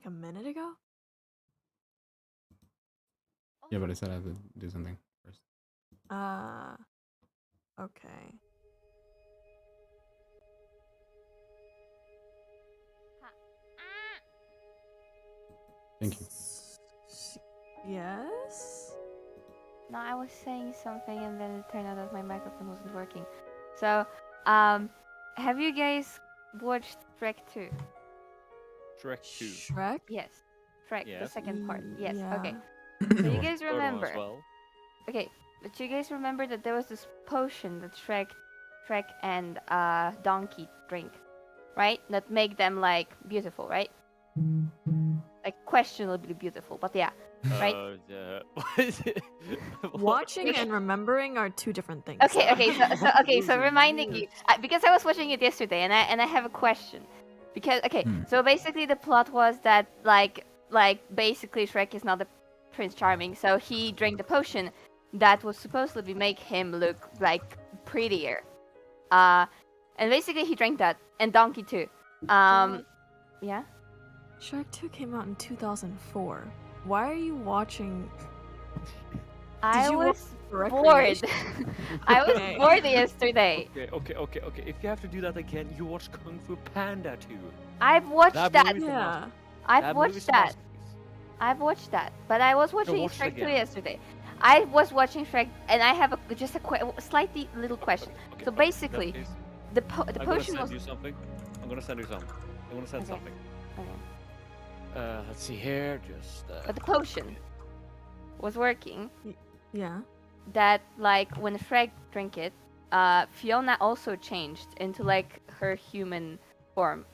like a minute ago? Yeah, but I said I have to do something first. Okay. Thank you. Yes? No, I was saying something and then it turned out that my microphone wasn't working. So, have you guys watched Shrek 2? Shrek 2. Shrek? Yes. Shrek, the Yes. second part. Yes, Yeah. okay. I So you watched guys the third one as remember. well. Okay, but you guys remember that there was this potion that Shrek and Donkey drink, right? That make them like beautiful, right? Like questionably beautiful, but yeah, right? Watching and remembering are two different things. So reminding you because I was watching it yesterday and I have a question because so basically the plot was that like basically Shrek is not the Prince Charming, so he drank the potion that was supposedly make him look like prettier, and basically he drank that and Donkey too, yeah. Shrek 2 came out in 2004. Why are you watching? I you was watch for bored. recreation? I was Okay. bored yesterday. Okay. If you have to do that again, you watch Kung Fu Panda too. I've watched that. movie's a Yeah. masterpiece. I've That watched movie's a that. masterpiece. I've watched that, but I was watching watch it Shrek 2 again. yesterday. I was watching Shrek, and I have just a slightly little question. Okay, So okay, in that basically, case, the I'm gonna potion send was. you something. I'm gonna send you something. I'm gonna send Okay. something. Okay. Let's see here. Just. But the potion was working. Yeah. That like when Shrek drank it, Fiona also changed into like her human form.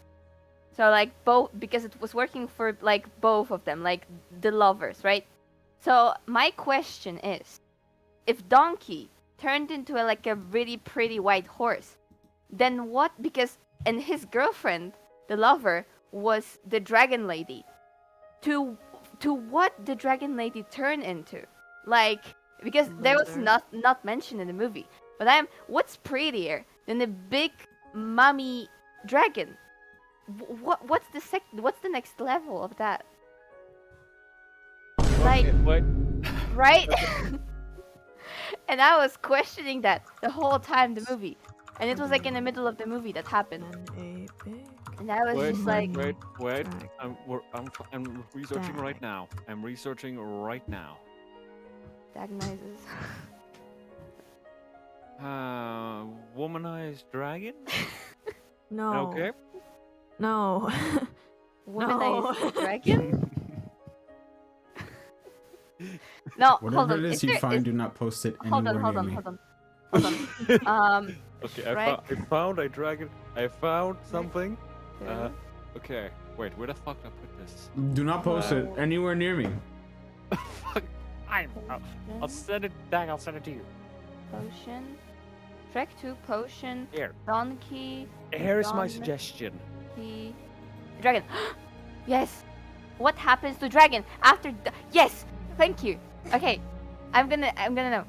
So like both because it was working for like both of them, like the lovers, right? So my question is, if Donkey turned into like a really pretty white horse, then what? Because and his girlfriend, the lover, was the dragon lady. To what the dragon lady turn into? Like because there was Lizard. not mentioned in the movie. But what's prettier than a big mummy dragon? What's the next level of that? Like, Okay, wait. right? And I was questioning that the whole time the movie, and it was like in the middle of the movie that happened, And a big. and I was just like, wait. track. I'm researching Stack. right now. I'm researching right now. diagnosis. Womanized dragon? No. Okay. No. Womanized dragon? No, hold Whatever on. it is you find, do not post it Hold anywhere on, near me. hold on. Okay, Shrek. I found a dragon. I found something. Two. Okay. Wait, where the fuck did I put this? Do not post it anywhere near me. Fuck. I'll send it back. I'll send it to you. Potion. Shrek 2 potion. Here. Donkey. Here is my Don- suggestion. The dragon. Yes. What happens to dragon after? Yes. Thank you. Okay. I'm gonna know.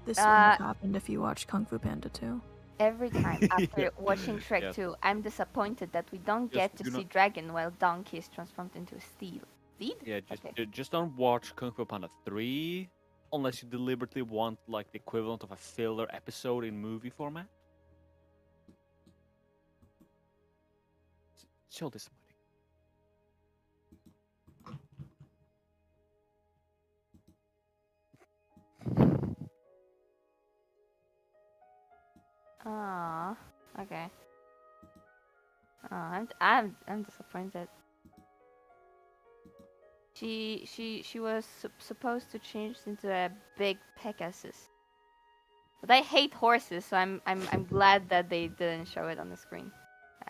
This wouldn't have happened if you watched Kung Fu Panda 2. Every time after watching Shrek Yes. 2, I'm disappointed that we don't Yes, get to do see not- dragon while Donkey is transformed into a steed. Steed? Yeah, Okay. just don't watch Kung Fu Panda 3 unless you deliberately want like the equivalent of a filler episode in movie format. It's so disappointing. Ah, okay. I'm disappointed. She was supposed to change into a big Pegasus. But I hate horses, so I'm glad that they didn't show it on the screen,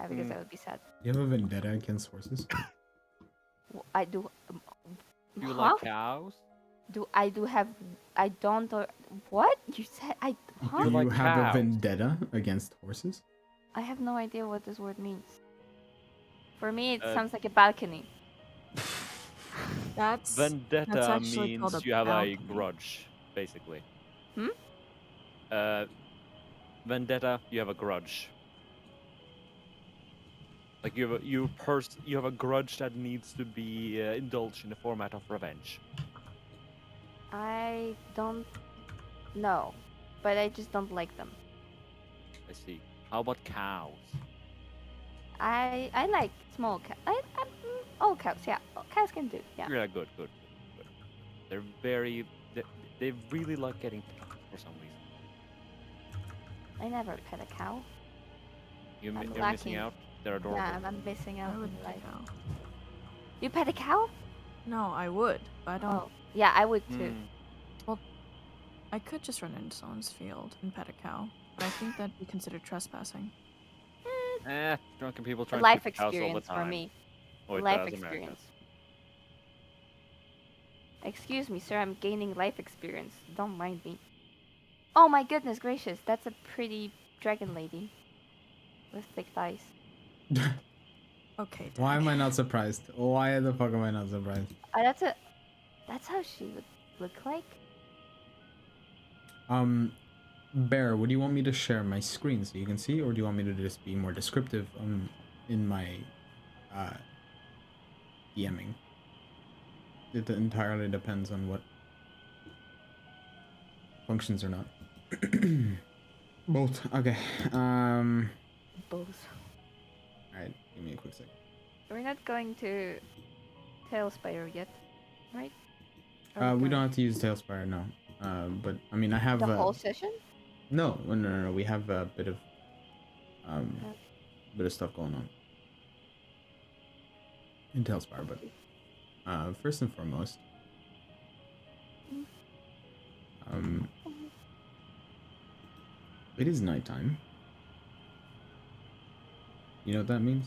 because that would be sad. You have a vendetta against horses? I do. You Huh? like cows? I don't. What you said? Huh? Do you like have a cows. vendetta against horses? I have no idea what this word means. For me, it Uh, sounds like a balcony. That's Vendetta actually called means a you have a balcony. grudge, basically. Hmm? Vendetta, you have a grudge. Like you have a grudge that needs to be indulged in the format of revenge. I don't know, but I just don't like them. I see. How about cows? I like small cows. All cows, yeah. All cows can do, yeah. Yeah, good, good, good. They're very. They really like getting pet for some reason. I never pet a cow. You're I'm missing lacking. out. They're adorable. Yeah, I'm missing out I would on pet life. a cow. You pet a cow? No, I would, but I don't. Oh, yeah, I would too. Mm. I could just run into someone's field and pet a cow, but I think that'd be considered trespassing. Drunken people A try life to keep cows all the experience for time. me. Oh, it Life does, America. experience. Excuse me, sir, I'm gaining life experience. Don't mind me. Oh my goodness gracious, that's a pretty dragon lady. With thick thighs. Okay, Dad. Why am I not surprised? Why the fuck am I not surprised? That's how she would look like? Bear, would you want me to share my screen so you can see, or do you want me to just be more descriptive in my DMing? It entirely depends on what functions or not. Both. Okay. Both. Alright, give me a quick second. We're not going to Tailspire yet, right? We don't have to use Tailspire, no. But I mean, I have The whole session? no. We have a bit of stuff going on in Tailspire, but first and foremost, it is nighttime. You know what that means?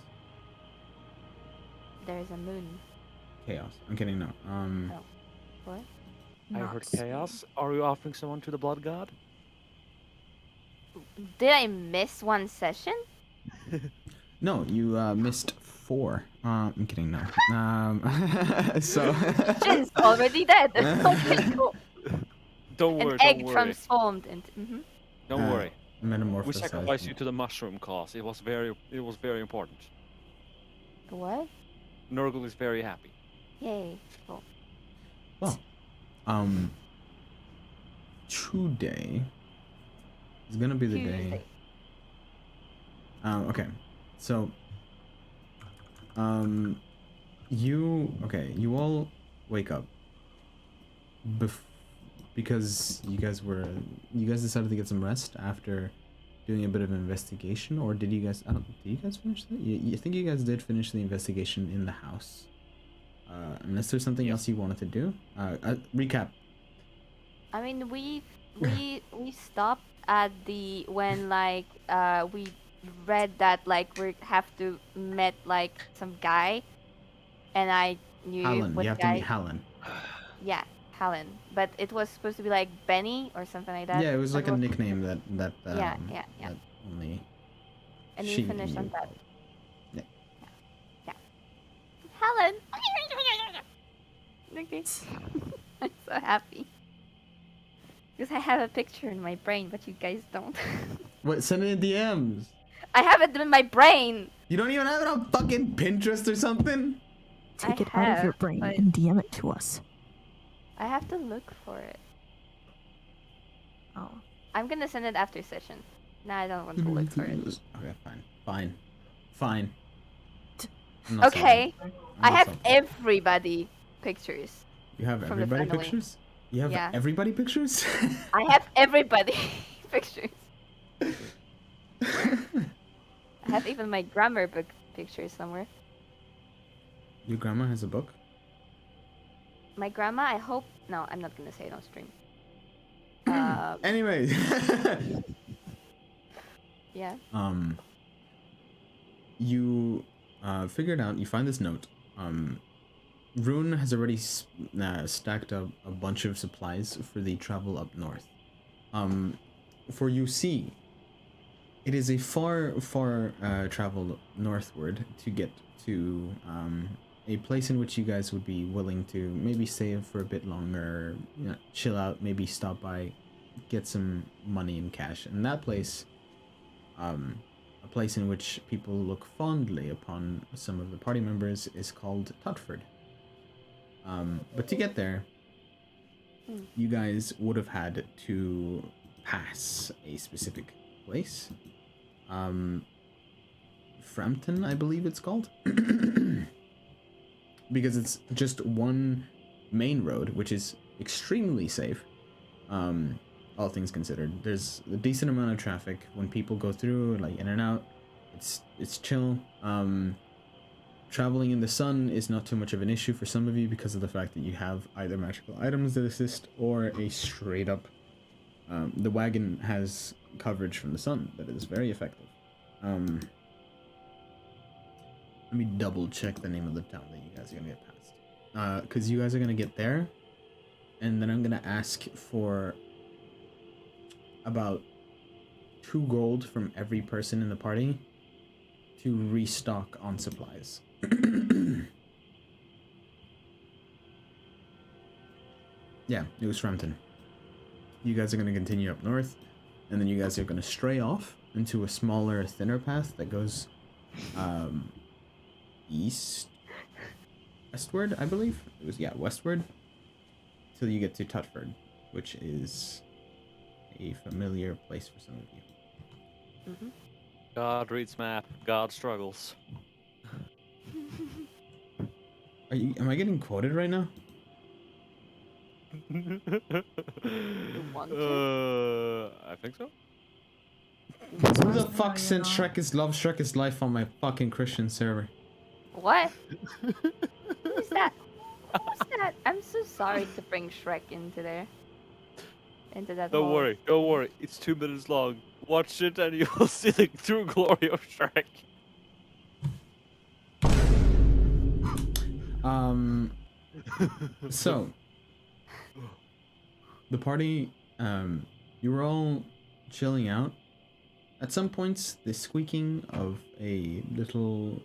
There's a moon. Chaos. I'm kidding. No. What? I Not heard small. chaos. Are you offering someone to the blood god? Did I miss one session? No, you missed 4. I'm kidding. No. So. Shin's already dead. Okay, cool. Don't worry. An Don't egg worry. transformed into. Don't worry. We Metamorphosis. sacrificed you to the mushroom cause. It was very important. What? Nurgle is very happy. Yay. Cool. Well, today is gonna be the day. Tuesday. Okay, so, you all wake up because you guys decided to get some rest after doing a bit of investigation, or did you guys? Did you guys finish that? You think you guys did finish the investigation in the house? Unless there's something else you wanted to do. Recap. I mean, we stopped at the when like we read that like we have to met like some guy, and I knew Hallen. what You have guy. to meet Hallen. Yeah, Hallen. But it was supposed to be like Benny or something like that. Yeah, it was like a Like, nickname that yeah. that only And she we finished on knew that. of. Yeah. Yeah. Helen. Okay. I'm so happy. Because I have a picture in my brain, but you guys don't. What? Send it in DMs. I have it in my brain. You don't even have it on fucking Pinterest or something? Take I it out of your have, brain but- and DM it to us. I have to look for it. Oh. I'm gonna send it after session. Now I don't want to look for it. Okay, fine. I'm not Okay, sorry. I'm I not have sorry. everybody pictures. You have from the everybody family. pictures? You have Yeah. everybody pictures? I have everybody pictures. I have even my grammar book pictures somewhere. Your grandma has a book? My grandma, I hope. No, I'm not gonna say it on stream. Anyway. Yeah. You figured out, you find this note. Rune has already stacked up a bunch of supplies for the travel up north. For you see, it is a far travel northward to get to a place in which you guys would be willing to maybe stay for a bit longer, you know, chill out, maybe stop by, get some money in cash. And that place a place in which people look fondly upon some of the party members is called Tutford. But to get there, you guys would have had to pass a specific place. Frampton, I believe it's called. Because it's just one main road, which is extremely safe. All things considered, there's a decent amount of traffic when people go through, like in and out. It's chill. Traveling in the sun is not too much of an issue for some of you because of the fact that you have either magical items that assist or a straight up. The wagon has coverage from the sun that is very effective. Let me double check the name of the town that you guys are gonna get past. Because you guys are gonna get there, and then I'm gonna ask for about 2 gold from every person in the party to restock on supplies. Yeah, it was Frampton. You guys are gonna continue up north, and then you guys are gonna stray off into a smaller, thinner path that goes westward, I believe. It was, yeah, westward, till you get to Tutford, which is a familiar place for some of you. God reads map. God struggles. Am I getting quoted right now? You want to? I think so. Who the fuck sent Shrek is Love, Shrek is Life on my fucking Christian server? What? Who's that? Who's that? I'm so sorry to bring Shrek into there. Into that Don't hole. worry, don't worry. It's 2 minutes long. Watch it and you will see the true glory of Shrek. So the party, you were all chilling out. At some points, the squeaking of a little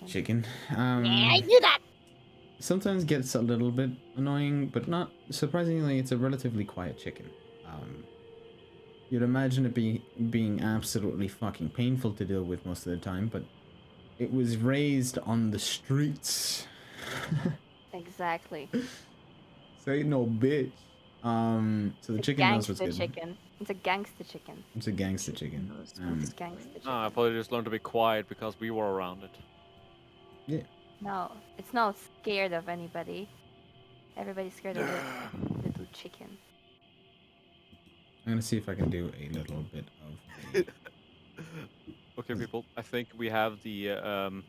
chicken I knew that. sometimes gets a little bit annoying, but not surprisingly. It's a relatively quiet chicken. You'd imagine it being absolutely fucking painful to deal with most of the time, but it was raised on the streets. Exactly. So ain't no bitch. So the chicken knows what's good. Chicken. It's a gangster chicken. It's a gangster chicken. It's gangster chicken. I probably just learned to be quiet because we were around it. Yeah. No, it's not scared of anybody. Everybody's scared of the little chicken. I'm gonna see if I can do a little bit of. Okay, people. I think we have the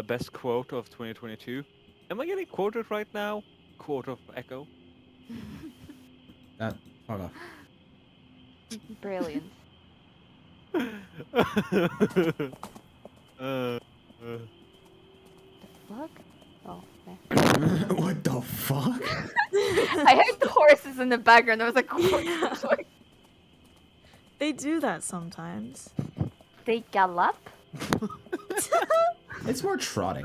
best quote of 2022. Am I getting quoted right now? Quote of Echo. That fuck off. Brilliant. Fuck? Oh, there. What the fuck? I heard the horses in the background. I was like, what? They do that sometimes. They gallop? It's more trotting.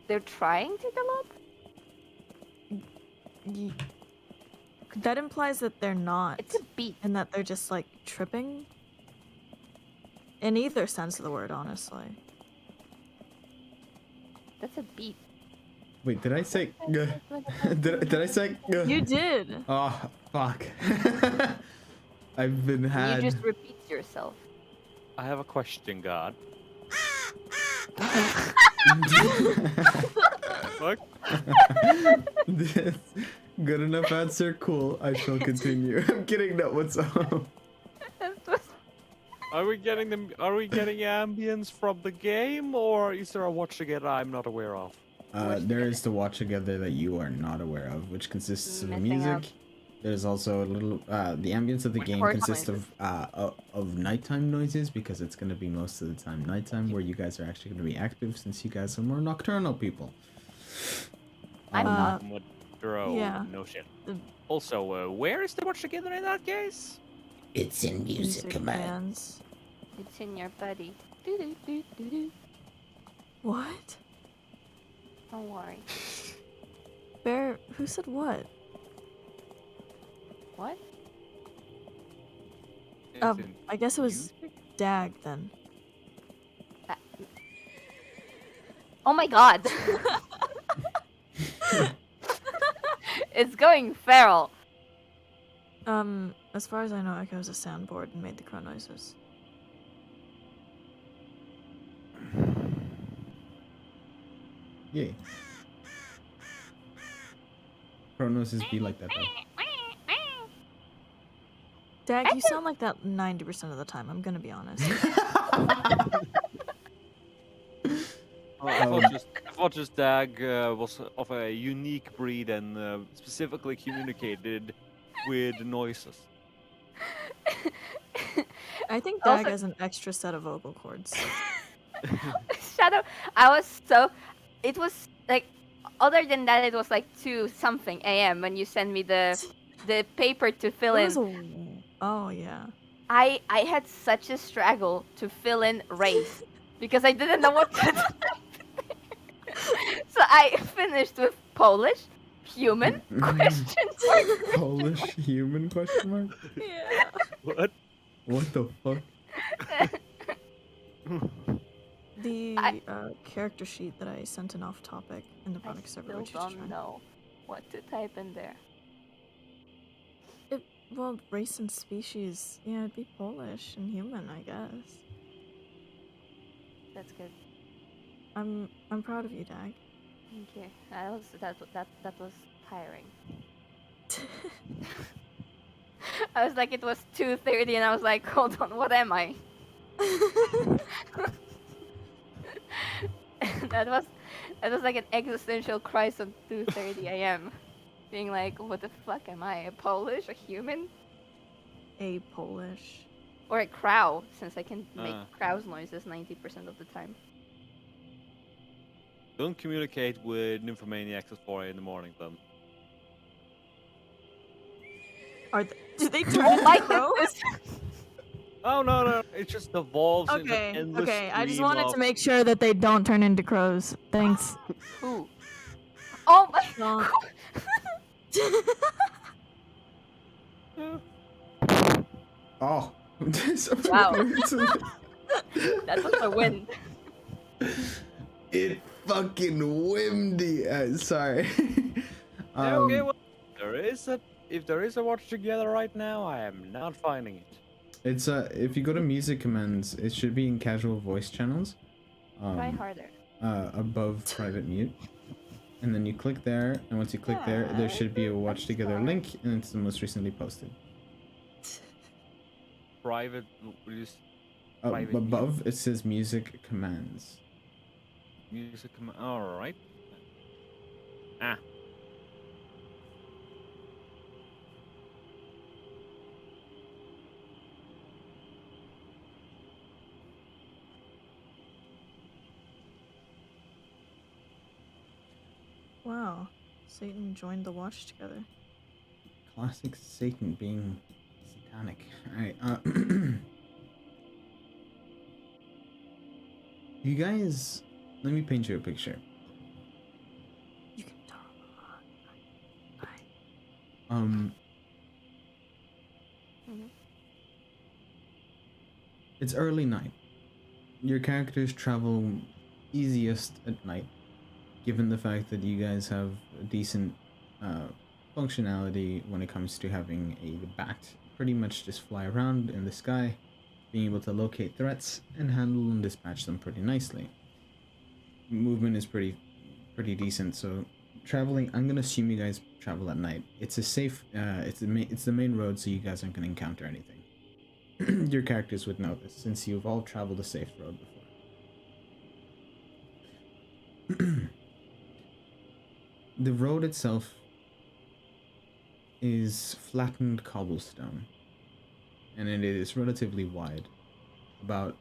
They're trying to gallop? That implies that they're not. It's a beat. And that they're just like tripping. In either sense of the word, honestly. That's a beat. Wait, did I say? Did I say? You did. Oh fuck! I've been had. You just repeat yourself. I have a question, God. Fuck. This good enough answer. Cool. I shall continue. I'm kidding. No, what's up? Are we getting ambience from the game, or is there a watch together I'm not aware of? There is the watch together that you are not aware of, which consists of the Missing music. out. There's also a little. The ambience of the game Horse consists noises. of nighttime noises because it's going to be most of the time nighttime, where you guys are actually going to be active since you guys are more nocturnal people. I'm not. Yeah. No shit. The- Also, where is the watch together in that case? It's in music command. commands. It's in your buddy. Doo doo doo doo doo. What? Don't worry. Bear, who said what? What? As in I guess it was music? Dag then. Oh my god! It's going feral. As far as I know, Echo was a soundboard and made the crow noises. Yeah. Chronos be like that though. Dag, I you can- sound like that 90% of the time, I'm gonna be honest. I thought just Dag was of a unique breed and specifically communicated with noises. I think Dag Also- has an extra set of vocal cords. Shadow, I was so. It was like, other than that, it was like 2-something a.m. when you sent me the paper to fill It in. was oh yeah. I had such a struggle to fill in race because I didn't know what to do. So I finished with Polish, human, question mark. Polish human question mark? Yeah. What? What the fuck? The I- character sheet that I sent in off topic in the I product server, still which you should don't try. know what to type in there. Well, race and species, yeah, it'd be Polish and human, I guess. That's good. I'm proud of you, Dag. Thank you. That was tiring. I was like, it was 2:30, and I was like, hold on, what am I? that was like an existential crisis at 2:30 a.m. Being like, what the fuck am I? A Polish? A human? A Polish. Or a crow, since I can make Ah. crow's noises 90% of the time. Don't communicate with nymphomaniacs at 4 in the morning, then. Do they turn Oh into my crows? goodness! Oh no, it just evolves into an Okay, endless okay. I just stream wanted of... to make sure that they don't turn into crows. Thanks. Who? Oh my Sean. Oh. Wow. That was a win. It fucking windy. Sorry. Okay, well, if there is a watch together right now, I am not finding it. It's if you go to music commands, it should be in casual voice channels. Try harder. Above private mute. And then you click there, and once you click there should be a watch together link, and it's the most recently posted. Private... Private Above it says music commands. music... Alright. Ah. Wow. Satan joined the watch together. Classic Satan being satanic. Alright, you guys, let me paint you a picture. You can tell. Mhm. It's early night. Your characters travel easiest at night, given the fact that you guys have a decent functionality when it comes to having a bat pretty much just fly around in the sky, being able to locate threats and handle and dispatch them pretty nicely. Movement is pretty decent, so traveling, I'm gonna assume you guys travel at night. It's a safe, it's the main road, so you guys aren't gonna encounter anything. Your characters would know this, since you've all traveled a safe road before. The road itself is flattened cobblestone, and it is relatively wide, about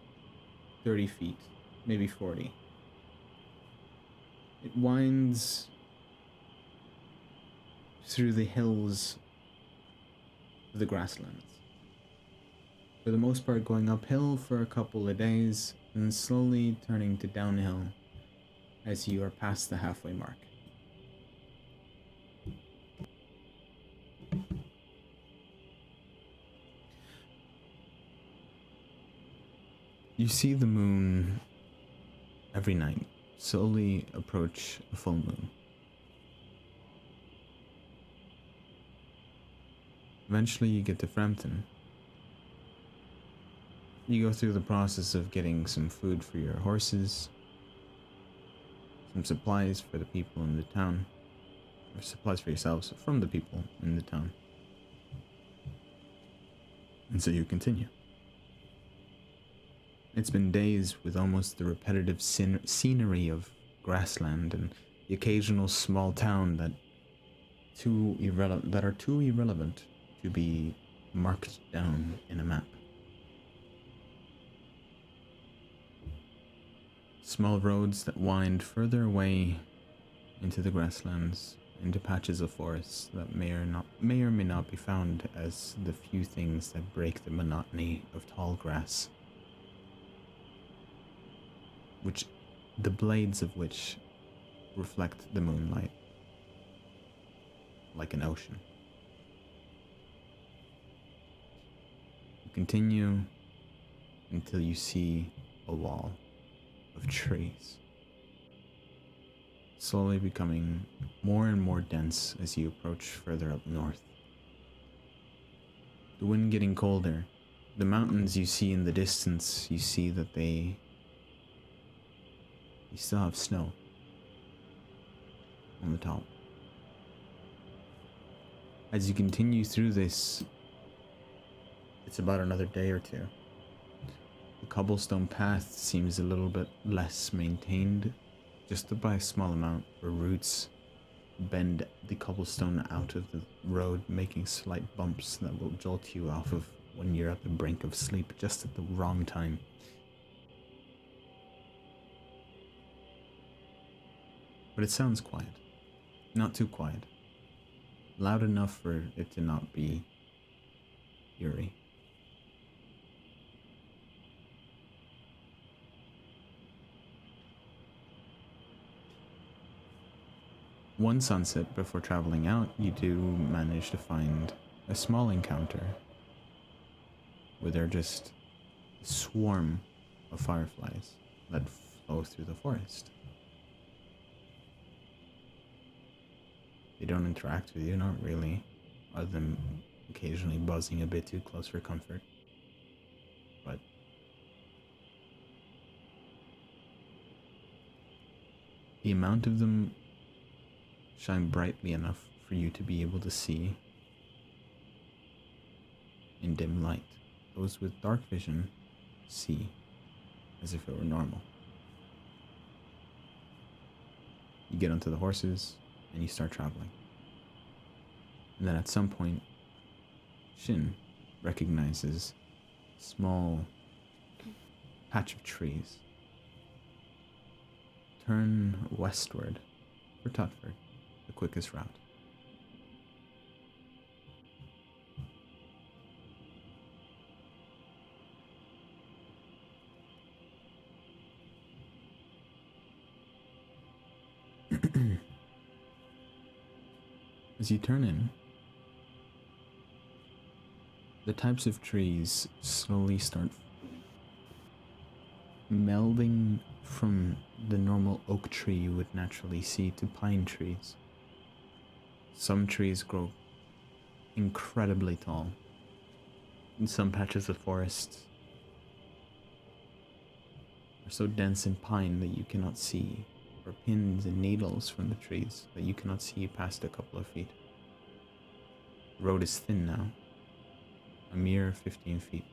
30 feet, maybe 40. It winds through the hills of the grasslands. For the most part going uphill for a couple of days, and slowly turning to downhill as you are past the halfway mark. You see the moon every night slowly approach a full moon. Eventually you get to Frampton. You go through the process of getting some food for your horses, some supplies for the people in the town, or supplies for yourselves from the people in the town. And so you continue. It's been days with almost the repetitive scenery of grassland and the occasional small town that are too irrelevant to be marked down in a map. Small roads that wind further away into the grasslands, into patches of forest that may or may not be found as the few things that break the monotony of tall grass, which the blades of which reflect the moonlight like an ocean. You continue until you see a wall of trees, slowly becoming more and more dense as you approach further up north. The wind getting colder, the mountains you see in the distance, you see that you still have snow on the top. As you continue through this, it's about another day or two. The cobblestone path seems a little bit less maintained, just by a small amount, where roots bend the cobblestone out of the road, making slight bumps that will jolt you off of when you're at the brink of sleep just at the wrong time. But it sounds quiet. Not too quiet. Loud enough for it to not be eerie. One sunset before traveling out, you do manage to find a small encounter where there are just a swarm of fireflies that flow through the forest. They don't interact with you, not really, other than occasionally buzzing a bit too close for comfort. But the amount of them shine brightly enough for you to be able to see in dim light. Those with dark vision see as if it were normal. You get onto the horses and you start traveling. And then at some point, Shin recognizes a small patch of trees. Turn westward for Tutford, the quickest route. As you turn in, the types of trees slowly start melding from the normal oak tree you would naturally see to pine trees. Some trees grow incredibly tall. In some patches of forest are so dense in pine that you cannot see, or pins and needles from the trees that you cannot see past a couple of feet. The road is thin now, a mere 15 feet.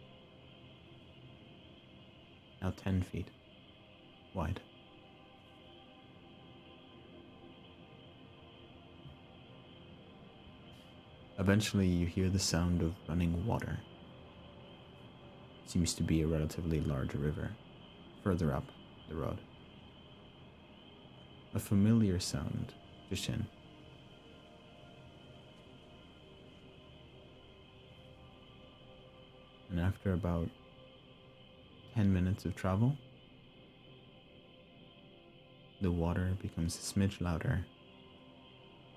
Now 10 feet wide. Eventually you hear the sound of running water. Seems to be a relatively large river further up the road. A familiar sound to Shin. And after about 10 minutes of travel, the water becomes a smidge louder,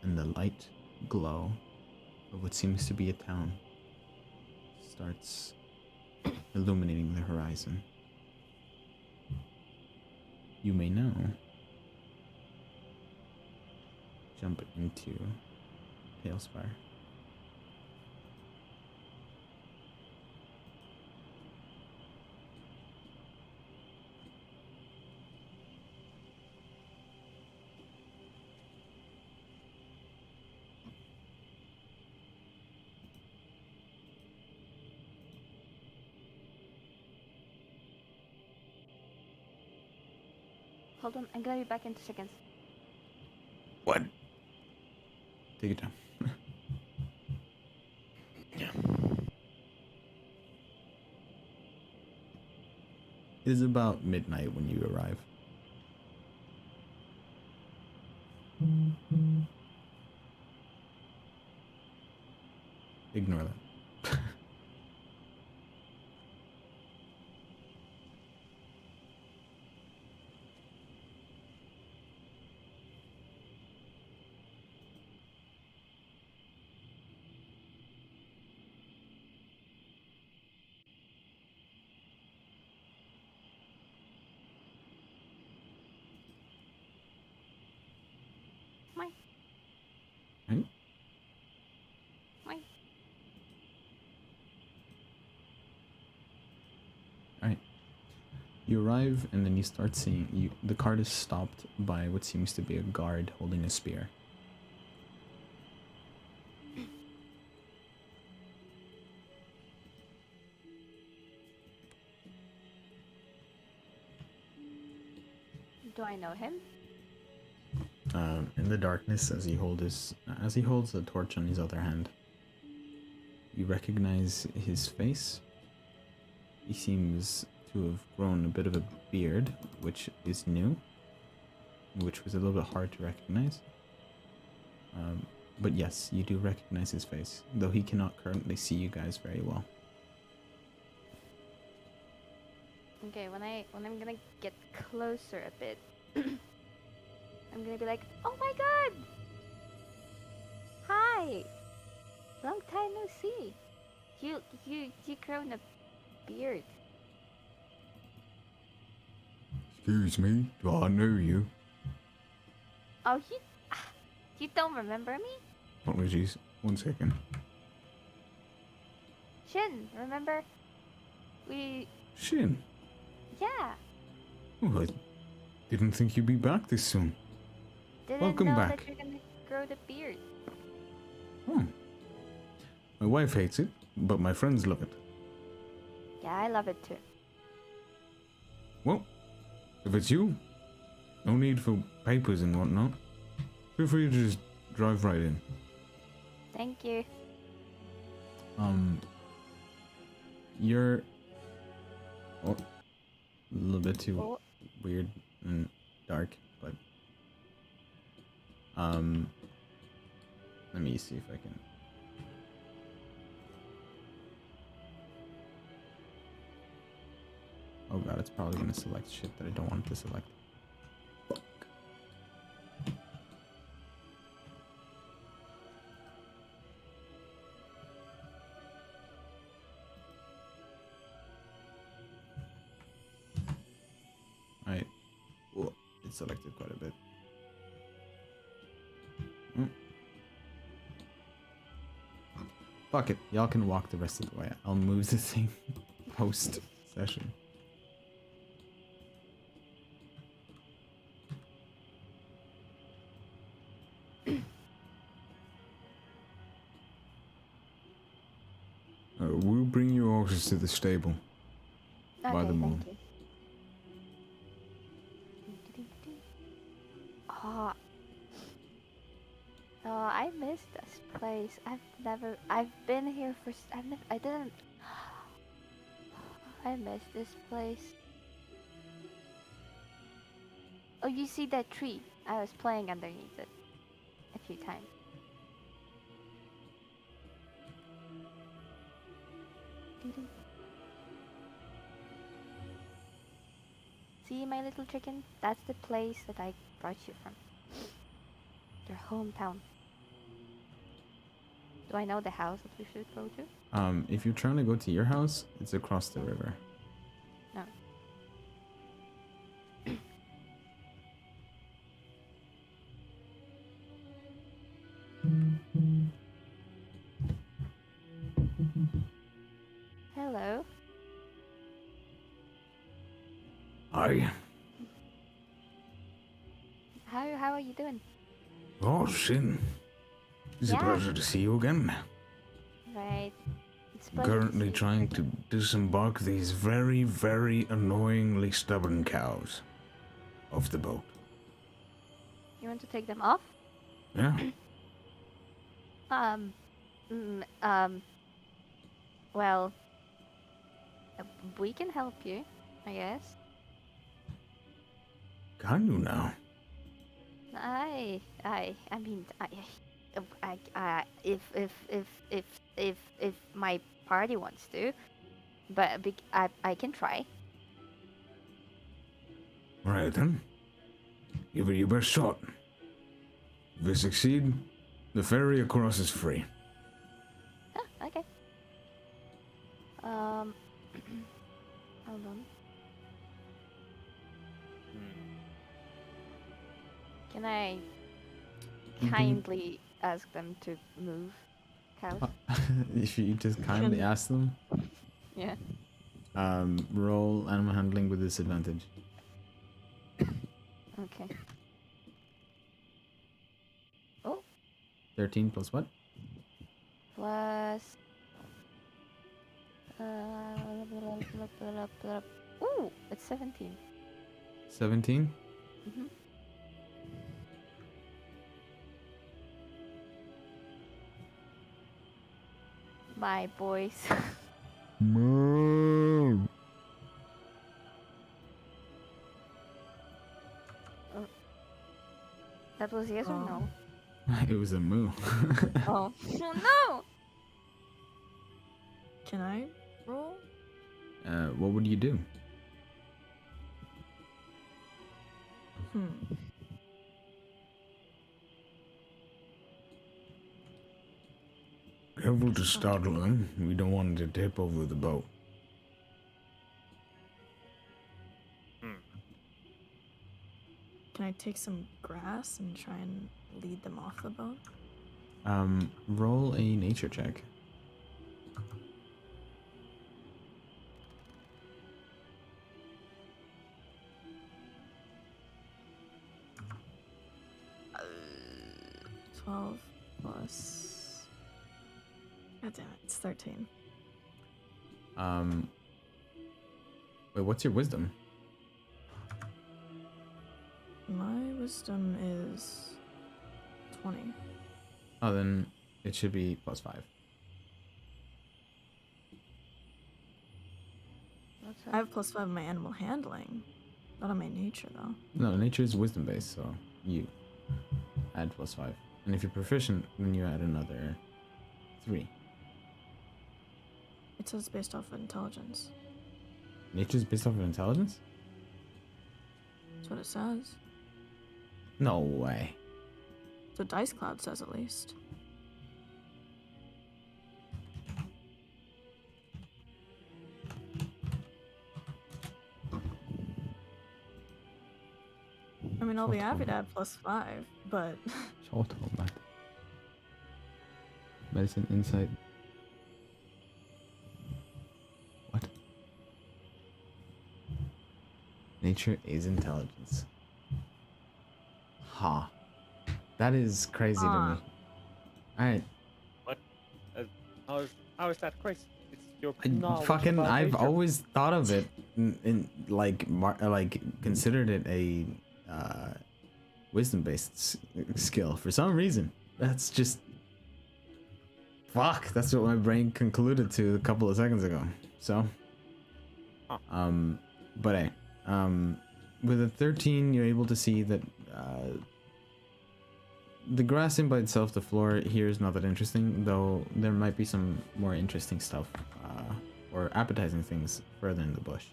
and the light glow of what seems to be a town starts illuminating the horizon. you may now jump into Palespire. Hold on, I'm gonna be back in 2 seconds. What? Take it down. It is about midnight when you arrive. Ignore that. Mine. Right? Mine. Alright. You arrive and then you start seeing the cart is stopped by what seems to be a guard holding a spear. Do I know him? In the darkness, as he holds the torch on his other hand, you recognize his face. He seems to have grown a bit of a beard, which is new, which was a little bit hard to recognize. But yes, you do recognize his face, though he cannot currently see you guys very well. Okay, when I'm gonna get closer a bit, I'm gonna be like, oh my god! Hi! Long time no see. You grown a beard. Excuse me, do I know you? Oh, you don't remember me? Apologies, 1 second. Shin, remember? Shin? Yeah. Oh, I didn't think you'd be back this soon. Didn't Welcome know back. that you're gonna grow the beard. Oh. My wife hates it, but my friends love it. Yeah, I love it too. Well, if it's you, no need for papers and whatnot. Feel free to just drive right in. Thank you. You're a little bit too Oh, weird and dark, but let me see if I can. Oh god, it's probably gonna select shit that I don't want it to select. Alright. Oh, it selected quite a bit. Mm. Fuck it. Y'all can walk the rest of the way. I'll move the thing post session. We'll bring your horses to the stable. okay, By the moon. thank you. Oh, oh, I miss this place. I've been here for, I didn't, I miss this place. Oh, you see that tree? I was playing underneath it a few times. See, my little chicken? That's the place that I brought you from. Your hometown. Do I know the house that we should go to? If you're trying to go to your house, it's across the river. No. Hello. Hi. How are you doing? Oh, Sin. It's a Yeah. pleasure to see you again. Right. It's a pleasure to Currently see you. trying to disembark these very, very annoyingly stubborn cows off the boat. You want to take them off? Yeah? Um. mm, um. Well, we can help you, I guess. Can you now? I mean, if my party wants to, but I can try. Right then. Give it your best shot. If we succeed, the ferry across is free. Ah, okay. Um, hold on. Hmm. Can I You can- kindly ask them to move, cows? If you just kindly Can- ask them, Yeah. roll animal handling with disadvantage. Okay. Oh, 13 plus what? plus. Ooh, it's 17. 17? Mm-hmm. My boys. Moo. That was yes or no? It was a moo. Oh. Oh no! Can I roll? What would you do? Hmm. Careful to startle them. We don't want it to tip over the boat. Hmm. Can I take some grass and try and lead them off the boat? Roll a nature check. Uh, 12 plus. God damn it, it's 13. Wait, what's your wisdom? My wisdom is 20. Oh, then it should be plus 5. What's I have plus 5 on my animal handling. Not on my nature, though. No, nature is wisdom based, so you add plus 5. And if you're proficient, then you add another 3. It says based off of intelligence. Nature is based off of intelligence? That's what it says. No way. So Dice Cloud says at least. I mean, I'll be happy to add plus 5, but Medicine, insight. What? Nature is intelligence. Ha. That is crazy to me. Alright. What? How is that crazy? It's your knowledge Fucking, about I've nature. always thought of it in like, like considered it a wisdom based skill for some reason. That's just. Fuck, that's what my brain concluded to a couple of seconds ago. So. Huh. But hey, with a 13, you're able to see that the grass in by itself, the floor here is not that interesting, though there might be some more interesting stuff or appetizing things further in the bush.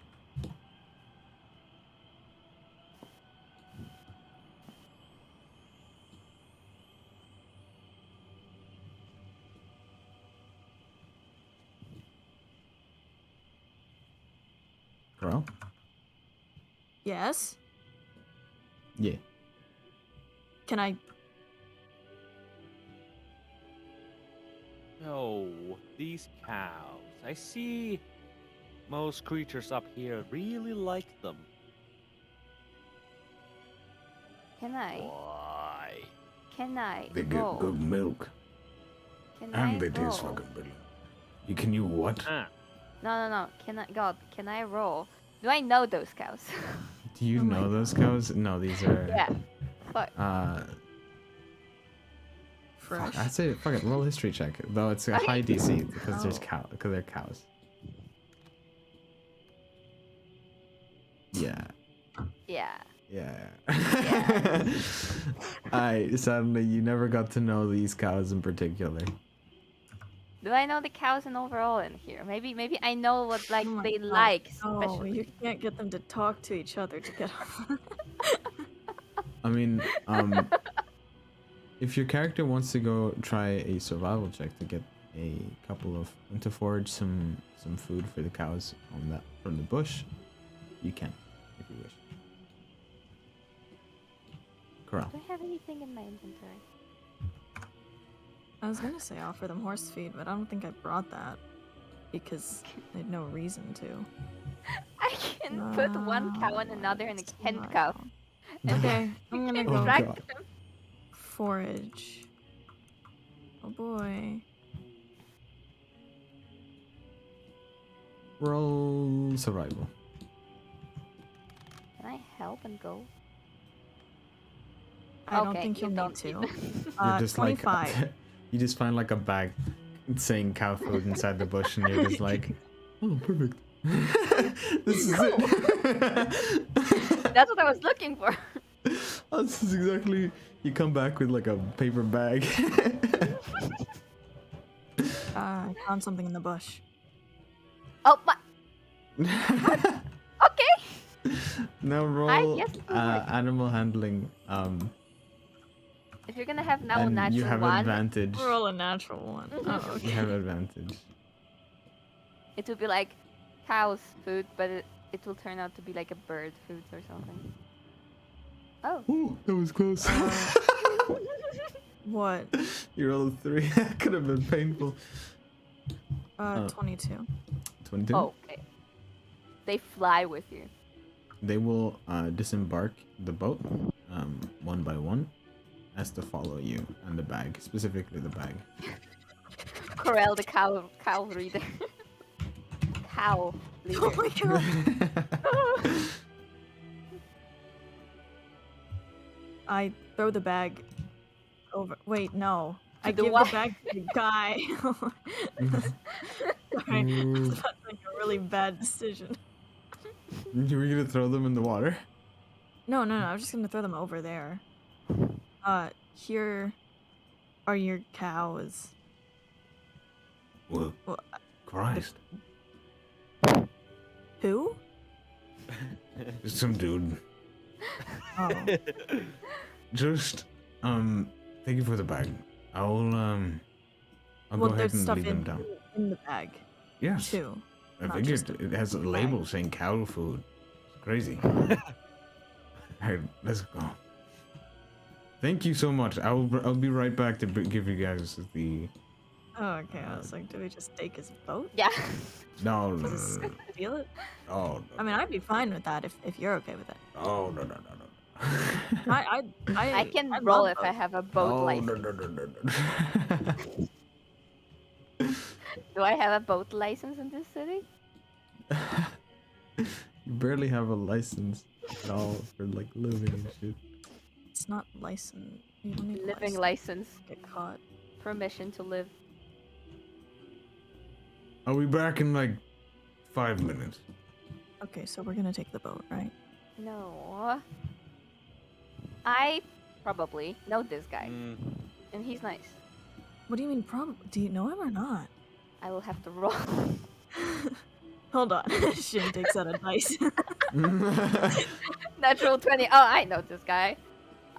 Corral? yes? Yeah. Can I? No, these cows. I see Most creatures up here really like them. Can I? Why? Can I They get roll? good milk, Can I and they roll? taste fucking brilliant. Can you what? Ah, No. Can I? God, can I roll? Do I know those cows? Do you Oh my know those cows? No, these are. yeah. Fuck. Fresh. I'd say fuck it, roll a history check. Though it's a high DC because there's Oh. because they're cows. Yeah. Yeah. Yeah. Sadly, you never got to know these cows in particular. Do I know the cows in overall in here? Maybe I know what like Oh my they God. like Oh, especially. you can't get them to talk to each other to get I mean, if your character wants to go try a survival check to get a couple of to forage some food for the cows from the bush, you can if you wish. Corral. Do I have anything in my inventory? I was gonna say offer them horse feed, but I don't think I brought that because I had no reason to. I can put one cow and another in a hen cow. Okay, I'm gonna and go track God. them. forage. Oh boy. Roll survival. Can I help and go? I don't Okay, think you you'll don't need need to. You're just 25. like you just find like a bag saying cow food inside the bush, and you're just like, oh, perfect. This is it. That's what I was looking for. This is exactly. You come back with like a paper bag. I found something in the bush. Oh, but okay. Now roll guess it will work. animal handling. If you're gonna have now a And natural you have one, advantage. Roll a natural one. Oh, You okay. have advantage. it would be like cow's food, but it will turn out to be like a bird food or something. Oh. Ooh, that was close. What? You rolled a 3. That could have been painful. 22. 22. Oh, okay. They fly with you. They will disembark the boat one by one as to follow you and the bag, specifically the bag. Corel the cow reader. Cow leader. Oh my god. I throw the bag over. Wait, no. I the give what? the bag to the guy. Sorry, that's like a really bad decision. You were gonna throw them in the water? No, I was just gonna throw them over there. Here are your cows. Well, Well, Christ. Who? Some dude. Oh, Just, thank you for the bag. I'll well, go ahead there's and stuff leave them down. in the bag Yes. too. I not figured just a it has a bag. label saying cow food. It's crazy. Alright, let's go. Thank you so much. I'll be right back to give you guys the. Oh, okay. I was like, do we just take his boat? Yeah. No, no, Just no, no. steal it? Oh, I mean, I'd be fine with that if you're okay with it. oh, no, no, no, no. I can I roll love if I boats. have a boat Oh, license. no, no, no, no, no. Do I have a boat license in this city? You barely have a license at all for like living and shit. It's not licensed. You don't need a Living license license. to get caught. Permission to live. I'll be back in like 5 minutes. Okay, so we're gonna take the boat, right? No. I probably know this guy, Mm, and he's nice. What do you mean, do you know him or not? I will have to roll. Hold on. Shin takes out a dice. Natural 20. Oh, I know this guy.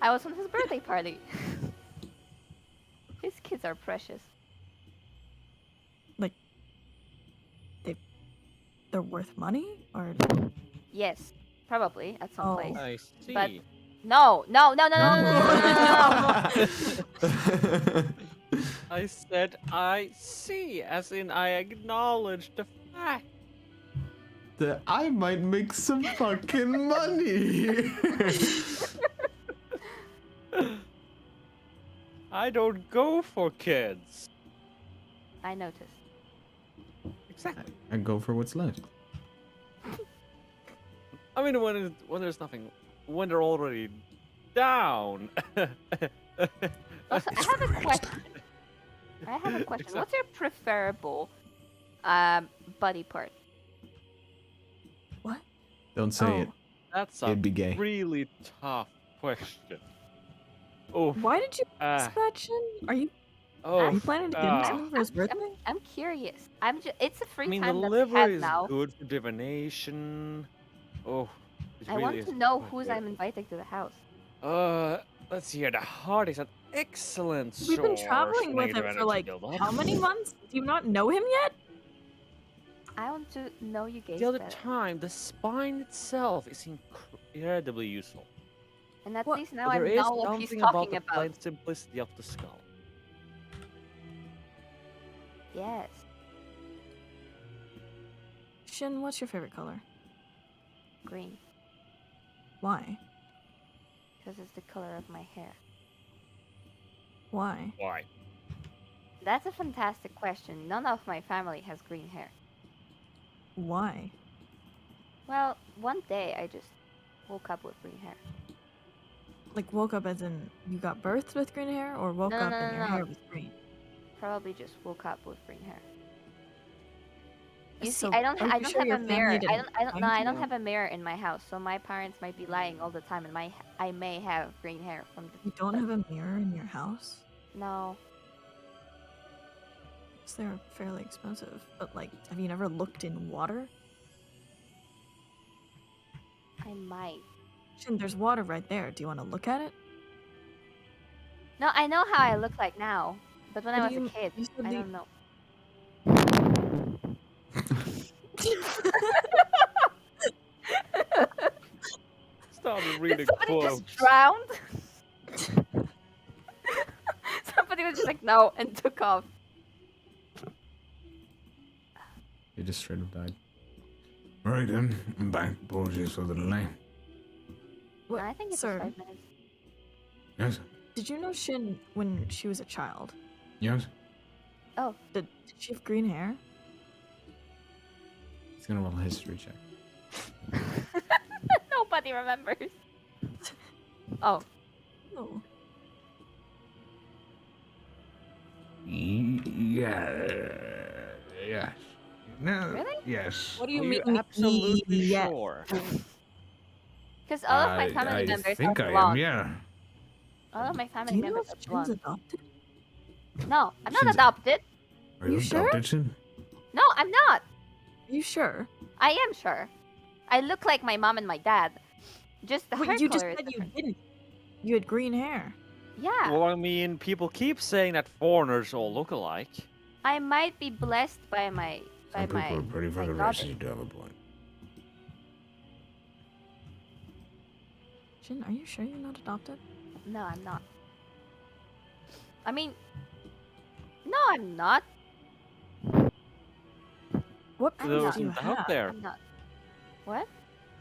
I was on his birthday party. His kids are precious. They're worth money? Or Yes, probably at some Oh. place. I see. But- No. I said I see, as in I acknowledge the fact. that I might make some fucking money. I don't go for kids. I noticed. Exactly. I go for what's left. I mean, when there's nothing, when they're already down. Also, I have a question. Exactly. What's your preferable body part? What? Don't say it. That's a It'd be gay. really tough question. Oh, Why did you ask that, Shin? Are you planning to get him something for his birthday? I'm curious. It's a free I mean, the time that we liver have is now. good for divination. Oh, it I really want is to know quite who's good. I'm inviting to the house. Let's see here. The heart is an excellent We've been source traveling for with him negative for like energy buildup. how many months? Do you not know him yet? I want to know you guys The other better. time, the spine itself is incredibly useful. And at What? least now But I there is know what he's something about talking the about. plain simplicity of the skull. Yes. Shin, what's your favorite color? Green. Why? Because it's the color of my hair. Why? Why? That's a fantastic question. None of my family has green hair. Why? Well, one day I just woke up with green hair. Like woke up as in you got birthed with green hair, or woke No, up no, and no, your no. hair was green? Probably just woke up with green hair. You So, see, I don't are you have sure your a mirror. family didn't No, I find don't you? have a mirror in my house, so my parents might be lying all the time, and I may have green hair from the. You don't have a mirror in your house? No, Because they're fairly expensive. But like, have you never looked in water? I might. Shin, there's water right there. Do you want to look at it? No, I know how I look like now, but when I What was do a kid, you said I the- don't know. Started Did reading somebody quotes. just drowned? Somebody was just like, no, and took off. They just straight up died. Right then, I'm back. Apologies for the delay. What, No, I think it's sir, 5 minutes. Yes, did you know Shin when she was a child? yes. Did she have green hair? He's gonna roll a history check. Nobody remembers. Oh, Oh. Yeah. Yes. No. Really? Yes. What do Are you you mean? absolutely yes? sure? because all of my I family members think are I am. blonde. Yeah. All of my Do family you know members if are Shin's blonde. adopted? No, I'm not Shin's- adopted. Are you You sure? adopted, Shin? No, I'm not. Are you sure? I am sure. I look like my mom and my dad. Just the hair Wait, you just color is said you different. didn't. You had green hair. Yeah, Well, I mean, people keep saying that foreigners all look alike. I might be blessed by my Some people are pretty my fucking daughter. racist. You do have a point. Shin, are you sure you're not adopted? No, I'm not. I mean, no, I'm not. What I'm proof not. do you There's doubt have? there. I'm not. What?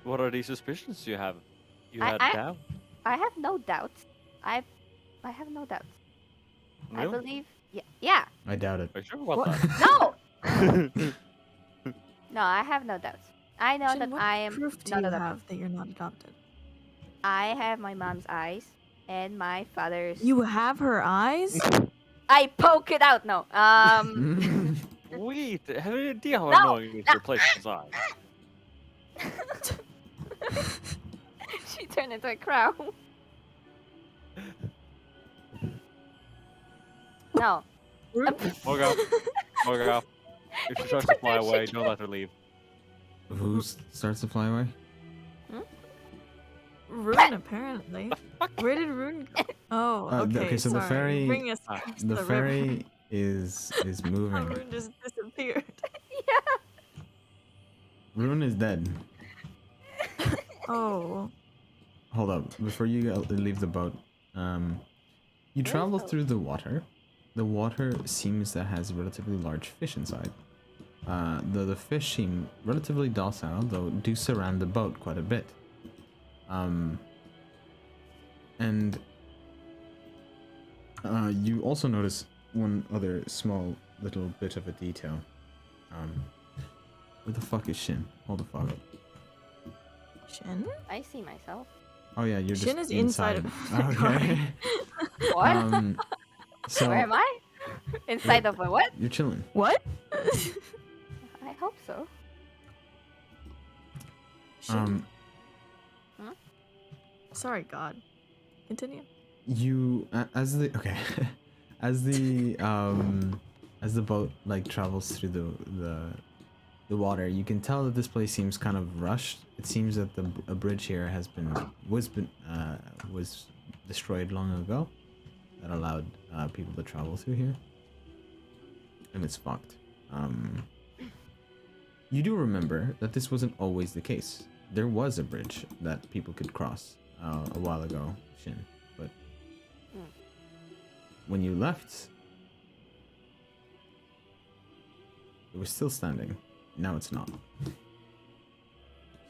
What are these suspicions you have? You I- had I- doubt. I have no doubts. I have no doubts. I Really? believe. Yeah. I doubt it. Are you sure about What? No. that? No, I have no doubts. I know Shin, that what I am proof do not you adopted. have that you're not adopted? I have my mom's eyes and my father's. You have her eyes? I poke it out. No. Wait, have you any idea how No, annoying it is no. to replace his eyes? She turned into a crow. No. Morgan, Morgan, if she tries to fly away, don't let her leave. Who starts to fly away? Rune, apparently. Where did Rune go? Oh, okay. Okay, so the sorry. fairy- Bring us back to The river. ferry is Oh, moving. Rune just disappeared. Yeah. Rune is dead. Oh. Hold up, before you leave the boat, you travel the- through the water. The water seems that has relatively large fish inside. The fish seem relatively docile, though do surround the boat quite a bit. And you also notice one other small little bit of a detail. Where the fuck is Shin? Hold the fuck up. Shin? I see myself. Oh yeah, you're Shin just is inside of. Okay. What? So Where am I? Inside of a what? you're chilling. What? I hope so. Shin. Huh? Sorry, God. Continue. You as the okay, as the boat like travels through the water, you can tell that this place seems kind of rushed. It seems that a bridge here was destroyed long ago that allowed people to travel through here, and it's fucked. You do remember that this wasn't always the case. There was a bridge that people could cross a while ago, Shin, but when you left, it was still standing. Now it's not.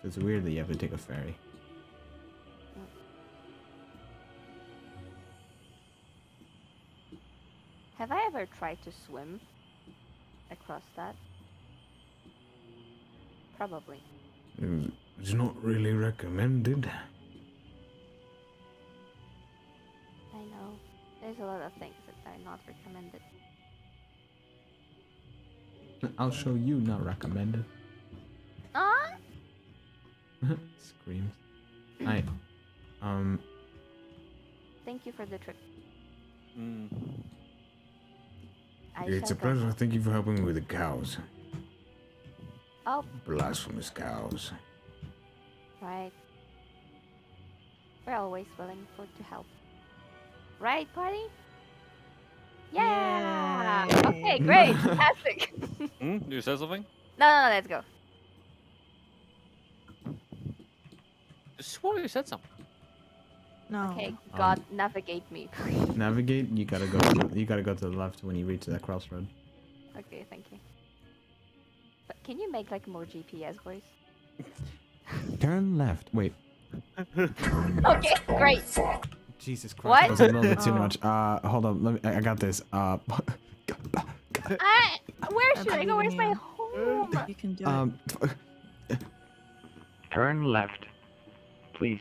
So it's weird that you have to take a ferry. Have I ever tried to swim across that? Probably. It's not really recommended. I know. There's a lot of things that are not recommended. I'll show you, not recommended. Ah! Screams. Hi. Thank you for the trip. Mm. I It's shall a go pleasure. now. Thank you for helping me with the cows. Oh, Blasphemous cows. right. We're always willing to help. Right, party? Yeah! Yay. Okay, great. Fantastic. You said something? No, let's go. I swore you said something. No. Okay, God, navigate me. Navigate. You gotta go. You gotta go to the left when you reach that crossroad. Okay, thank you. But can you make like more GPS voice? Turn left. Wait. Okay, great. Jesus Christ. What? That was a little bit too Oh. much. Hold on. Let me. I got this. Where should I go? believe Where's in my you. home? You can do it. Turn left, please.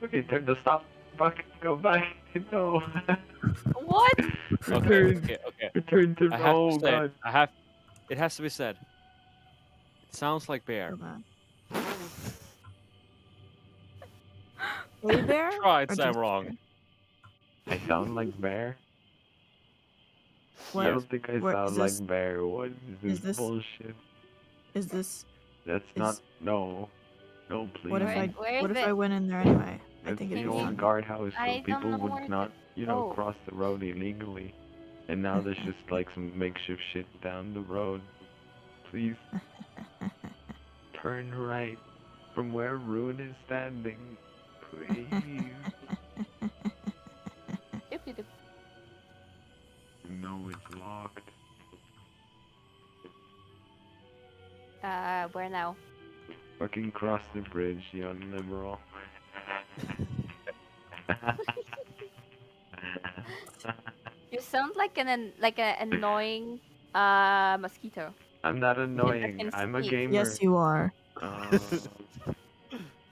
Okay, turn the stop. Fucking go back. No. What? Okay, Return. okay. Return to. I have Oh to say, god. it has to be said. It sounds like bear. So bad. Hey bear? Try it, Or say I'm just wrong. I sound like bear. What? I don't think I Where- sound is like this- bear. What is is this this- bullshit? Is this? That's is- not. No. No, please. What if Where- I? where What is if I it? went in there anyway? I That's think the it'd be old fun. guardhouse, I so don't people know would where not, go. cross the road illegally. And now there's just like some makeshift shit down the road. Please. Turn right from where Rune is standing. Please. Doop-de-doop. No, it's locked. Where now? Fucking cross the bridge, young liberal. You sound like an annoying mosquito. I'm not annoying. can I'm a speak. gamer. Yes, you are.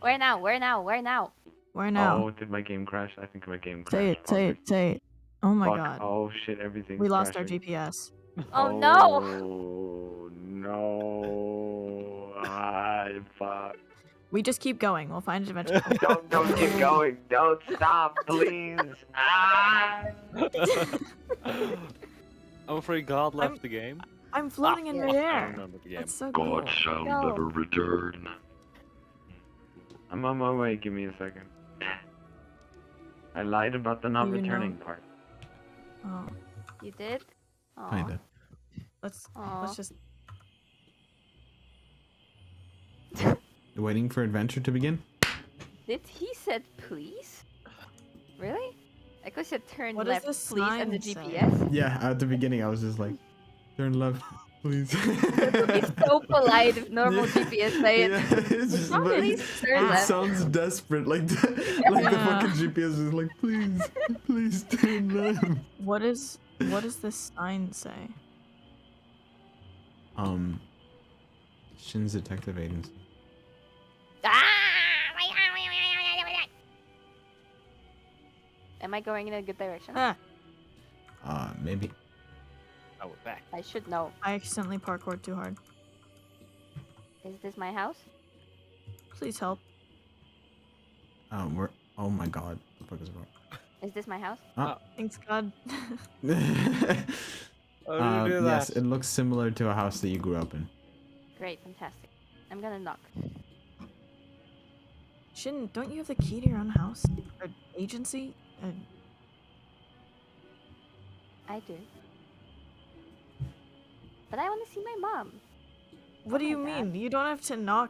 Where now? Where now? Where now? Where now? Oh, did my game crash? I think my game crashed. Say it. Say it. Say it. Oh my Fuck. God. Oh shit, everything's We lost our crashing. GPS. Oh no! Oh no! Ah, fuck! We just keep going. We'll find it eventually. Don't keep going! Don't stop, please! Ah! I'm afraid God left the game. I'm floating in I midair. remember the game. That's so cool. shall No. never return. I'm on my way. Give me a second. I lied about the not You know- returning part. Oh, You did? Aw. Kinda. let's Aw. just. Waiting for adventure to begin. Did he said please? Really? I could said turn What does left, this please, and the sign say? GPS. Yeah, at the beginning I was just like, turn left, please. It's so polite if normal GPS say it. Yeah, it's just, sounded but Please turn it left. sounds desperate, like like the Yeah. fucking GPS is like, please turn left. What does this sign say? Shin's Detective Agency. Am I going in a good direction? Ah, Maybe. Oh, we're back. I should know. I accidentally parkoured too hard. Is this my house? Please help. We're. Oh my god, the fuck is wrong? Is this my house? Thanks God. Oh, did you do Yes, that? it looks similar to a house that you grew up in. Great, fantastic. I'm gonna knock. Shin, don't you have the key to your own house? Or agency? I do. But I want to see my mom. What do Oh you my God. mean? You don't have to knock.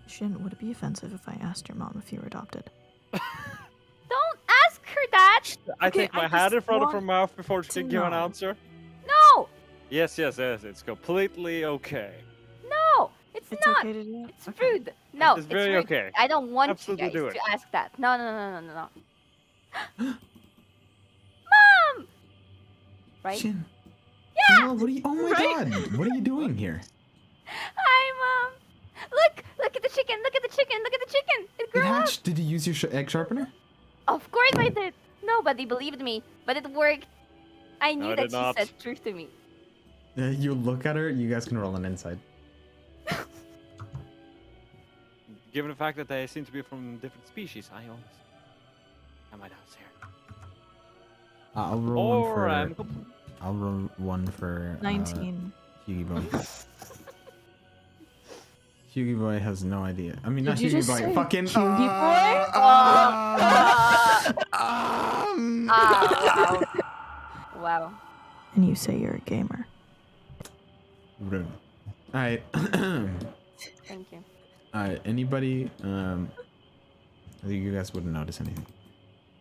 Shin, would it be offensive if I asked your mom if you were adopted? Don't ask her that! I Okay, take my I hand in just front of her want mouth before she to can give an know. answer. No! Yes, it's completely okay. No! It's It's not! okay to do that? It's Okay. rude! No, It's it's very rude. okay. I don't want Absolutely you do guys it. to ask that. No. Mom! Right? Shin. Yeah! What are you? Oh my Right? god! What are you doing here? Hi, Mom! Look at the chicken! Look at the chicken! Look at the chicken! It It grew up! hatched. Did you use your egg sharpener? Of course I did! Nobody believed me, but it worked. I No, knew I that did she not. said truth to me. You look at her. You guys can roll an inside. Given the fact that they seem to be from different species, I might have here. I'll roll one Or for. I'm I'll roll one for. 19. Hughie Boy. Hughie Boy has no idea. I mean, Did not you Hughie just Boy. say Fucking. Hughie Wow. Wow. And you say you're a gamer. Rude. All right. Thank you. Anybody? I think you guys wouldn't notice anything.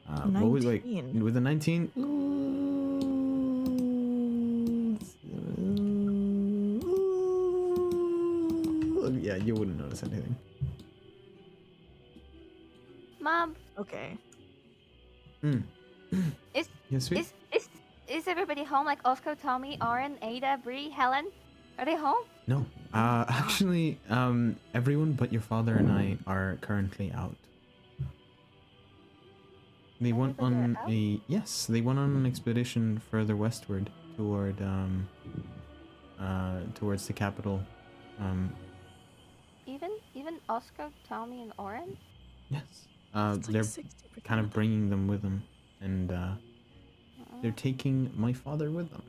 What was like 19. with a 19? Yeah, you wouldn't notice anything. Mom, Okay. Mm. Is- yes, sweet. is everybody home? Like Oscar, Tommy, Aaron, Ada, Bree, Helen? Are they home? No. Actually, everyone but your father and I are currently out. They went Everybody on are out? they went on an expedition further westward toward towards the capital. Even Oscar, Tommy, and Aaron? Yes. It's like They're 60%. kind of bringing them with them, and they're Oh, taking my father with them.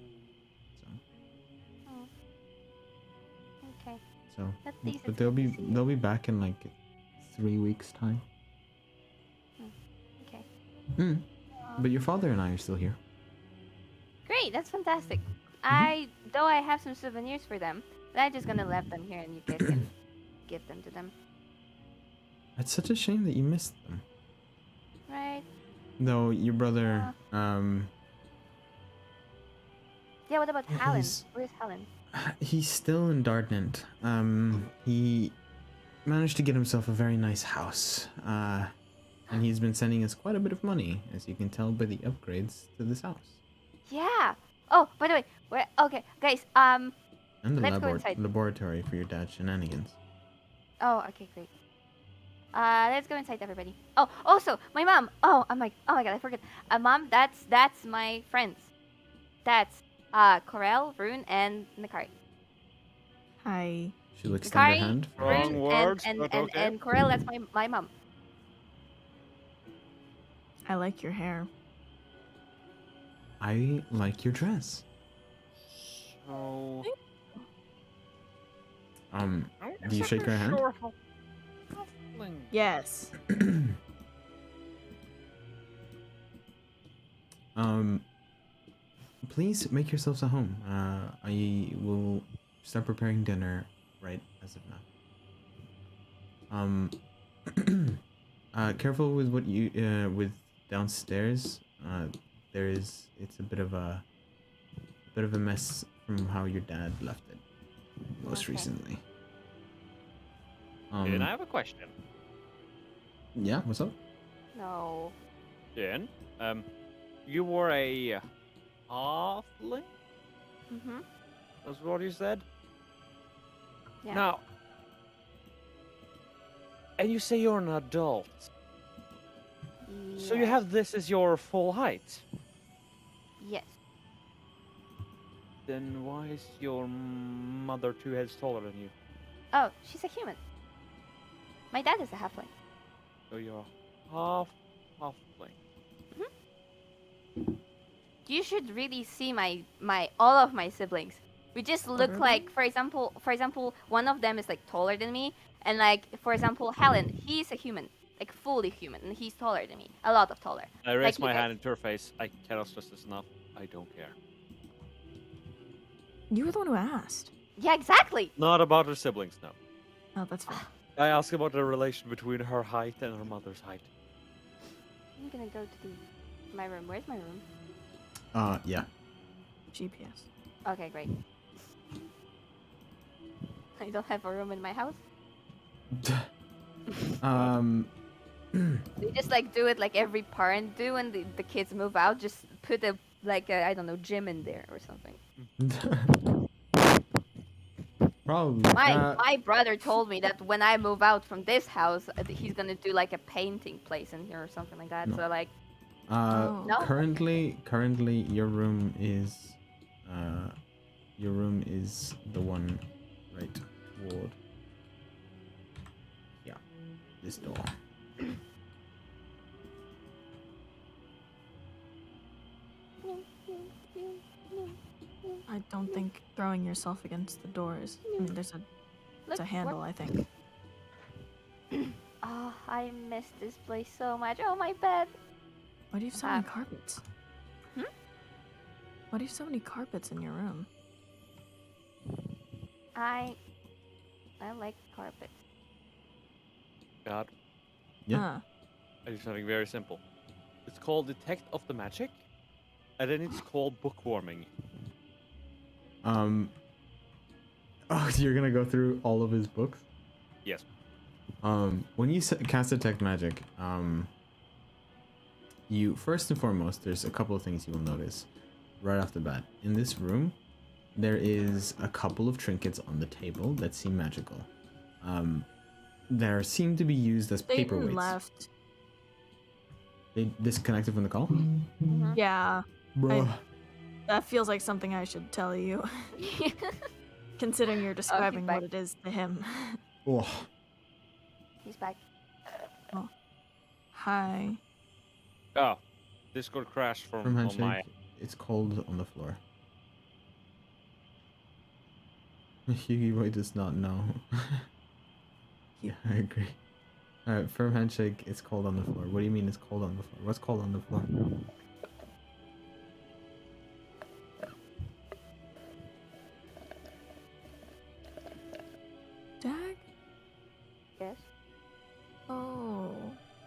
okay. So, At least but it's they'll good to see you. be back in like 3 weeks' time. Okay. Mm. But your father and I are still here. Great, that's fantastic. Mm-hmm. Though I have some souvenirs for them, but I'm just gonna leave them here and you guys can give them to them. It's such a shame that you missed them. Right? Though your brother, Yeah, what about Yeah, Helen? he's- Where's Helen? he's still in Dartnant. He managed to get himself a very nice house. And he's been sending us quite a bit of money, as you can tell by the upgrades to this house. Yeah! Oh, by the way, okay, guys, And the Let's go inside. laboratory for your dad's shenanigans. oh, okay, great. Let's go inside, everybody. Oh, also, my mom. Oh my god, I forgot. Mom, that's my friends. That's Corel, Rune, and Nakari. Hi. She'll extend her Nakari, hand. Wrong Rune, words, and but okay. and Corel. That's my mom. I like your hair. I like your dress. So, Do you shake her hand? Sure how huffling. Yes. Please make yourselves at home. I will start preparing dinner right as of now. Careful with what you with downstairs, it's a bit of a mess from how your dad left it most Okay. recently. And I have a question. Yeah, what's up? No. Jen, you were a halfling? Mhm. That's what you said? Yeah. Now, and you say you're an adult. So you Yes. have this as your full height. Yes. Then why is your mother 2 heads taller than you? Oh, she's a human. My dad is a halfling. So you're halfling. You should really see my all of my siblings. We just look are like, for example, one of them is like taller than me, and like for example, Helen, he's a human, like fully human, and he's taller than me, a lot of taller. I raise Like, my look at- hand into her face. I cannot stress this enough. I don't care. You were the one who asked. Yeah, exactly. Not about her siblings, no. Oh, that's fine. I ask about the relation between her height and her mother's height. I'm gonna go to my room. Where's my room? Yeah. GPS. Okay, great. I don't have a room in my house. They just like do it like every parent do when the kids move out. Just put a I don't know, gym in there or something. Probably. My brother told me that when I move out from this house, he's gonna do like a painting place in here or something like that. No. So like, Oh. No? Currently, your room is the one right toward. Yeah, this door. I don't think throwing yourself against the doors. I mean, there's a look, a handle, I think. Oh, I miss this place so much. Oh, my bed. Why do you have so many carpets? Hmm? Why do you have so many carpets in your room? I like carpet. God, Yeah. Huh. I do something very simple. It's called Detect of the Magic, and then it's called Bookworming. Oh, you're gonna go through all of his books? Yes. When you cast Detect Magic, you first and foremost, there's a couple of things you will notice right off the bat. In this room, there is a couple of trinkets on the table that seem magical. There seem to be used as Satan paperweights. left. They disconnected from the call? Mhm. Yeah, Bruh. that feels like something I should tell you, considering you're describing back. what it is to him. Oh. He's back. Hi. Oh, Discord crashed From on handshake, my. it's cold on the floor. Hughie Boy does not know. Yeah, I agree. Alright, firm handshake, it's cold on the floor. What do you mean it's cold on the floor? What's cold on the floor? Dag? Yes. Oh,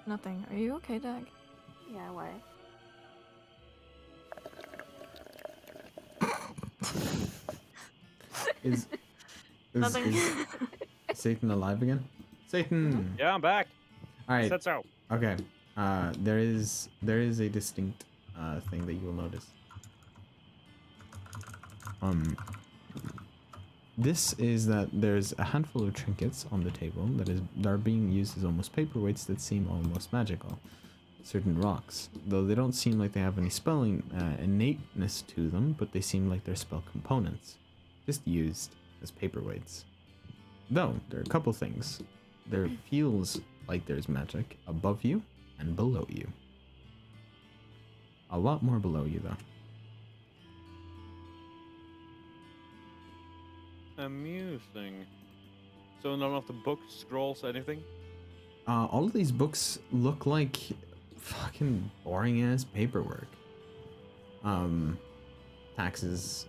nothing. Are you okay, Dag? Yeah. Why? Is Nothing. Satan alive again? Satan! Yeah, I'm back. Alright, Said so. okay. There is a distinct thing that you will notice. This is that there's a handful of trinkets on the table that are being used as almost paperweights that seem almost magical. Certain rocks, though they don't seem like they have any spelling innateness to them, but they seem like they're spell components, just used as paperweights. Though there are a couple things. There feels like there's magic above you and below you. A lot more below you, though. Amusing. So none of the books, scrolls, anything? All of these books look like fucking boring ass paperwork. Taxes,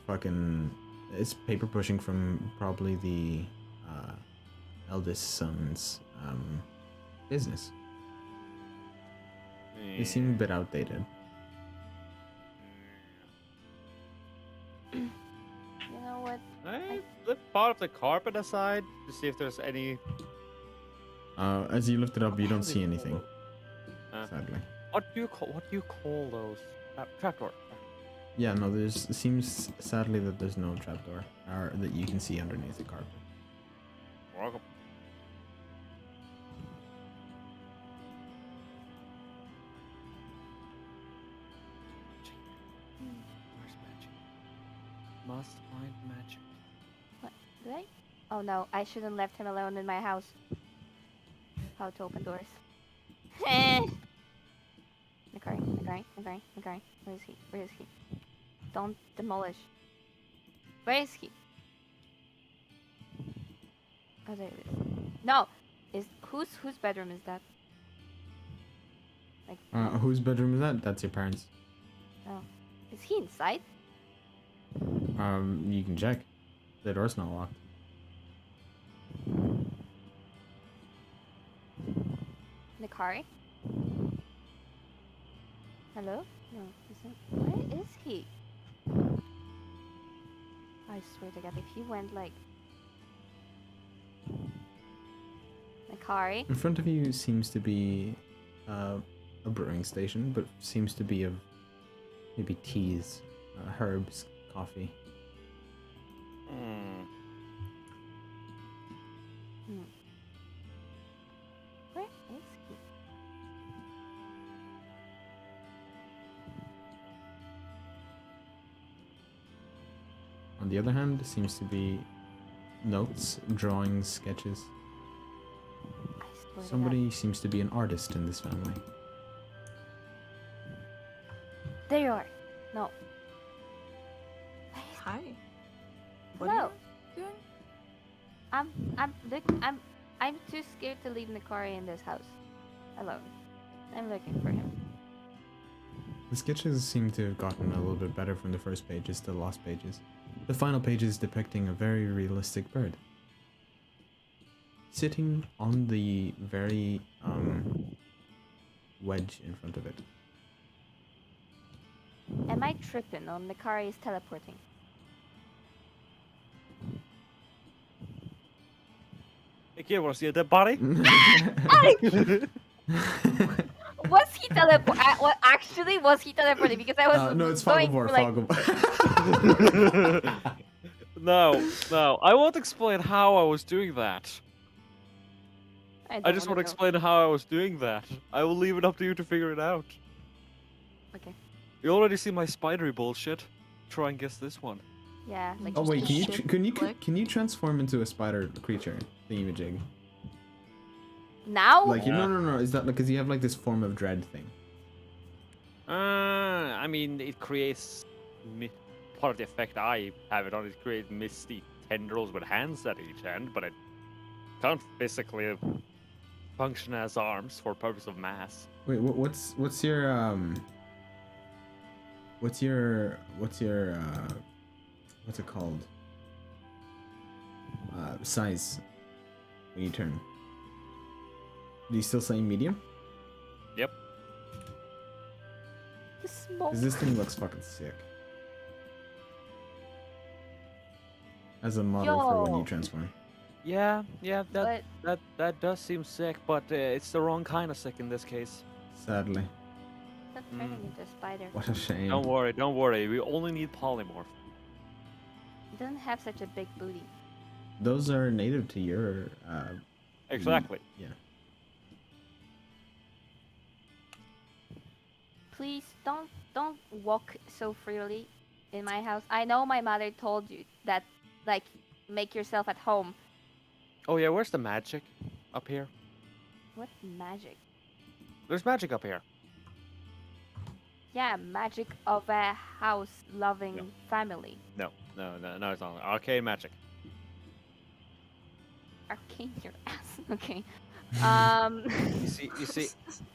fucking, it's paper pushing from probably the eldest son's business. They seem a bit outdated. You know what? I flip part of the carpet aside to see if there's any. As you lift it up, you don't see anything. Uh, Sadly. What do you call those? Trapdoor. Yeah, no. There's seems sadly that there's no trapdoor, or that you can see underneath the carpet. Welcome. Where's magic? Must find magic. Did I? Oh no, I shouldn't left him alone in my house. How to open doors. Okay. Where is he? Where is he? Don't demolish. Where is he? Oh, there it is. No! Whose bedroom is that? Like, Whose bedroom is that? That's your parents'. oh. Is he inside? You can check. The door's not locked. Nikari? Hello? No, he's not. Where is he? I swear to God, if he went like... Nikari? In front of you seems to be a brewing station, but seems to be of maybe teas, herbs, coffee. Hmm. Where is he? On the other hand, seems to be notes, drawings, sketches. I swear to God. Somebody seems to be an artist in this family. There you are. No. Hi. What No. are you doing? I'm too scared to leave Nikari in this house alone. I'm looking for him. The sketches seem to have gotten a little bit better from the first pages to the last pages. The final page is depicting a very realistic bird. Sitting on the very wedge in front of it. Am I tripping on Nikari is teleporting? Hey kid, wanna see a dead body? Was he teleport? Well, actually, was he teleporting? Because I was no, it's going Fogglebore, for, like, No, I won't explain how I was doing that. I don't just wanna want to know. explain how I was doing that. I will leave it up to you to figure it out. Okay. You already see my spidery bullshit. Try and guess this one. Yeah. Like Oh Just wait, a can you shit can you click. can you transform into a spider creature thingamajig? now? Like Yeah. no, is that because you have like this form of dread thing? I mean, it creates part of the effect I have it on. It creates misty tendrils with hands at each end, but it can't physically function as arms for purpose of mass. Wait, what's your what's it called? Size when you turn. Do you still say medium? Yep. The smoke. Because this thing looks fucking sick. As a model for when Yo. you transform. Yeah, But that does seem sick, but it's the wrong kind of sick in this case. Sadly. not turning into a spider. What a shame. Don't worry. We only need polymorph. It doesn't have such a big booty. Those are native to your Exactly. yeah. Please don't walk so freely in my house. I know my mother told you that, like, make yourself at home. Oh yeah, where's the magic? Up here. What magic? There's magic up here. Yeah, magic of a house-loving No. family. No, it's not. Arcane magic. Arcane your ass. Okay.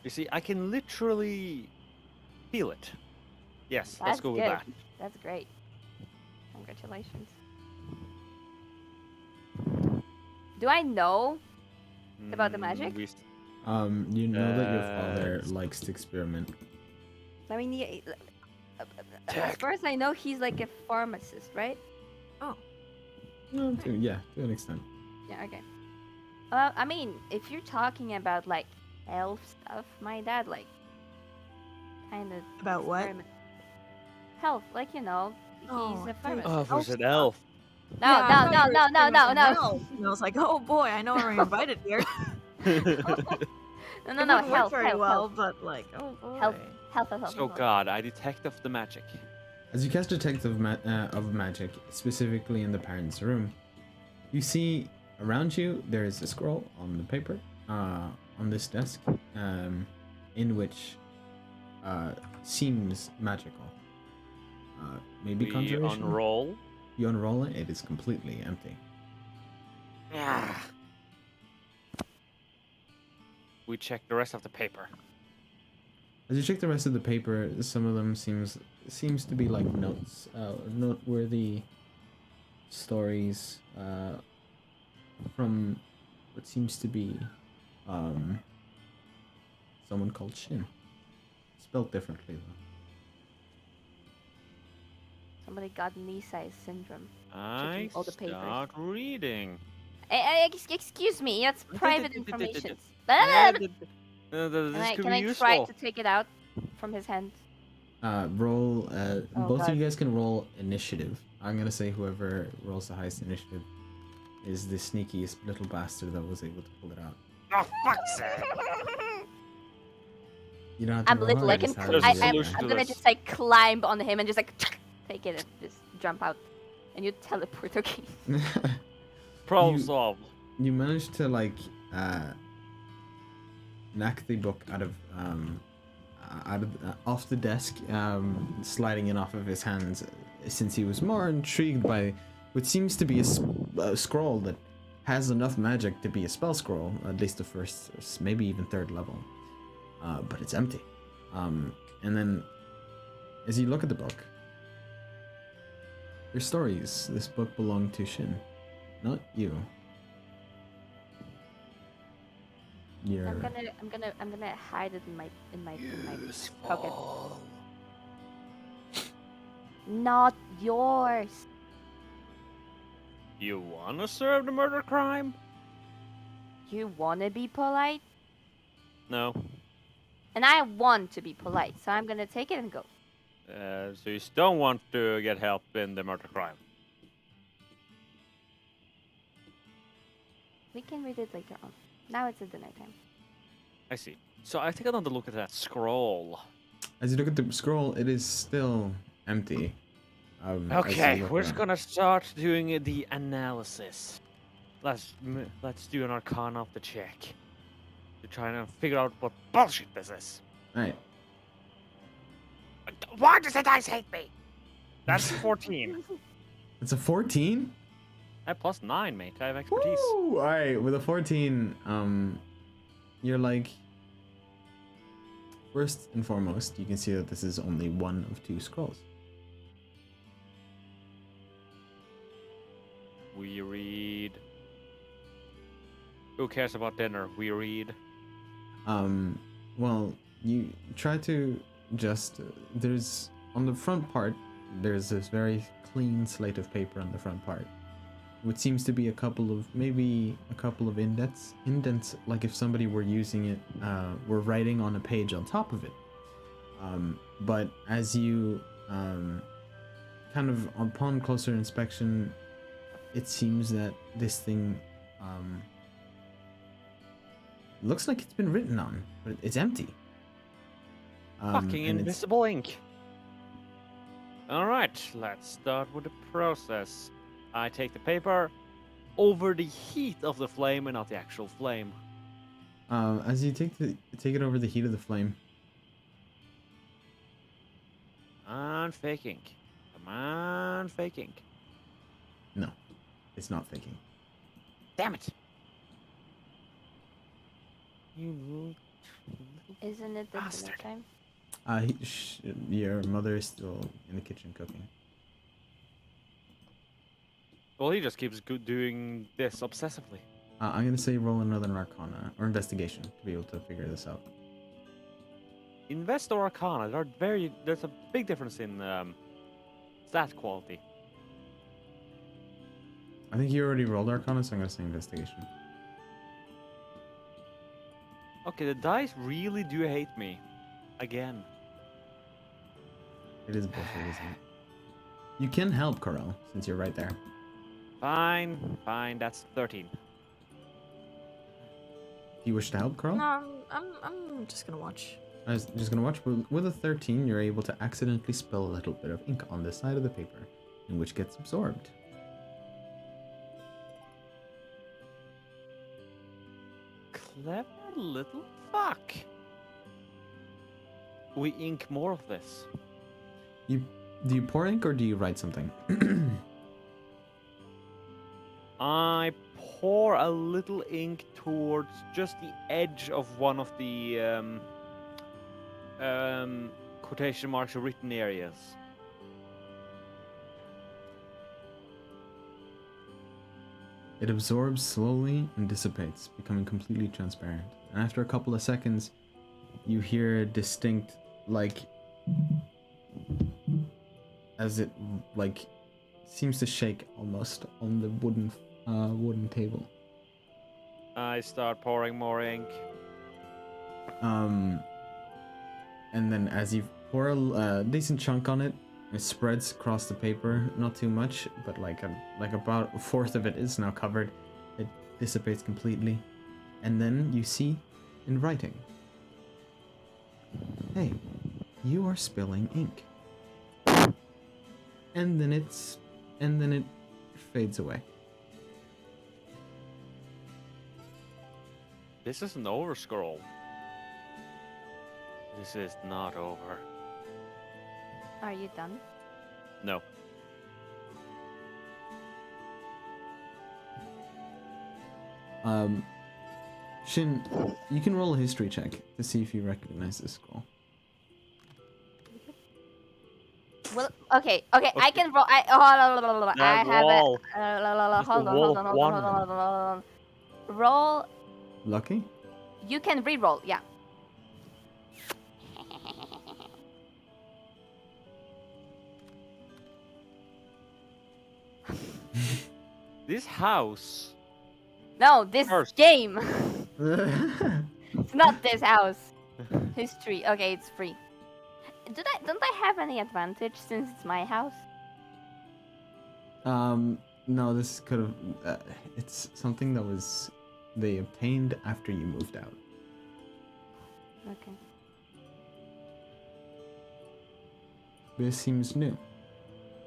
You see, I can literally feel it. Yes, let's That's go with good. that. That's great. Congratulations. Do I know about the magic? You know that your father likes to experiment. I mean, as far as I know, he's like a pharmacist, right? Oh, No, to an extent. Yeah, okay. I mean, if you're talking about like elf stuff, my dad like kind of about what? health, like he's Oh, a I thought you pharmacist. said Oh, who's elf an elf? No, Yeah, I no, thought no, you were no, no, saying no, as an no. elf. And I was like, oh boy, I know we're invited here. No, It no, wouldn't work health, very health, well, health, but like, oh boy. health. So God, I detect of the magic. As you cast Detect of Magic, specifically in the parents' room, you see around you there is a scroll on the paper, on this desk, in which seems magical. Maybe We conjuration. unroll. You unroll it; it is completely empty. Yeah. We check the rest of the paper. As you check the rest of the paper, some of them seems to be like notes, noteworthy stories from what seems to be someone called Shin. Spelled differently though. Somebody got knee-size syndrome. I Checking all the papers. start reading. Excuse me, that's private information. This Can I could try be useful. to take it out from his hand? Roll. Oh, Both God. of you guys can roll initiative. I'm gonna say whoever rolls the highest initiative is the sneakiest little bastard that was able to pull it out. Oh, fuck's sake. You don't have to I'm roll little. hard, I can. just have There's a I'm solution to gonna this. just like climb on him and just like take it and just jump out, and you teleport. Okay. Problem You- solved. You managed to like knock the book out of off the desk, sliding it off of his hands, since he was more intrigued by what seems to be a scroll that has enough magic to be a spell scroll, at least the first, maybe even third level, but it's empty. And then, as you look at the book, your stories. This book belonged to Shin, not you. I'm gonna hide it in my pocket. Not yours. You wanna serve the murder crime? You wanna be polite, No. and I want to be polite, so I'm gonna take it and go. So you don't want to get help in the murder crime? We can read it later on. Now it's at dinner time. I see. So I take another look at that scroll. As you look at the scroll, it is still empty. As you Okay, look we're just around. gonna start doing the analysis. Let's do an Arcana of the check to try and figure out what bullshit this is. Alright. Why does the dice hate me? That's 14. It's a 14? Plus 9, mate. I have expertise. Alright, with a 14, you're like... First and foremost, you can see that this is only one of two scrolls. We read. Who cares about dinner? We read. Well, you try to just... there's... On the front part, there's this very clean slate of paper on the front part. What seems to be maybe a couple of indents, like if somebody were using it, were writing on a page on top of it. But as you, kind of upon closer inspection, it seems that this thing, looks like it's been written on, but it's empty. Fucking and invisible ink. Alright, let's start with the process. I take the paper over the heat of the flame and not the actual flame. As you take it over the heat of the flame, Come on, fake ink. Come on, fake ink. no, it's not faking. Damn it! You Isn't it the dinner Bastard. time? Your mother is still in the kitchen cooking. Well, he just keeps doing this obsessively. I'm gonna say roll another Arcana or Investigation to be able to figure this out. Invest or Arcana, there's a big difference in stat quality. I think you already rolled Arcana, so I'm gonna say Investigation. Okay, the dice really do hate me. Again. It is bullshit, isn't it? You can help Corel since you're right there. Fine, that's 13. Do you wish to help, Corel? No, I'm just gonna watch. I was just gonna watch. With a 13, you're able to accidentally spill a little bit of ink on the side of the paper, in which gets absorbed. Clever little fuck. We ink more of this. Do you pour ink or do you write something? I pour a little ink towards just the edge of one of the quotation marks written areas. It absorbs slowly and dissipates, becoming completely transparent. And after a couple of seconds, you hear a distinct, like, as it, like, seems to shake almost on the wooden table. I start pouring more ink. And then as you pour a decent chunk on it, it spreads across the paper, not too much, but like about a fourth of it is now covered. It dissipates completely, and then you see in writing, "Hey, you are spilling ink." And then it fades away. This isn't over, scroll. This is not over. Are you done? No. Shin, you can roll a history check to see if you recognize this scroll. Well, okay, I can roll. I That have wall. it. Just Hold a on, wall hold of on, hold on, hold on, hold on, hold on. Roll. Lucky? You can re-roll. Yeah. This house. No, this First. game. It's not this house. History. Okay, it's free. Don't I have any advantage since it's my house? No, this could have. It's something that they obtained after you moved out. Okay. This seems new.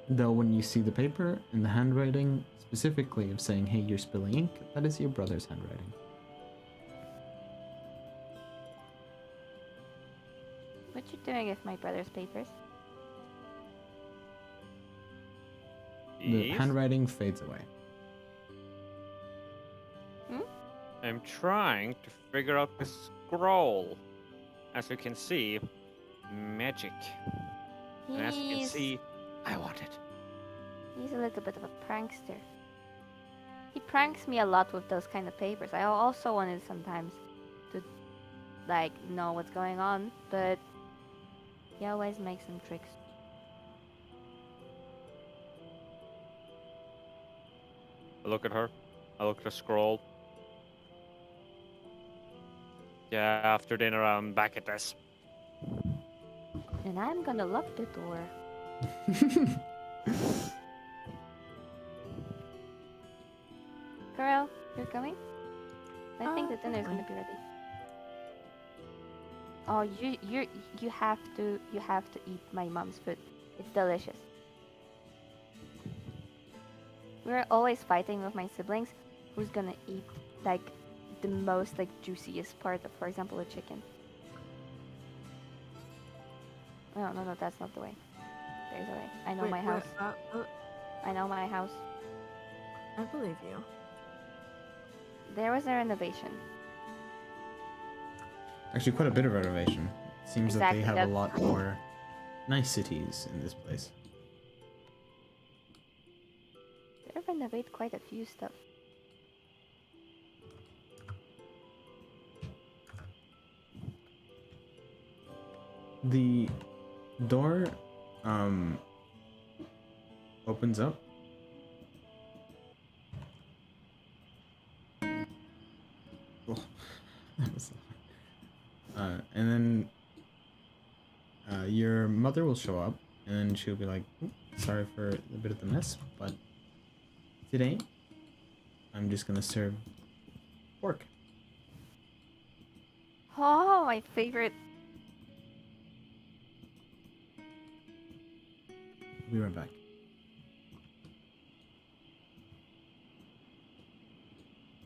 Though when you see the paper and the handwriting, specifically of saying, "Hey, you're spilling ink," that is your brother's handwriting. What you doing with my brother's papers? The Yes. handwriting fades away. I'm trying to figure out the scroll. As you can see, magic. And as you can see, I want it. He's a little bit of a prankster. He pranks me a lot with those kind of papers. I also wanted sometimes to, like, know what's going on, but he always makes some tricks. I look at her. I look at the scroll. Yeah, after dinner I'm back at this. And I'm gonna lock the door. Carol, you're coming? I think the dinner's gonna be ready. Oh, you have to eat my mom's food. It's delicious. We're always fighting with my siblings who's gonna eat like the most like juiciest part of, for example, a chicken. No, that's not the way. There's a way. I know my house. I know my house. I believe you. There was a renovation. Actually, quite a bit of renovation. Seems that they Exactly, have a that's- lot more niceties in this place. They renovate quite a few stuff. The door opens up. Oh, that was and then your mother will show up, and then she'll be like, "Oop, sorry for a bit of the mess, but today I'm just gonna serve pork." Oh, my favorite. Be right back.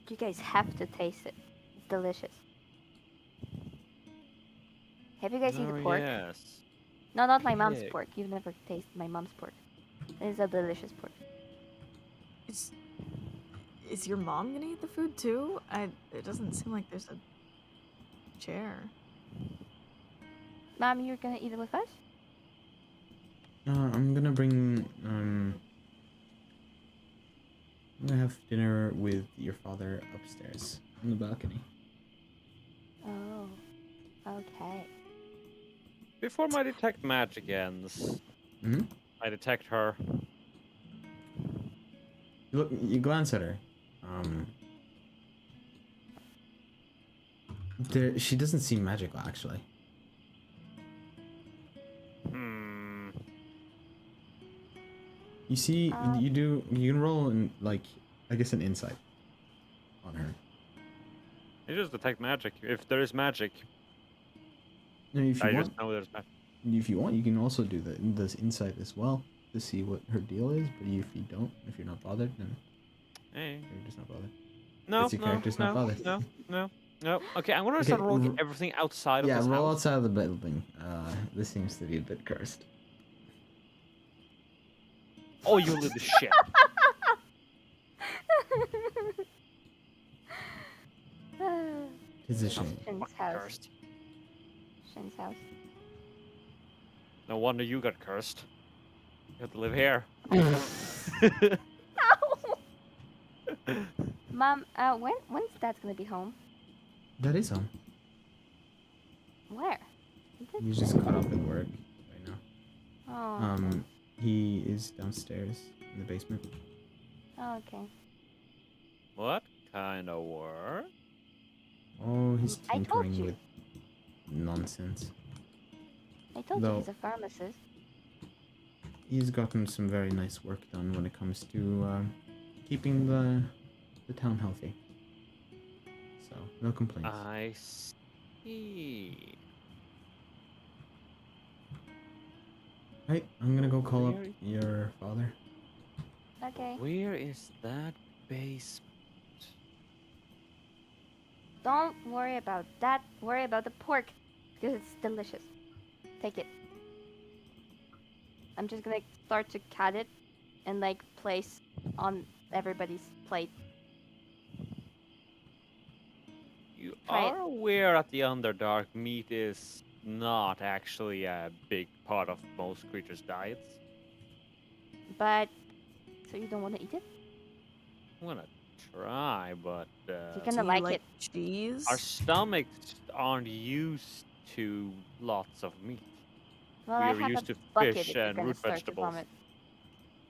You guys have to taste it. It's delicious. Have you guys seen the Oh, pork? yes. No, not my mom's Pig. pork. You've never tasted my mom's pork. It's a delicious pork. Is your mom gonna eat the food too? It doesn't seem like there's a chair. Mom, you're gonna eat it with us? I'm gonna bring I'm gonna have dinner with your father upstairs on the balcony. Oh, okay. Before my detect magic ends, Hmm. I detect her. You glance at her. She doesn't seem magical, actually. Hmm. You see, you can roll in, like, I guess an insight on her. You just detect magic. If there is magic, No, if you I want, just know there's magic. if you want, you can also do this insight as well to see what her deal is. But if you don't, if you're not bothered, then Hey. you're just not bothered. No, It's your no, character's not no, bothered. no. Okay, I'm gonna Okay, start rolling everything outside of Yeah, this roll house. outside of the building. This seems to be a bit cursed. Oh, you little shit. It's a shame. Shin's Fucking house. cursed. Shin's house. No wonder you got cursed. You have to live here. Mom, when's Dad gonna be home? That is him. Where? He's just caught up in work right now. Oh. He is downstairs in the basement. Oh, okay. What kind of work? Oh, he's I told tinkering you. with nonsense. I told No. you he's a pharmacist. He's gotten some very nice work done when it comes to keeping the town healthy. So no complaints. I see. Right, I'm gonna go call up Where- your father. Okay. Where is that basement? Don't worry about that. Worry about the pork. Because it's delicious. Take it. I'm just gonna start to cut it and like place on everybody's plate. You Try it. are aware that the Underdark meat is not actually a big part of most creatures' diets? But so you don't want to eat it? I'm gonna try, but You're Do gonna you like it. cheese? our stomachs aren't used to lots of meat. Well, we I are have used a to bucket fish if you're and gonna root start to vegetables. vomit.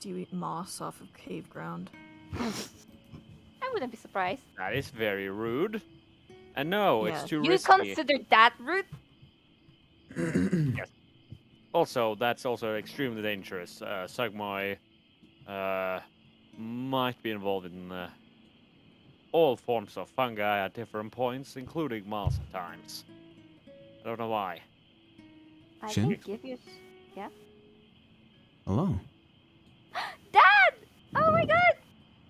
Do you eat moss off of cave ground? I wouldn't be surprised. That is very rude. And no, Yeah. it's too You risky. consider that rude? Also, that's also extremely dangerous. Sagmoi might be involved in all forms of fungi at different points, including moss at times. I don't know why. I Shin? can give you. Yeah. Hello. Dad! Oh my God!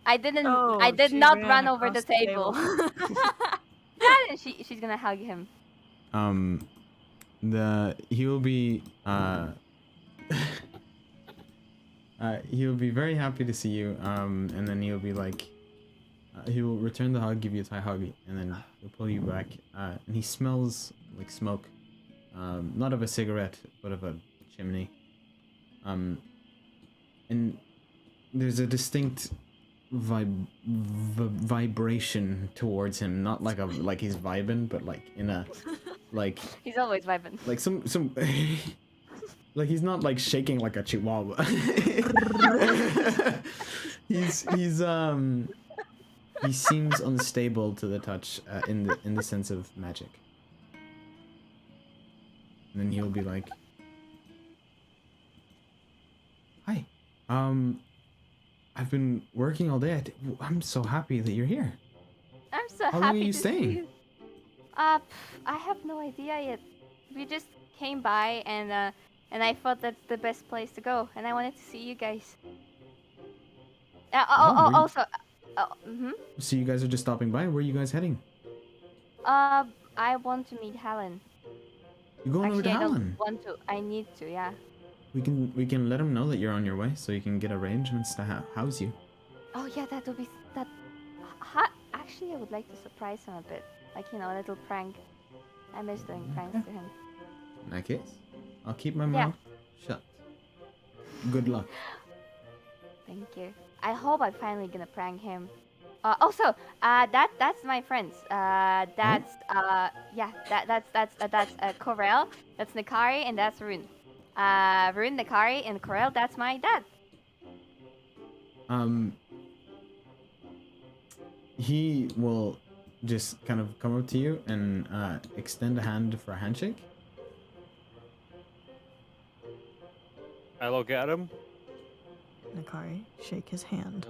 I didn't. Oh, I did she not ran run over the across the table. table. Dad, and she's gonna hug him. He will be he'll be very happy to see you. And then he'll be like, he will return the hug, give you a tight hug, and then he'll pull you back. And he smells like smoke, not of a cigarette, but of a chimney. And there's a distinct vibration towards him, not like he's vibing, but like in a like He's always vibing. like some like he's not like shaking like a chihuahua. he's he seems unstable to the touch in the sense of magic. And then he'll be like, "Hi, I've been working all day. I'm so happy that you're here. I'm so How long happy are you to staying? see you. I have no idea yet. We just came by and I thought that's the best place to go, and I wanted to see you guys. Oh, were you- Also, mm-hmm. So you guys are just stopping by. Where are you guys heading? I want to meet Helen. You going over Actually, to I don't Helen? want to. I need to. Yeah. We can let him know that you're on your way, so you can get arrangements to house you. Oh yeah, that would be that. Actually, I would like to surprise him a bit, like a little prank. I miss doing pranks to him. In that case, I'll keep my Yeah. mouth shut. Good luck. Thank you. I hope I'm finally gonna prank him. Also, that's my friends. That's Corel, that's Nakari, and that's Rune. Rune, Nakari, and Corel. That's my dad. He will just kind of come up to you and extend a hand for a handshake. I look at him. Nakari, shake his hand.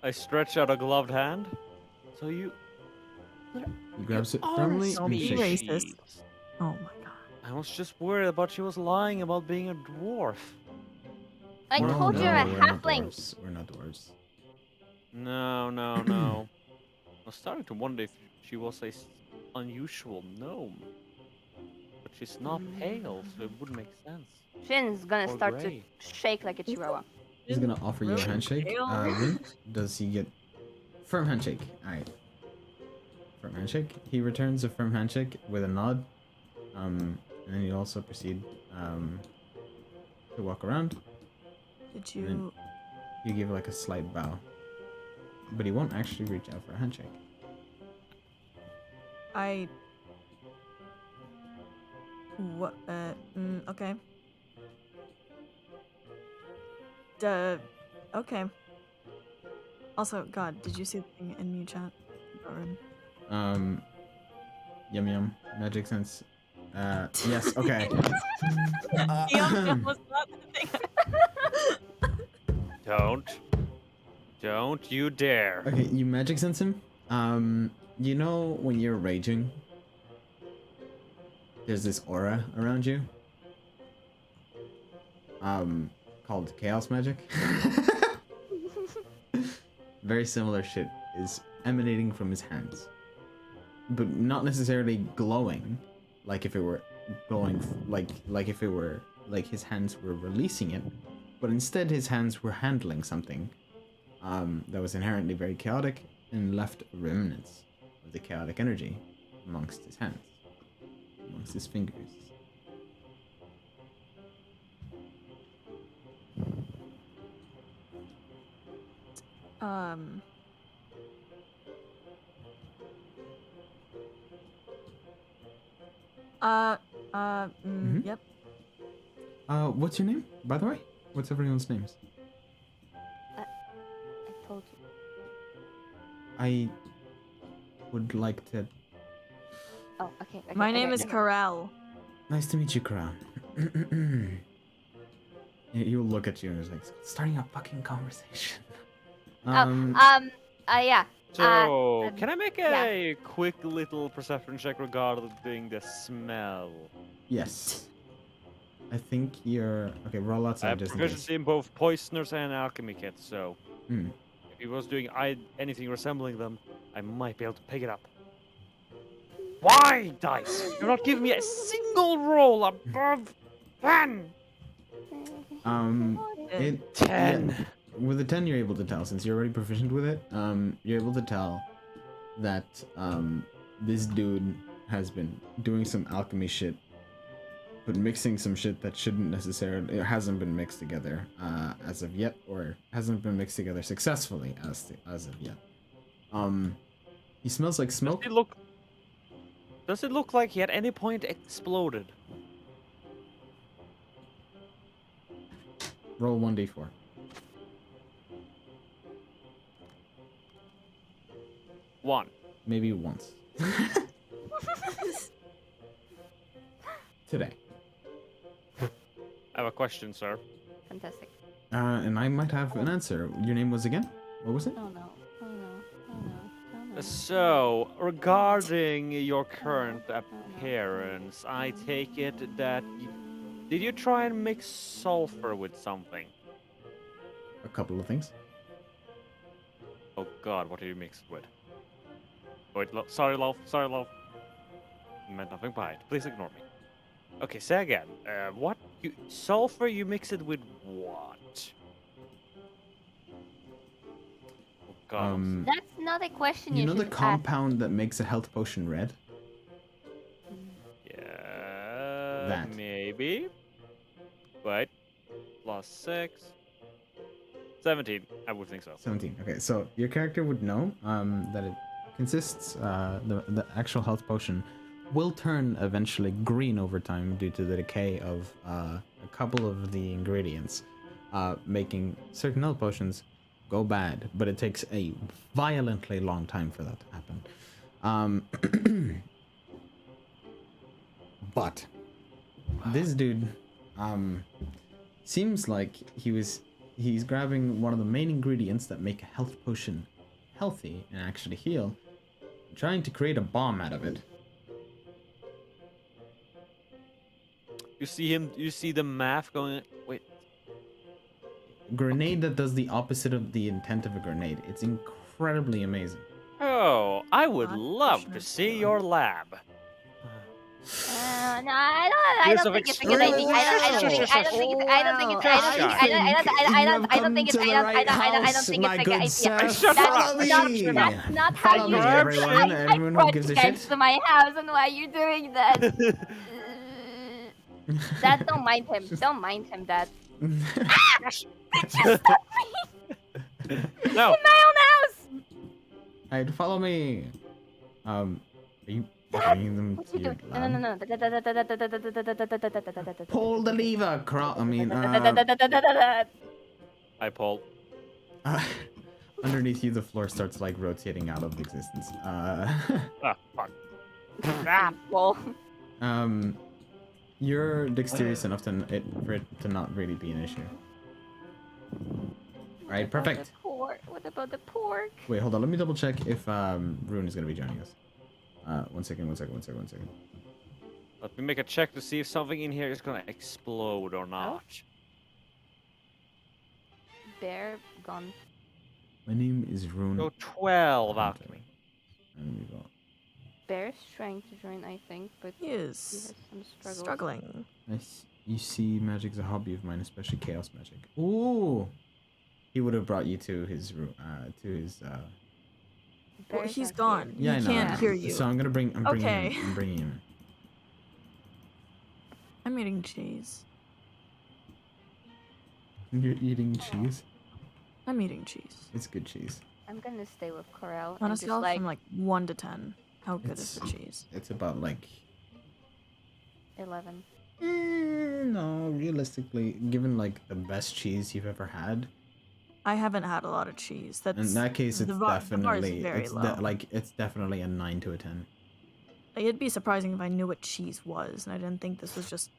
I stretch out a gloved hand. So you. He grabs it are firmly so and be shakes. racist. Oh my god. I was just worried about she was lying about being a dwarf. I No, told you no, you're a we're not halfling. dwarves. We're not dwarves. No, no, no. I was starting to wonder if she was a unusual gnome. But she's not pale, so it wouldn't make sense. Shin's gonna Or start gray. to shake like a chihuahua. He's gonna offer you a Really handshake. pale? Rune, does he get firm handshake? All right. Firm handshake. He returns a firm handshake with a nod. And then you also proceed to walk around. Did And then you? you give like a slight bow, but he won't actually reach out for a handshake. I. What? Okay. Okay. Also, God, did you see the thing in Mew chat? Or- Yum yum. Magic sense. Yes. Okay. Yum, was not the thing. Don't you dare. Okay, you magic sense him. You know when you're raging, there's this aura around you. Called chaos magic. Very similar shit is emanating from his hands, but not necessarily glowing, like if it were glowing, like if it were like his hands were releasing it, but instead his hands were handling something that was inherently very chaotic and left remnants of the chaotic energy amongst his hands, amongst his fingers. Um. Yep. What's your name, by the way? What's everyone's names? I told you. I would like to. Oh, okay. My name okay, is okay. Corel. Nice to meet you, Crown. He'll look at you and is like, starting a fucking conversation. Yeah. So, can I make yeah. a quick little perception check regarding the smell? Yes. I think you're okay. Roll I outside have just in case. proficiency in both poisoners and alchemy kits, so Hmm. if he was doing anything resembling them, I might be able to pick it up. Why, dice? You're not giving me a single roll above 10. It 10. yeah, with the 10, you're able to tell since you're already proficient with it. You're able to tell that this dude has been doing some alchemy shit, but mixing some shit that shouldn't necessarily, it hasn't been mixed together as of yet, or hasn't been mixed together successfully as of yet. He smells like smoke. Does it look like he at any point exploded? Roll 1d4. One. Maybe once. Today. I have a question, sir. Fantastic. And I might have an answer. Your name was again? What was it? Oh no. Oh no. Oh no. Oh no. So, regarding your current appearance, I take it that did you try and mix sulfur with something? A couple of things. Oh God, what did you mix it with? Wait, sorry, love. Sorry, love. I meant nothing by it. Please ignore me. Okay, say again. What? Sulfur? You mix it with what? Oh God. That's not a question You you know the should ask. compound that makes a health potion red? Yeah. That. Maybe. Wait. Plus 6. 17. I would think so. 17. Okay, so your character would know that it consists, the actual health potion will turn eventually green over time due to the decay of a couple of the ingredients, making certain health potions go bad, but it takes a violently long time for that to happen. But this dude seems like he's grabbing one of the main ingredients that make a health potion healthy and actually heal, trying to create a bomb out of it. You see him. You see the math going. Wait. Grenade that does the opposite of the intent of a grenade. It's incredibly amazing. Oh, I would Not love pushing to it see forward. your lab. No, I don't think it's a good idea. I don't think it's. I don't think it's. I don't think it's. I don't think. I don't think it's. I don't think it's a good idea. That's not how Follow you. me, everyone. Everyone who brought gives a you guys shit. to my house, and why you're doing that? Dad, don't mind him. Don't mind him, Dad. Just stop me No. in my own house. Alright, follow me. Are you Dad, bringing them what to you your doing? No. Pull the lever, Hi, Paul. underneath you, the floor starts like rotating out of existence. Ah, fuck. Well, You're dexterous enough for it to not really be an issue. Alright, perfect. What about the pork? Wait, hold on. Let me double check if Rune is gonna be joining us. One second. Let me make a check to see if something in here is gonna explode or not. Bear gone. My name is Rune. Go 12 alchemy. And we go. Bear's trying to join, I think, but He he is has some struggles. struggling. You see, magic's a hobby of mine, especially chaos magic. Ooh, he would have brought you to his room, Well, Bear's he's not gone. here. Yeah, He I know. can't hear you. So I'm bringing Okay. him. I'm bringing him. I'm eating cheese. You're eating cheese. I'm eating cheese. It's good cheese. I'm gonna stay with Corel On a and just scale like from like 1 to 10, how good is the It's- cheese? It's about like 11. no, realistically, given like the best cheese you've ever had. I haven't had a lot of cheese. That's In that case, it's the bar is definitely very low. it's definitely a 9 to a 10. It'd be surprising if I knew what cheese was, and I didn't think this was just,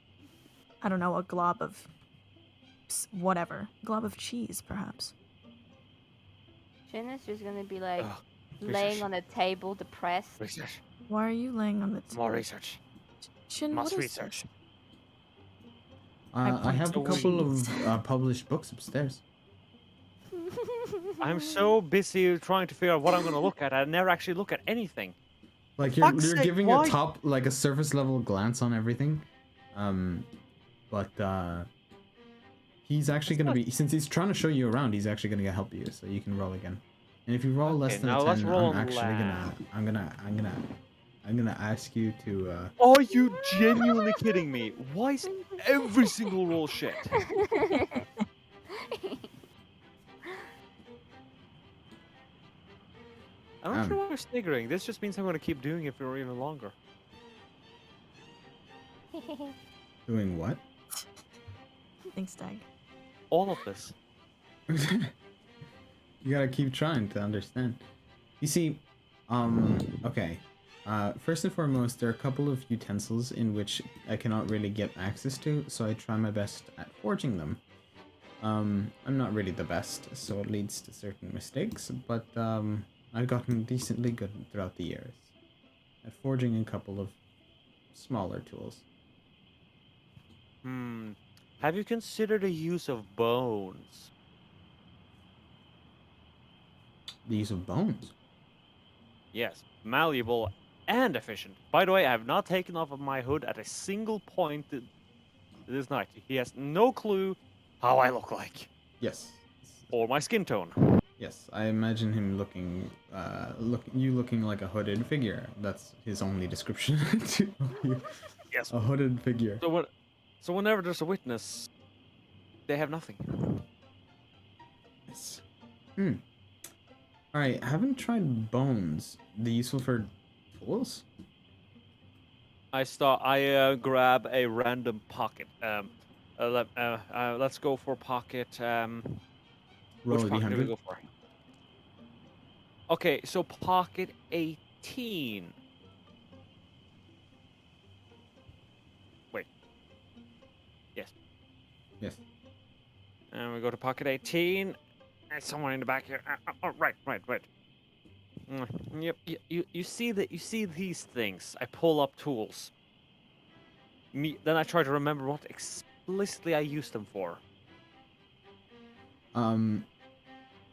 I don't know, a glob of whatever. Glob of cheese, perhaps. Shin is just gonna be like Ugh, laying research. on the table, depressed. Research. Why are you laying on the More research. Shin, Must what is research. this? I want have a to couple cheese. of published books upstairs. I'm so busy trying to figure out what I'm gonna look at. I never actually look at anything. Like fuck's you're sake, giving why? a surface level glance on everything, but he's actually gonna be, since he's trying to show you around, he's actually gonna help you, so you can roll again. And if you roll less Okay, than now a let's 10, roll I'm actually lab. I'm gonna ask you to Are you genuinely kidding me? Why is every single roll shit? I'm not sure why you're sniggering. This just means I'm gonna keep doing it for even longer. Doing what? Thanks, Dag. All of this. You gotta keep trying to understand. You see, okay. First and foremost, there are a couple of utensils in which I cannot really get access to, so I try my best at forging them. I'm not really the best, so it leads to certain mistakes, but I've gotten decently good throughout the years at forging a couple of smaller tools. Have you considered the use of bones? The use of bones. Yes, malleable and efficient. By the way, I have not taken off of my hood at a single point this night. He has no clue how I look like Yes. or my skin tone. Yes, I imagine him looking like a hooded figure. That's his only description to you. Yes. A hooded figure. So whenever there's a witness, they have nothing. Yes. Alright, haven't tried bones. They useful for tools? I grab a random pocket. Let's go for pocket. Roll Which a pocket do we d100. go for? Okay, so pocket 18. Wait. Yes. Yes. And we go to pocket 18. It's somewhere in the back here. Oh, right. Yep. You see that? You see these things? I pull up tools. Then I try to remember what explicitly I used them for,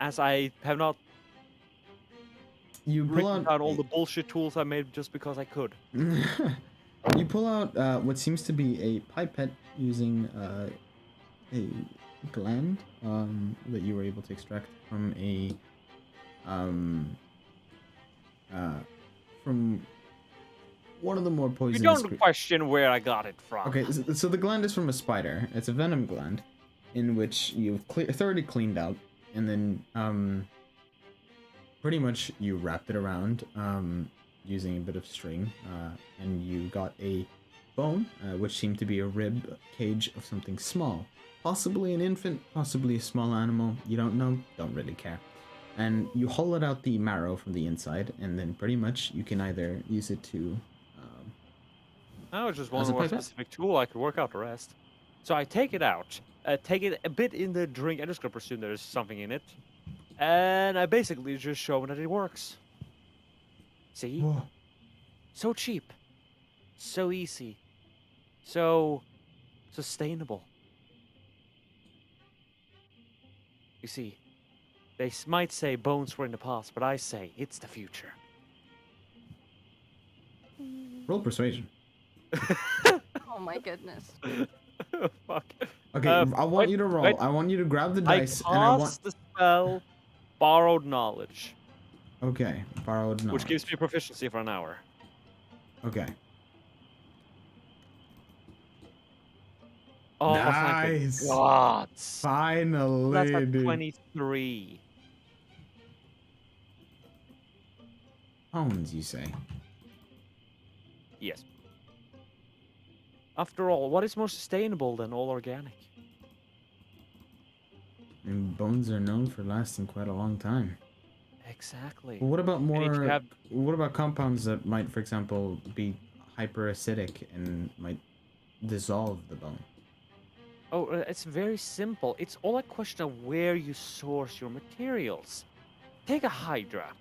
as I have not You pull written out down all the bullshit tools I made just because I could. You pull out what seems to be a pipette using a gland that you were able to extract from a from one of the more You poisonous. don't question where I got it from. Okay, so the gland is from a spider. It's a venom gland, in which you've thoroughly cleaned out, and then pretty much you wrapped it around using a bit of string, and you got a bone, which seemed to be a rib cage of something small, possibly an infant, possibly a small animal. You don't know, don't really care. And you hollowed out the marrow from the inside, and then pretty much you can either use it to I was just As a wondering what pipette? specific tool I could work out the rest. So I take it out, take it a bit in the drink. I'm just gonna presume there's something in it, and I basically just show that it works. See? Whoa. So cheap, so easy, so sustainable. You see, they might say bones were in the past, but I say it's the future. Roll persuasion. Oh my goodness. Fuck. Okay, I want you to roll. wait. I want you to grab the I dice, and I want. cast the spell Borrowed Knowledge, Okay, borrowed knowledge. which gives me proficiency for an hour. Okay. Oh, thank Nice. the gods. Finally, That's a dude. 23. Bones, you say? Yes. After all, what is more sustainable than all organic? And bones are known for lasting quite a long time. Exactly. Well, what about And if you more? have- What about compounds that might, for example, be hyperacidic and might dissolve the bone? Oh, it's very simple. It's all a question of where you source your materials. Take a Hydra.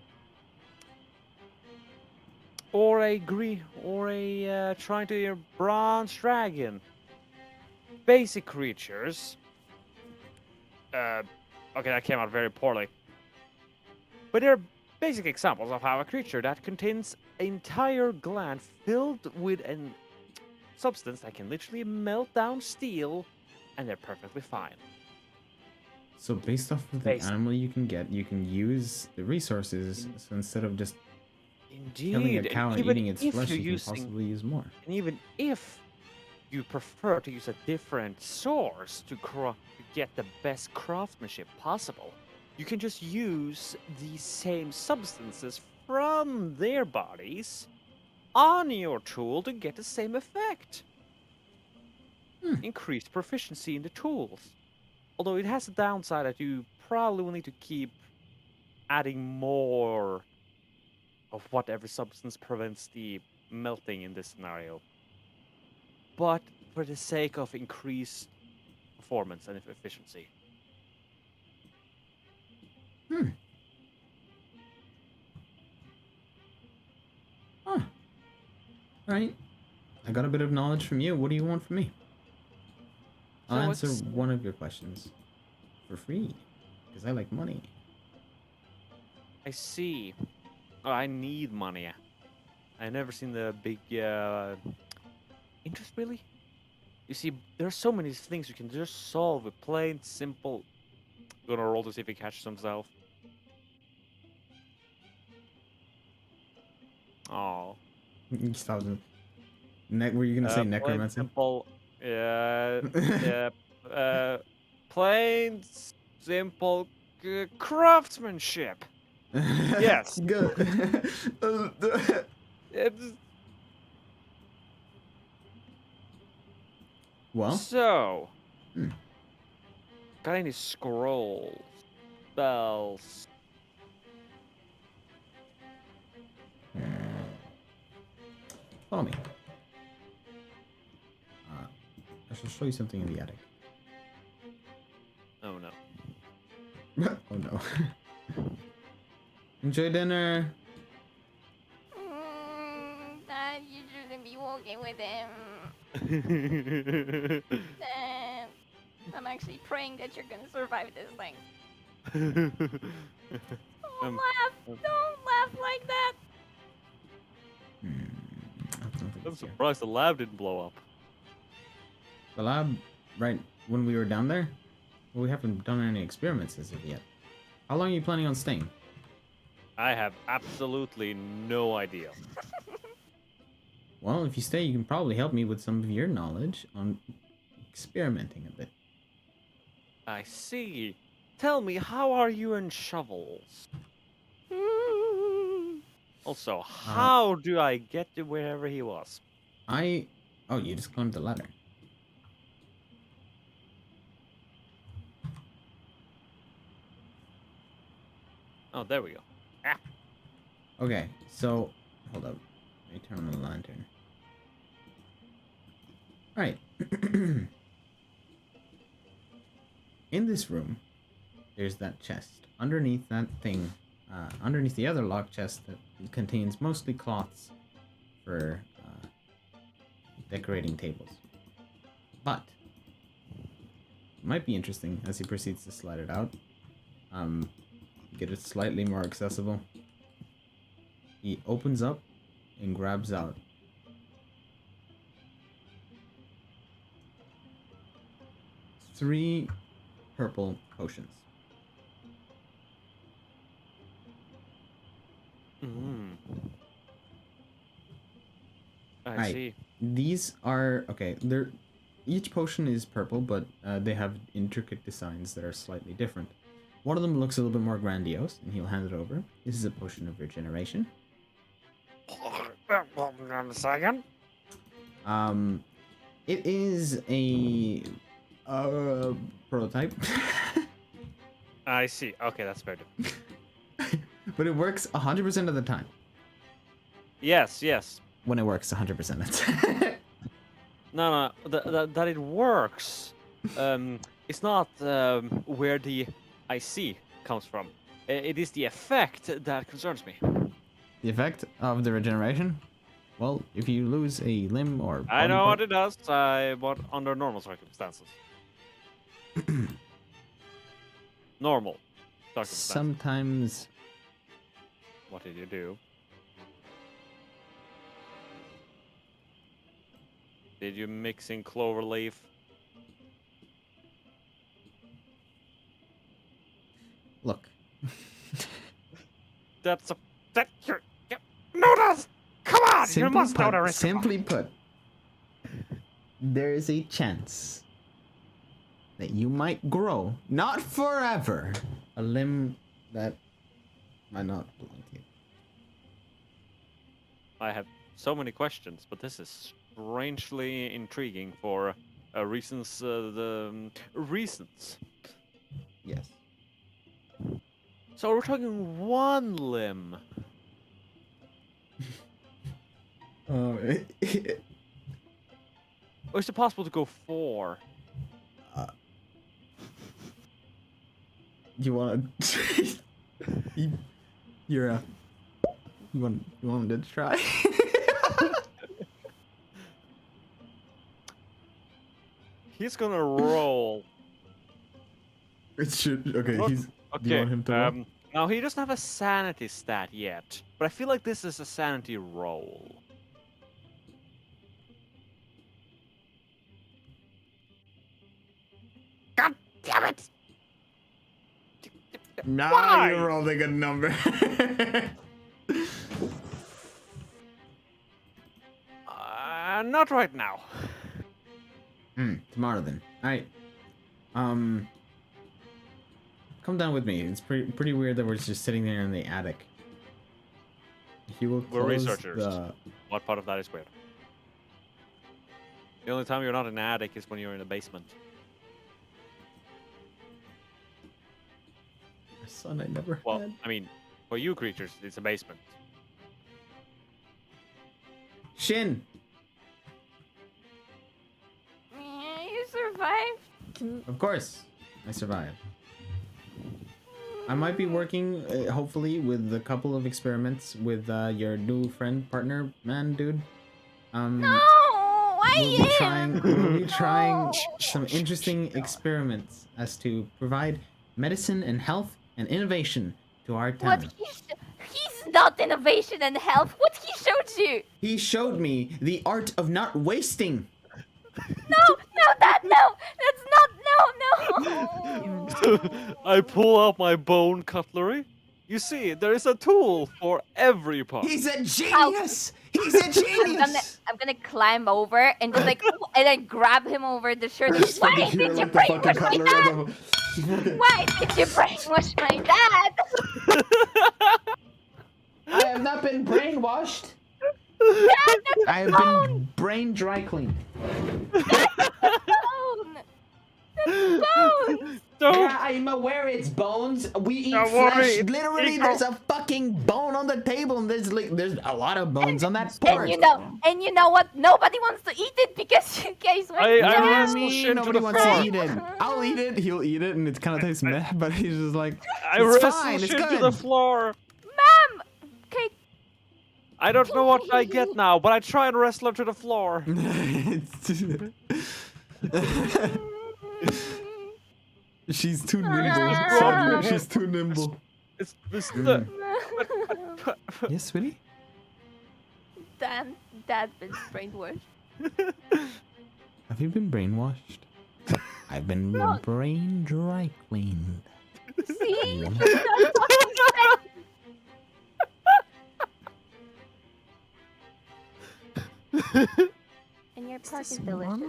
Or a trying to hear bronze dragon. Basic creatures. Okay, that came out very poorly. But they're basic examples of how a creature that contains an entire gland filled with a substance that can literally melt down steel, and they're perfectly fine. So based off of the Basic. animal you can get, you can use the resources. So instead of just killing a Indeed, cow and even eating its if flesh, you're you can using, possibly use more. and even if you prefer to use a different source to get the best craftsmanship possible, you can just use the same substances from their bodies on your tool to get the same effect. increased proficiency in the tools. Although it has a downside that you probably will need to keep adding more of whatever substance prevents the melting in this scenario. But for the sake of increased performance and efficiency. Hmm. Huh. Alright. I got a bit of knowledge from you. What do you want from me? I'll So answer it's- one of your questions for free. Because I like money. I see. Oh, I need money. I've never seen the big interest really. You see, there's so many things you can just solve with plain, simple. Gonna roll to see if he catches himself. Oh. Stop. Were you gonna say Plain, necromancy? simple. Yeah. Plain, simple craftsmanship. Yes. Good. It's, Well, so. Hmm. Got any scrolls, spells? follow me. I shall show you something in the attic. Oh no. Oh no. Enjoy dinner. Dad, you shouldn't be walking with him. Dad, I'm actually praying that you're gonna survive this thing. Don't laugh! Don't laugh like that! I'm surprised the lab didn't blow up. The lab, right when we were down there, well, we haven't done any experiments as of yet. How long are you planning on staying? I have absolutely no idea. Well, if you stay, you can probably help me with some of your knowledge on experimenting a bit. I see. Tell me, how are you in shovels? Also, how do I get to wherever he was? Oh, you just climbed the ladder. Oh, there we go. Ah. Okay, so hold up. Let me turn on the lantern. Alright. In this room, there's that chest. Underneath that thing, underneath the other locked chest that contains mostly cloths for decorating tables. But it might be interesting as he proceeds to slide it out. Get it slightly more accessible. He opens up and grabs out 3 purple potions. I Right. see. These are okay. They're each potion is purple, but they have intricate designs that are slightly different. One of them looks a little bit more grandiose, and he'll hand it over. This is a potion of regeneration. One second. It is a prototype, I see. Okay, that's fair. but it works 100% of the time. Yes, yes. When it works 100% of the time. No, that it works. It's not where the I see comes from. It is the effect that concerns me. The effect of the regeneration? Well, if you lose a limb or I body know part- what it does. But under normal circumstances. Normal circumstances. sometimes What did you do? Did you mix in clover leaf? look. That's a that you know that. Come on, you must know the recipe. Simply put, there is a chance that you might grow, not forever, a limb that might not belong to you. I have so many questions, but this is strangely intriguing for reasons. Reasons. Yes. So we're talking one limb. Oh, Or is it possible to go 4? you want to? You're a. You want to try? He's gonna roll. It should. Okay, What? he's. Do you Okay. want him to roll? Now he doesn't have a sanity stat yet, but I feel like this is a sanity roll. God damn it! Nah, Why? you rolled a good number. Not right now. Tomorrow then. Alright. Come down with me. It's pretty weird that we're just sitting there in the attic. He will We're close researchers. the... What part of that is weird? The only time you're not in an attic is when you're in a basement. Son, I never Well, had. I mean, for you creatures, it's a basement. Shin! You survived. Of course, I survived. I might be working, hopefully, with a couple of experiments with your new friend, partner, man, dude. No, We'll be trying No. some interesting experiments as to provide medicine and health and innovation to our What town. he's not innovation and health. What he showed you? He showed me the art of not wasting. No, that's not. No. I pull out my bone cutlery. You see, there is a tool for every part. He's a genius! He's a genius! I'm gonna climb over and just like and then grab him over the shirt. Why did you brainwash my dad? Why did you brainwash my dad? I have not been brainwashed. Dad, that's I have been brain dry cleaned. bone. That's bone. Yeah, I'm aware it's bones. We eat Don't flesh. worry, Literally, eat there's a fucking bone on the table, and there's a lot of bones on that pork. And you know what? Nobody wants to eat it because you guys went I What do you wrestle mean Shin to nobody the wants floor. to eat it? I'll eat it. He'll eat it, and it kind of tastes meh. But he's just like, I it's wrestle fine. It's Shin to good. the floor. Ma'am! Okay, I don't know what I get now, but I try and wrestle her to the floor. She's too nimble. Sadly, she's too nimble. It's the. Yes, sweetie. Dad's been brainwashed. Have you been brainwashed? I've been No. brain dry cleaned. See? Yeah. That's what he said. And your pork is delicious.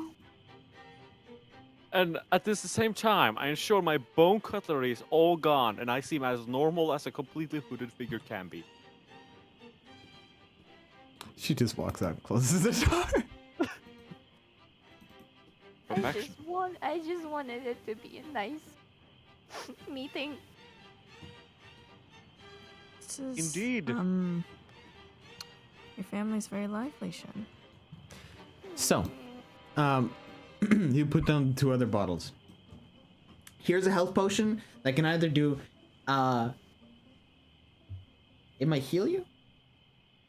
And at the same time, I ensure my bone cutlery is all gone, and I seem as normal as a completely hooded figure can be. She just walks out and closes the door. Perfection. I just wanted it to be a nice meeting. This is, Indeed. Your family's very lively, Shin. So, you put down 2 other bottles. Here's a health potion that can either do, it might heal you,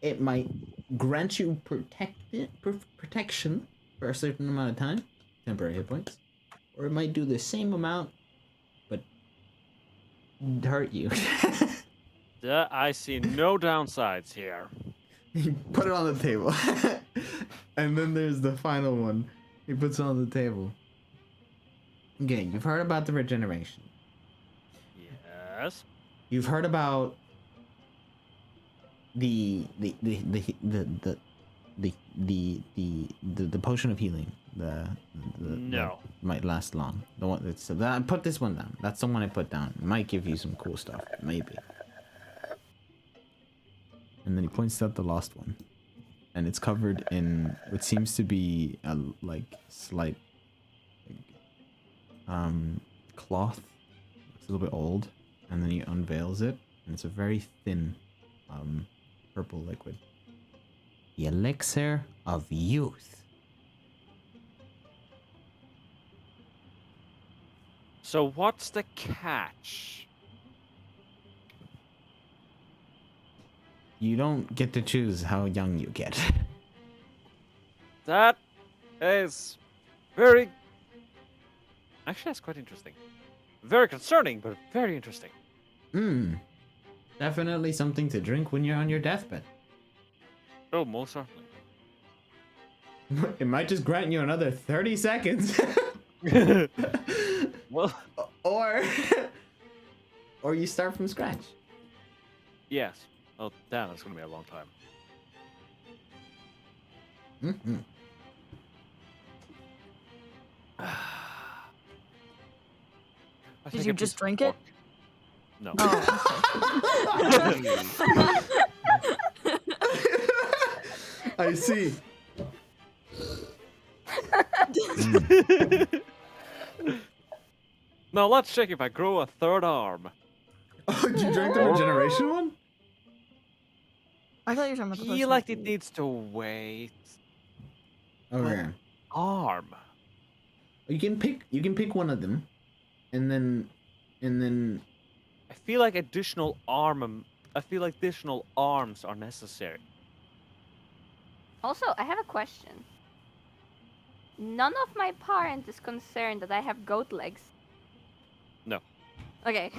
it might grant you protection for a certain amount of time, temporary hit points, or it might do the same amount, but hurt you. I see no downsides here. He put it on the table. And then there's the final one. He puts it on the table. Okay, you've heard about the regeneration. Yes. You've heard about the potion of healing. The No. might last long. The one that's I put this one down. That's the one I put down. It might give you some cool stuff, maybe. And then he points out the last one, and it's covered in what seems to be a like slight cloth. Looks a little bit old, and then he unveils it, and it's a very thin, purple liquid. The elixir of youth. So what's the catch? You don't get to choose how young you get. That is very. Actually, that's quite interesting. Very concerning, but very interesting. Definitely something to drink when you're on your deathbed. Oh, most certainly. It might just grant you another 30 seconds. Well, or or you start from scratch. yes. Oh, damn, that's gonna be a long time. Mm-hmm. Did you just drink it? No. Oh. I see. Now let's check if I grow a third arm. Oh, did you drink the regeneration one? I thought you were talking I about the feel potion like of it youth. needs to wait. Okay. Arm. You can pick one of them, and then I feel like additional arms are necessary. Also, I have a question. None of my parents is concerned that I have goat legs. No. Okay.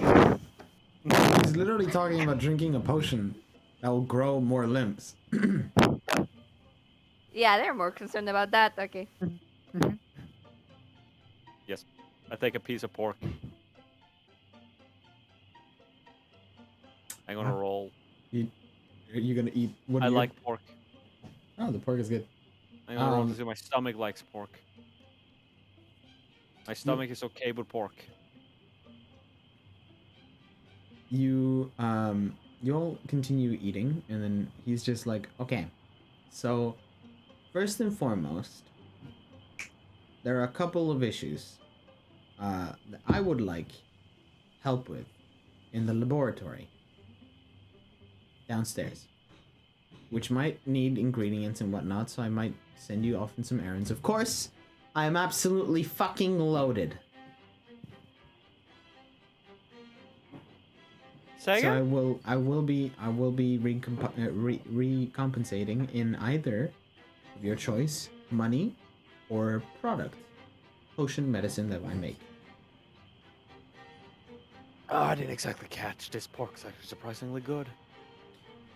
he's literally talking about drinking a potion that will grow more limbs. Yeah, they're more concerned about that. Okay. Yes. I take a piece of pork. I'm gonna roll. You're gonna eat. What I do you- like pork. Oh, the pork is good. I'm gonna roll Um, to see my stomach likes pork. My stomach is okay with pork. You'll continue eating, and then he's just like, okay, so first and foremost, there are a couple of issues that I would like help with in the laboratory downstairs, which might need ingredients and whatnot, so I might send you off on some errands. Of course, I am absolutely fucking loaded. Say So again? I will be recompensating in either of your choice, money or product, potion medicine that I make. Oh, I didn't exactly catch. This pork's actually surprisingly good.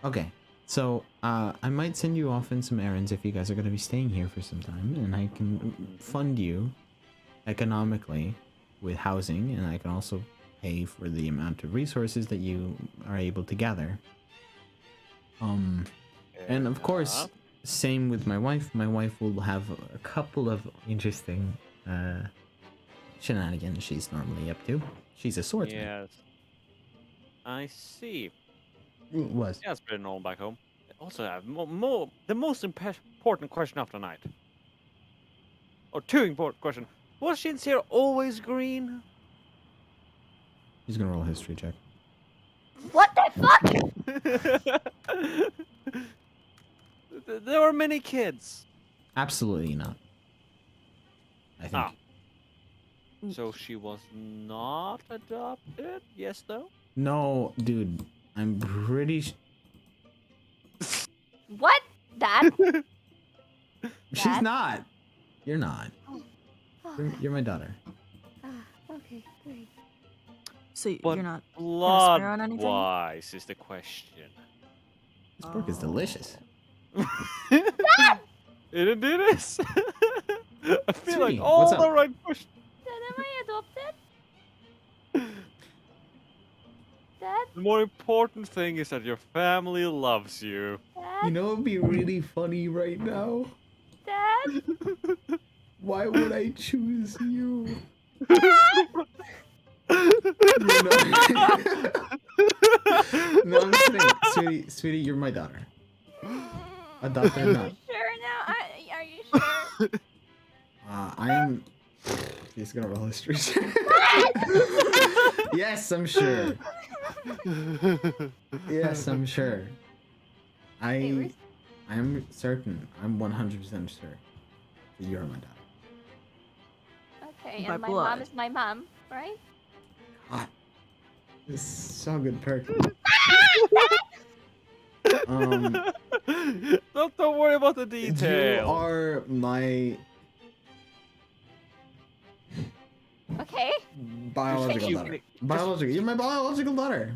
Okay, so I might send you off on some errands if you guys are going to be staying here for some time, and I can fund you economically with housing, and I can also pay for the amount of resources that you are able to gather. And of course, same with my wife. My wife will have a couple of interesting shenanigans she's normally up to. She's a swordsman. Yes. I see. It was. Yeah, it's pretty normal back home. Also, I have the most important question of the night. Or two important questions. Was Shin's hair always green? He's gonna roll a history check. What the fuck? There were many kids. Absolutely not. I think. Ah. So she was not adopted? Yes, though? No, dude. I'm pretty. What? Dad? She's Dad? not. You're not. Oh, You're my daughter. okay, great. So But you're not. blood on anything? wise is the question. This pork is Oh. delicious. It indeed is. I feel like Sweetie, all what's the up? right questions. Dad, am I adopted? Dad? The more important thing is that your family loves you. You Dad? know, it'd be really funny right now. Dad? Why would I choose you? No, I'm kidding. Sweetie, you're my daughter. Adopted or not. Sure now? Are you sure? I am. He's gonna roll history. Yes, I'm sure. Yes, I'm sure. I am certain. I'm 100% sure that you're my dad. Okay, By and my blood. mom is my mom, right? God, this is so good perk. Don't worry about the You details. are my Okay. biological You- daughter. just- Biological. You're my biological daughter.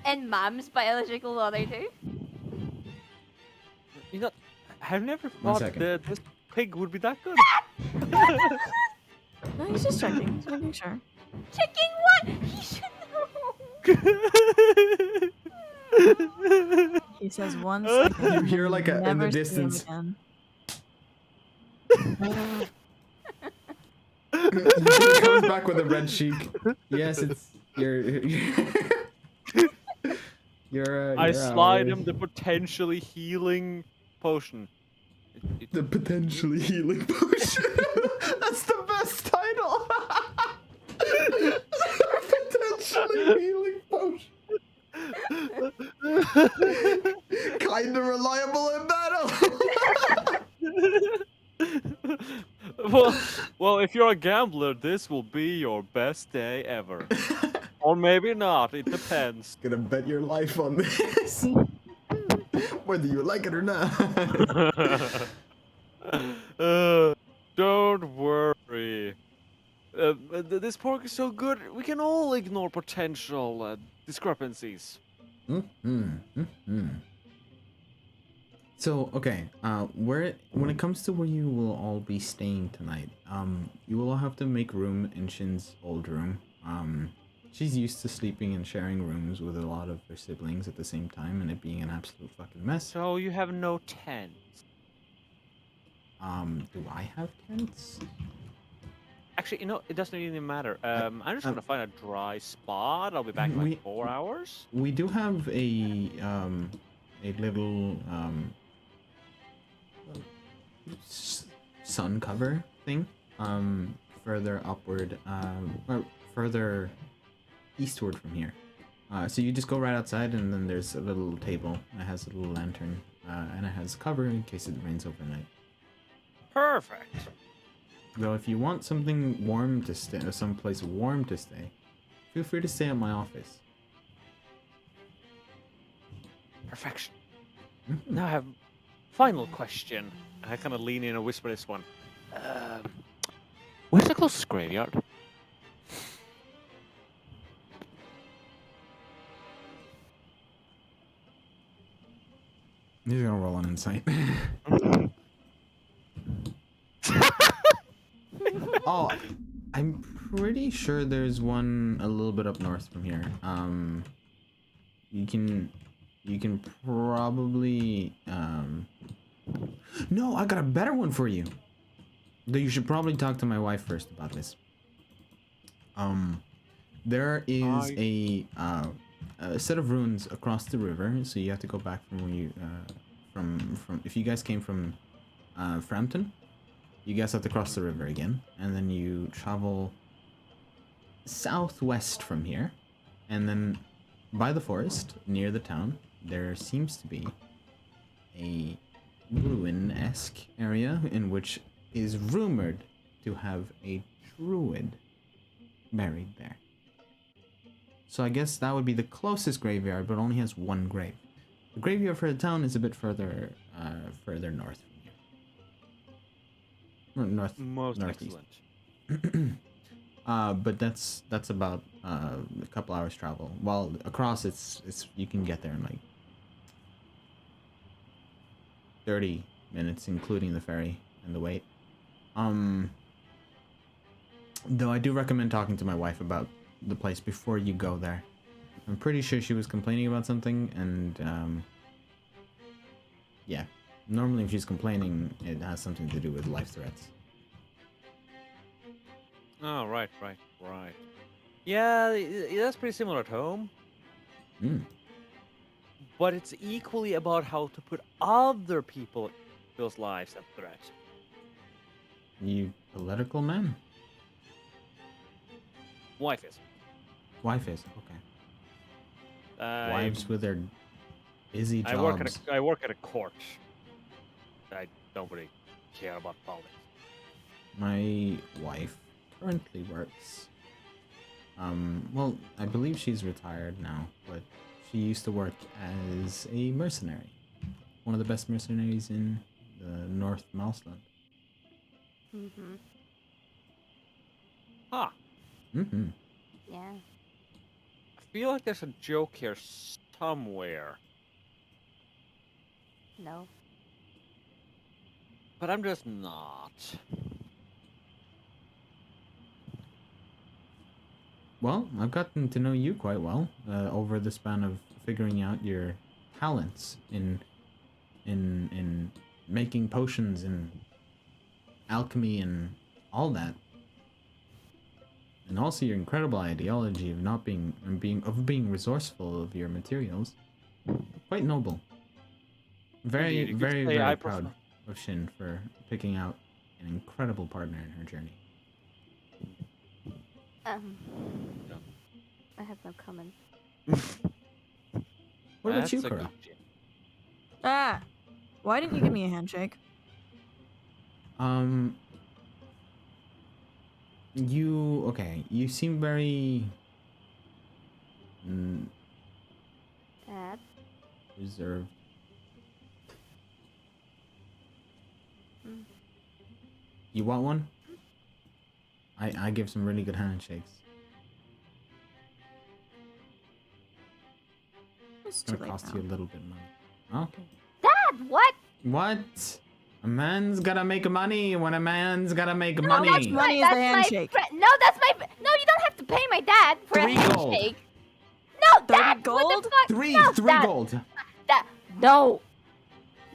And mom's biological daughter too. You know, I've never One thought second. that this pig would be that good. No, he's just checking. He's making sure. Checking what? He should know. He says 1 second. You and hear then like in the never see him distance. again. He comes back with a red cheek. Yes, it's you're I slide our- him the potentially healing potion. the potentially healing potion. That's the best title. Potentially healing potion. Kinda reliable in battle. well, if you're a gambler, this will be your best day ever. Or maybe not, it depends. Gonna bet your life on this, whether you like it or not. Don't worry. This pork is so good, we can all ignore potential discrepancies. So okay, when it comes to where you will all be staying tonight, you will all have to make room in Shin's old room. She's used to sleeping and sharing rooms with a lot of her siblings at the same time, and it being an absolute fucking mess. So you have no tent. Do I have tents? Actually, you know, it doesn't even matter. I'm just gonna find a dry spot. I'll be back in we- like 4 hours. We do have a little sun cover thing further upward or further eastward from here. So you just go right outside, and then there's a little table that has a little lantern and it has cover in case it rains overnight. Perfect. Though if you want something warm to stay, or someplace warm to stay, feel free to stay at my office. Perfection. Now I have final question. I kind of lean in and whisper this one. Where's the closest graveyard? He's gonna roll on insight. Oh, I'm pretty sure there's one a little bit up north from here. You can probably No, I got a better one for you. Though you should probably talk to my wife first about this. There is a set of ruins across the river, so you have to go back from where you from if you guys came from Frampton, you guys have to cross the river again, and then you travel southwest from here, and then by the forest near the town there seems to be a ruin-esque area in which is rumored to have a druid buried there. So I guess that would be the closest graveyard, but only has one grave. The graveyard for the town is a bit further north from here. Or Most northeast. excellent. But that's about a couple hours travel. While across it's you can get there in like 30 minutes, including the ferry and the wait. Though I do recommend talking to my wife about the place before you go there. I'm pretty sure she was complaining about something, and yeah, normally if she's complaining, it has something to do with life threats. Oh, right. Yeah, that's pretty similar at home. But it's equally about how to put other people's lives at threat. You political man? Wife is. Wife is okay. I- Wives with their busy I jobs. work at a court. I don't really care about politics. My wife currently works. Well, I believe she's retired now, but she used to work as a mercenary. One of the best mercenaries in the North Mouseland. Mm-hmm. Huh. Mm-hmm. Yeah. I feel like there's a joke here somewhere, No. but I'm just not. Well, I've gotten to know you quite well over the span of figuring out your talents in making potions and alchemy and all that, and also your incredible ideology of not being resourceful of your materials. Quite noble. Very, Indeed, you could very, say very I proud prefer- of Shin for picking out an incredible partner in her journey. No. I have no comment. What about That's you, a Kura? good joke. Ah, why didn't you give me a handshake? You seem very Dad. reserved. Mm. You want one? I give some really good handshakes. It's It's too gonna late cost now. you a little bit of money. Okay. Dad, what? What? A man's gotta make money when a man's gotta make How much money. money is That's the my handshake? No, that's my. No, you don't have to pay my dad for 3 a gold. handshake. No, 30 Dad. gold? What the fuck? Three No, Dad, gold. Dad, no.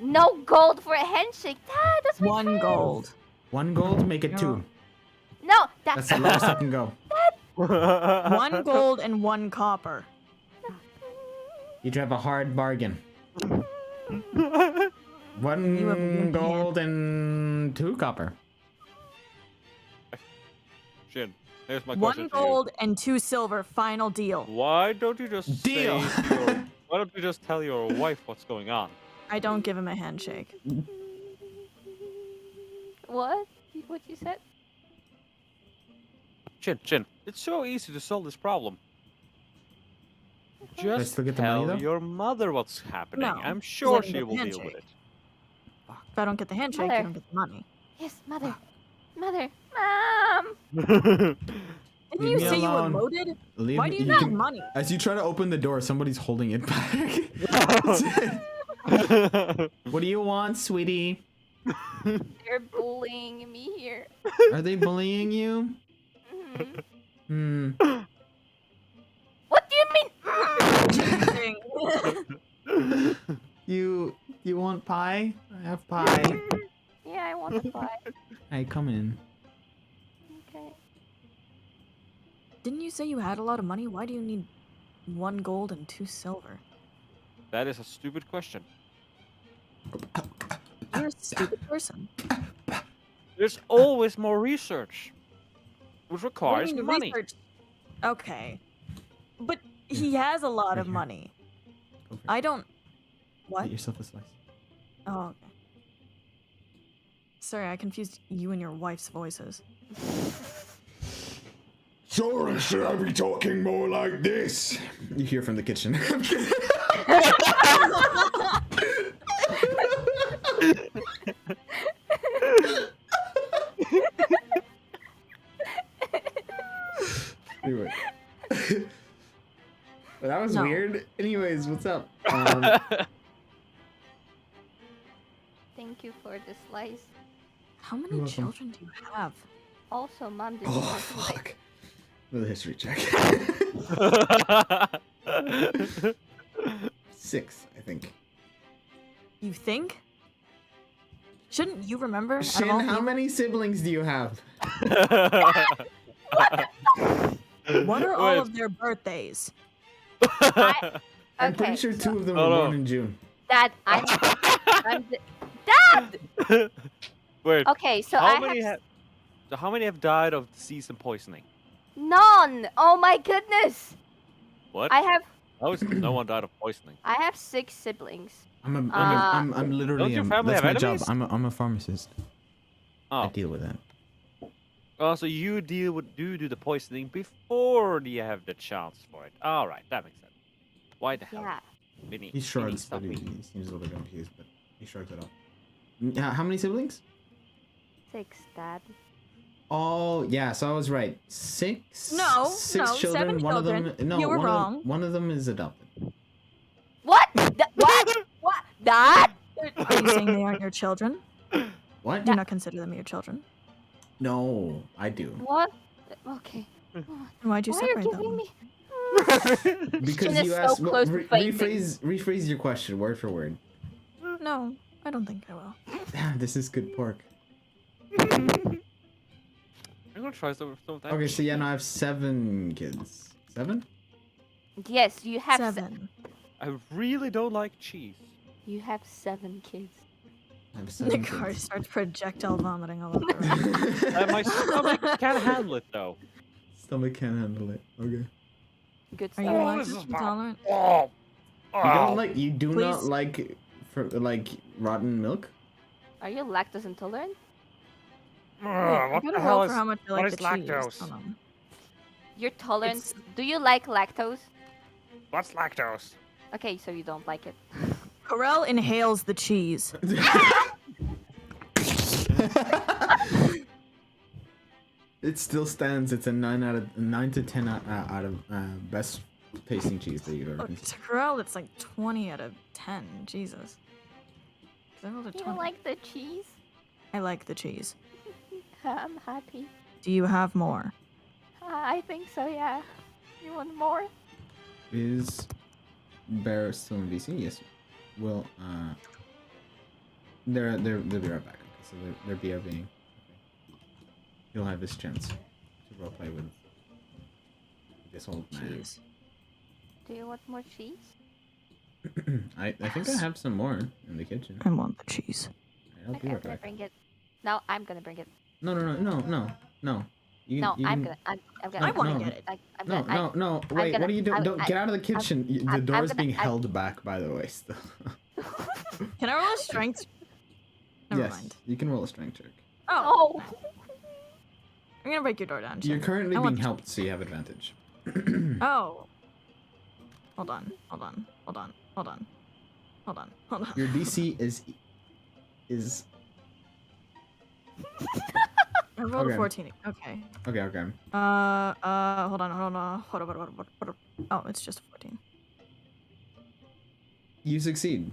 No gold for a handshake, Dad. That's my 1 friend. gold. 1 gold, make it 2. No, That's the lowest I can go. 1 gold and 1 copper. You drive a hard bargain. You have a 1 good gold and 2 copper. Shin, here's my 1 question to you. gold and 2 silver. Final deal. Why don't you just Deal. why don't you just tell your wife what's going on? I don't give him a handshake. What? What you said? Chin, it's so easy to solve this problem. I Just still get the money, tell though? your mother what's happening. No, I'm 'cause I sure didn't she get the will deal with handshake. it. If I don't get the handshake, Mother. you don't get the money. Yes, mother. Mother. Mom. Didn't Leave you me say alone. you emoted? Leave Why me- do you you need can- money? As you try to open the door, somebody's holding it back. What do you want, sweetie? They're bullying me here. Are they bullying you? Mhm. Hmm. What do you mean? You want pie? I have pie. Yeah, I want to buy. Hey, come in. Okay. Didn't you say you had a lot of money? Why do you need 1 gold and 2 silver? That is a stupid question. You're a stupid person. There's always more research, which What do requires you mean money. research? Okay. But he has a lot Right of here. money. Go for it. I don't... What? Get yourself a slice. Oh, okay. Sorry, I confused you and your wife's voices. Sorry, should I be talking more like this? You hear from the kitchen. Anyway. Well, that was No. weird. Anyways, what's up? Thank you for the slice. How many You're welcome. children do you have? Also, Mom didn't Oh, want to, like, fuck. Another history check. 6, I think. You think? Shouldn't you remember? out of Shin, all how people? many siblings do you have? What are all Wait. of their birthdays? I'm pretty Okay, sure so- 2 of them Oh, were no. born in June. Dad, I'm Dad! Wait, Okay, so how I many have... have? So how many have died of disease and poisoning? None. Oh my goodness. What? I have No one died of poisoning. 6 siblings. I'm literally Don't your family that's have my job. enemies? I'm a pharmacist. I Oh. deal with that. Oh, so you do the poisoning before you have the chance for it. All right, that makes sense. Why the hell? Yeah. Vinny, He shrugs, stop but he being- seems a little confused, but he shrugs it off. How many siblings? 6, Dad. Oh, yeah, so I was right. Six No, six no, children. 7 One children. of them no, You were one wrong. one of them is adopted. What? What? What? Dad? Are you saying they aren't your children? What? Do you not consider them your children? No, I do. What? Okay. And why'd you Why are you separate giving them? me? Because Shin is you so asked close to fainting. rephrase your question word for word. No, I don't think I will. Damn, this is good pork. I'm gonna try some of that. Okay, so yeah, no, I have 7 kids. 7? Yes, you have 7. I really don't like cheese. You have 7 kids. I have 7 Nikari kids. starts projectile vomiting all over the room. My stomach can't handle it though. Stomach can't handle it. Okay. Good Are you stuff. this is lactose intolerant? Oh, You do not Please. like rotten milk? Are you lactose intolerant? Wait, I what gotta the roll hell for is? how much I what like is the cheese. lactose? Hold on. You're tolerant. It's- Do you like lactose? What's lactose? Okay, so you don't like it. Corel inhales the cheese. It still stands. It's a 9 to 10 out of best tasting cheese that you've ever Oh, consumed. to Corel, it's like 20 out of 10. Jesus. 'Cause I rolled a You 20. like the cheese? I like the cheese. I'm happy. Do you have more? I think so, yeah. You want more? Is Bear still in VC? Yes. Well, they'll be right back. Okay, so they're BRBing. Okay. He'll have his chance to roleplay with this old man. Cheese. Do you want more cheese? I think I have some more in the kitchen. I want the cheese. Alright, I'll be Okay, right I'm gonna back. bring it. No, I'm gonna bring it. No. You No, you I'm can- gonna. I'm gonna. I wanna no. get it. I'm No, gonna. no. Wait, what are you doing? Don't get out of the I'm- kitchen. The I'm door is gonna- being held back, by the way. Still. Can I roll a strength? Never yes, mind. you can roll a strength check. Oh, Oh. I'm gonna break your door down. You're Shin. currently I want being the- helped, so you have advantage. Oh. Hold on. Your DC is I rolled Okay. a 14. Okay. okay. Hold on. Oh, it's just a 14. You succeed.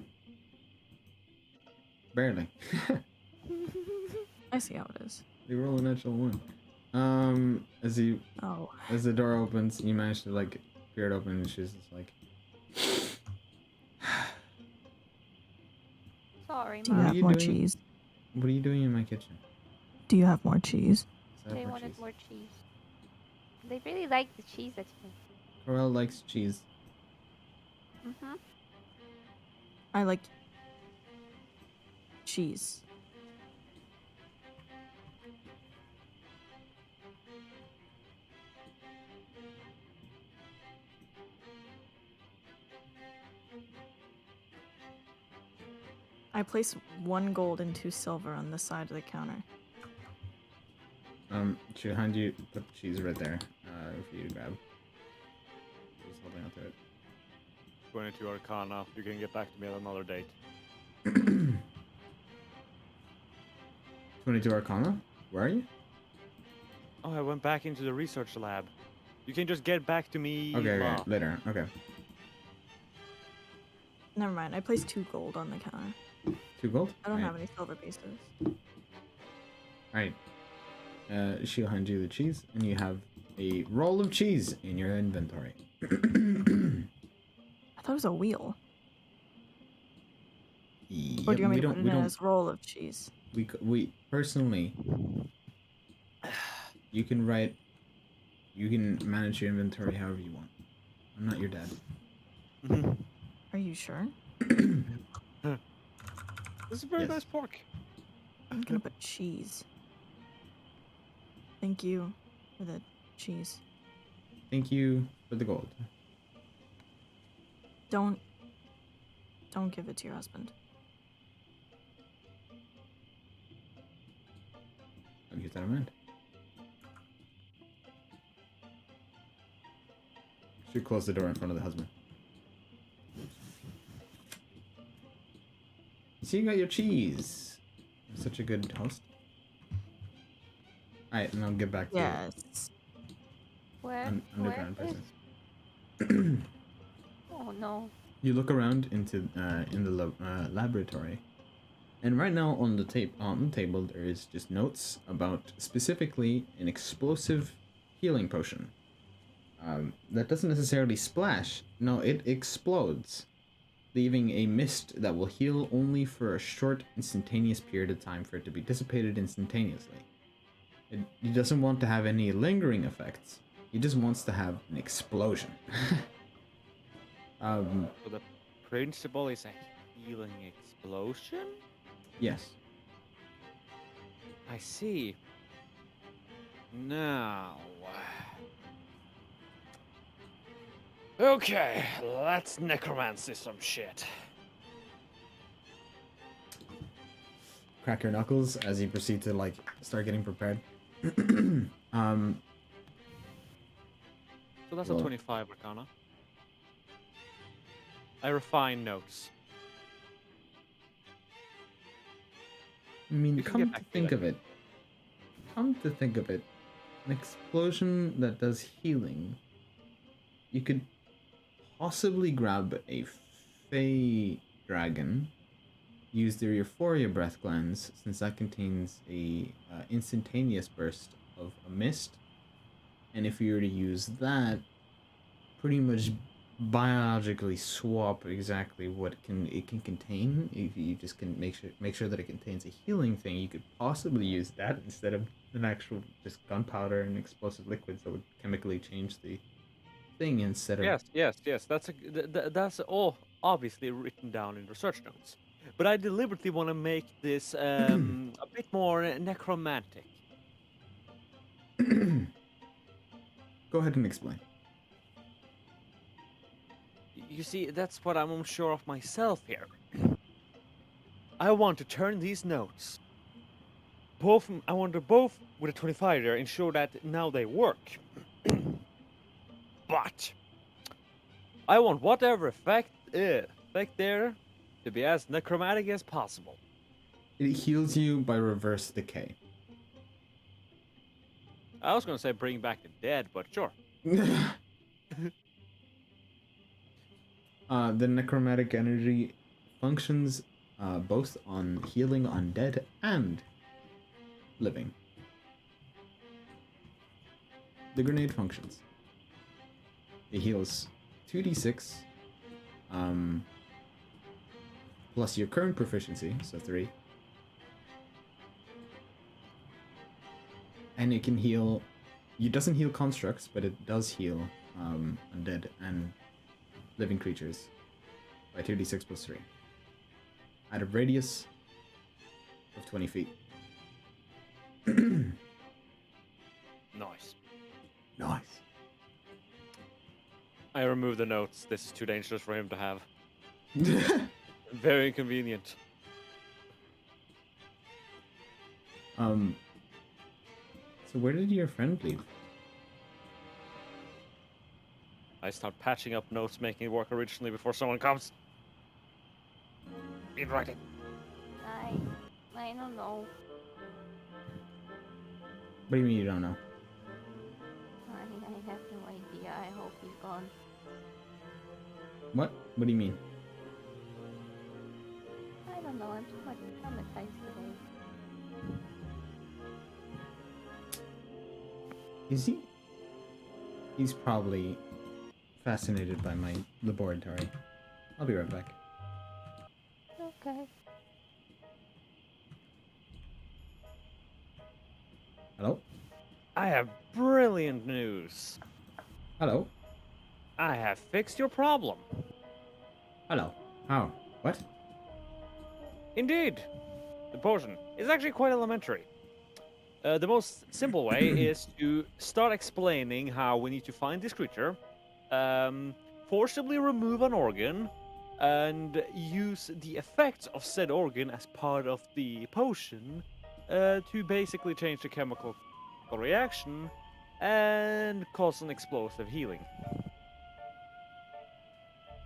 Barely. I see how it is. You roll a natural 1. As the door opens, you manage to like peer it open, and she's just like, Sorry, Do you What are have mom. you more doing? cheese? "What are you doing in my kitchen?" Do you have more cheese? "I have They more wanted cheese." more cheese. They really like the cheese that you Corel likes cheese. make. Mhm. I like cheese. I place 1 gold and 2 silver on the side of the counter. She'll hand you put the cheese right there, for you to grab. Just holding onto it. 22 Arcana. You can get back to me at another date. 22 Arcana? Where are you? Oh, I went back into the research lab. You can just get back to me. Okay, later. Okay. Never mind. I placed 2 gold on the counter. 2 gold? I don't Right. have any silver pieces. Alright. She'll hand you the cheese, and you have a roll of cheese in your inventory. I thought it was a wheel. Or do you want me to put it in as roll of cheese? We personally, you can manage your inventory however you want. I'm not your dad. Are you sure? This is very Yes. nice pork. I'm gonna put cheese. Thank you for the cheese. Thank you for the gold. Don't give it to your husband. I'll keep that in mind. Should close the door in front of the husband. So you got your cheese. You're such a good host. Alright, and I'll get back to Yes. Where? underground where is... business. Oh no. You look around into in the laboratory, and right now on the table there is just notes about specifically an explosive healing potion. That doesn't necessarily splash. No, it explodes, leaving a mist that will heal only for a short, instantaneous period of time for it to be dissipated instantaneously. He doesn't want to have any lingering effects. He just wants to have an explosion. So the principle is a healing explosion? Yes. I see. Now. Okay, let's necromancy some shit. Crack your knuckles as you proceed to like start getting prepared. So that's Well- a 25 Arcana. I refine notes. I mean, We can come get to back to think that. of it. Come to think of it, an explosion that does healing. You could possibly grab a Fey dragon, use their Euphoria breath glands, since that contains a instantaneous burst of a mist. And if you were to use that, pretty much biologically swap exactly what it can contain. If you just can make sure that it contains a healing thing, you could possibly use that instead of an actual just gunpowder and explosive liquids that would chemically change the thing instead of Yes. That's all obviously written down in research notes. But I deliberately want to make this a bit more necromantic. Go ahead and explain. You see, that's what I'm unsure of myself here. I want to turn these notes. I want to both with a 25 there ensure that now they work. But I want whatever effect there to be as necromantic as possible. It heals you by reverse decay. I was gonna say bring back the dead, but sure. The necromantic energy functions both on healing undead and living. The grenade functions. It heals 2d6 plus your current proficiency, so 3. And it can heal. It doesn't heal constructs, but it does heal undead and living creatures by 2d6 plus 3 at a radius of 20 feet. Nice. Nice. I remove the notes. This is too dangerous for him to have. Very inconvenient. So where did your friend leave? I start patching up notes, making it work originally before someone comes. Be writing. I don't know. What do you mean you don't know? I have no idea. I hope he's gone. What? What do you mean? I don't know. I'm too much traumatized today. Is he? He's probably fascinated by my laboratory. I'll be right back. Okay. Hello? I have brilliant news. Hello? I have fixed your problem. Hello? How? What? Indeed. The potion is actually quite elementary. The most simple way is to start explaining how we need to find this creature, forcibly remove an organ, and use the effects of said organ as part of the potion to basically change the chemical reaction and cause an explosive healing.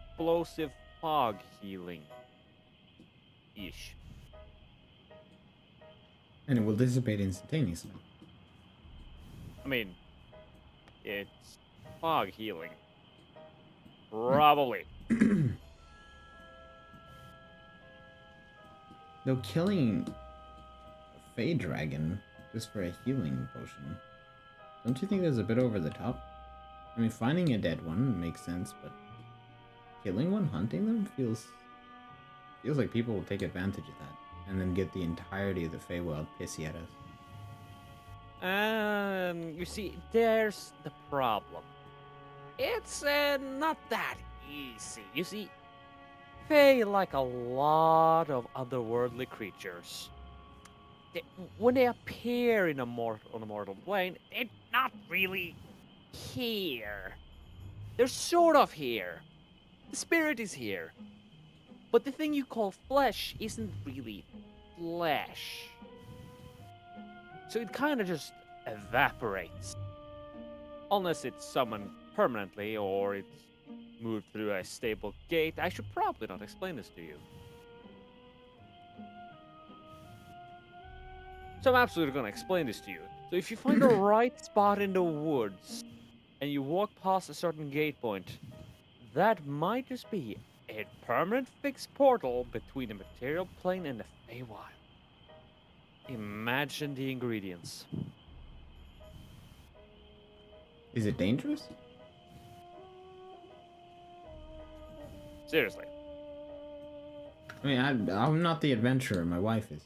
Explosive fog healing. Ish. And it will dissipate instantaneously. I mean, it's fog healing. Probably. Though killing a Fey Dragon just for a healing potion, don't you think that's a bit over the top? I mean, finding a dead one makes sense, but killing one, hunting them feels like people will take advantage of that and then get the entirety of the Feywild pissy at us. You see, there's the problem. It's not that easy. You see, Fae, like a lot of otherworldly creatures, when they appear in on a mortal plane, they're not really here. They're sort of here. The spirit is here. But the thing you call flesh isn't really flesh. So it kind of just evaporates. Unless it's summoned permanently or it's moved through a stable gate. I should probably not explain this to you. So I'm absolutely gonna explain this to you. So if you find the right spot in the woods and you walk past a certain gate point, that might just be a permanent fixed portal between the material plane and the Feywild. Imagine the ingredients. Is it dangerous? Seriously. I mean, I'm not the adventurer. My wife is.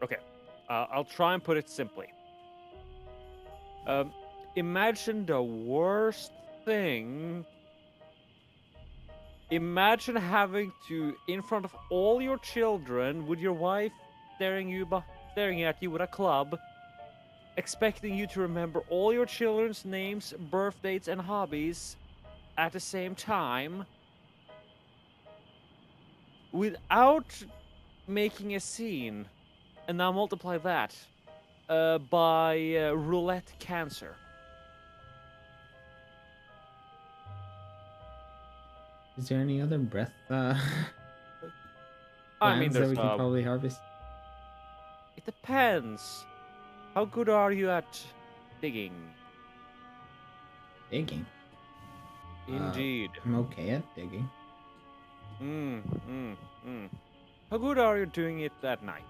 Okay, I'll try and put it simply. Imagine the worst thing. Imagine having to, in front of all your children, with your wife staring at you with a club, expecting you to remember all your children's names, birth dates, and hobbies at the same time, without making a scene. And now multiply that by roulette cancer. Is there any other breath I mean, plants that there's we can probably harvest? It depends. How good are you at digging? Digging. Indeed. I'm okay at digging. How good are you doing it at night?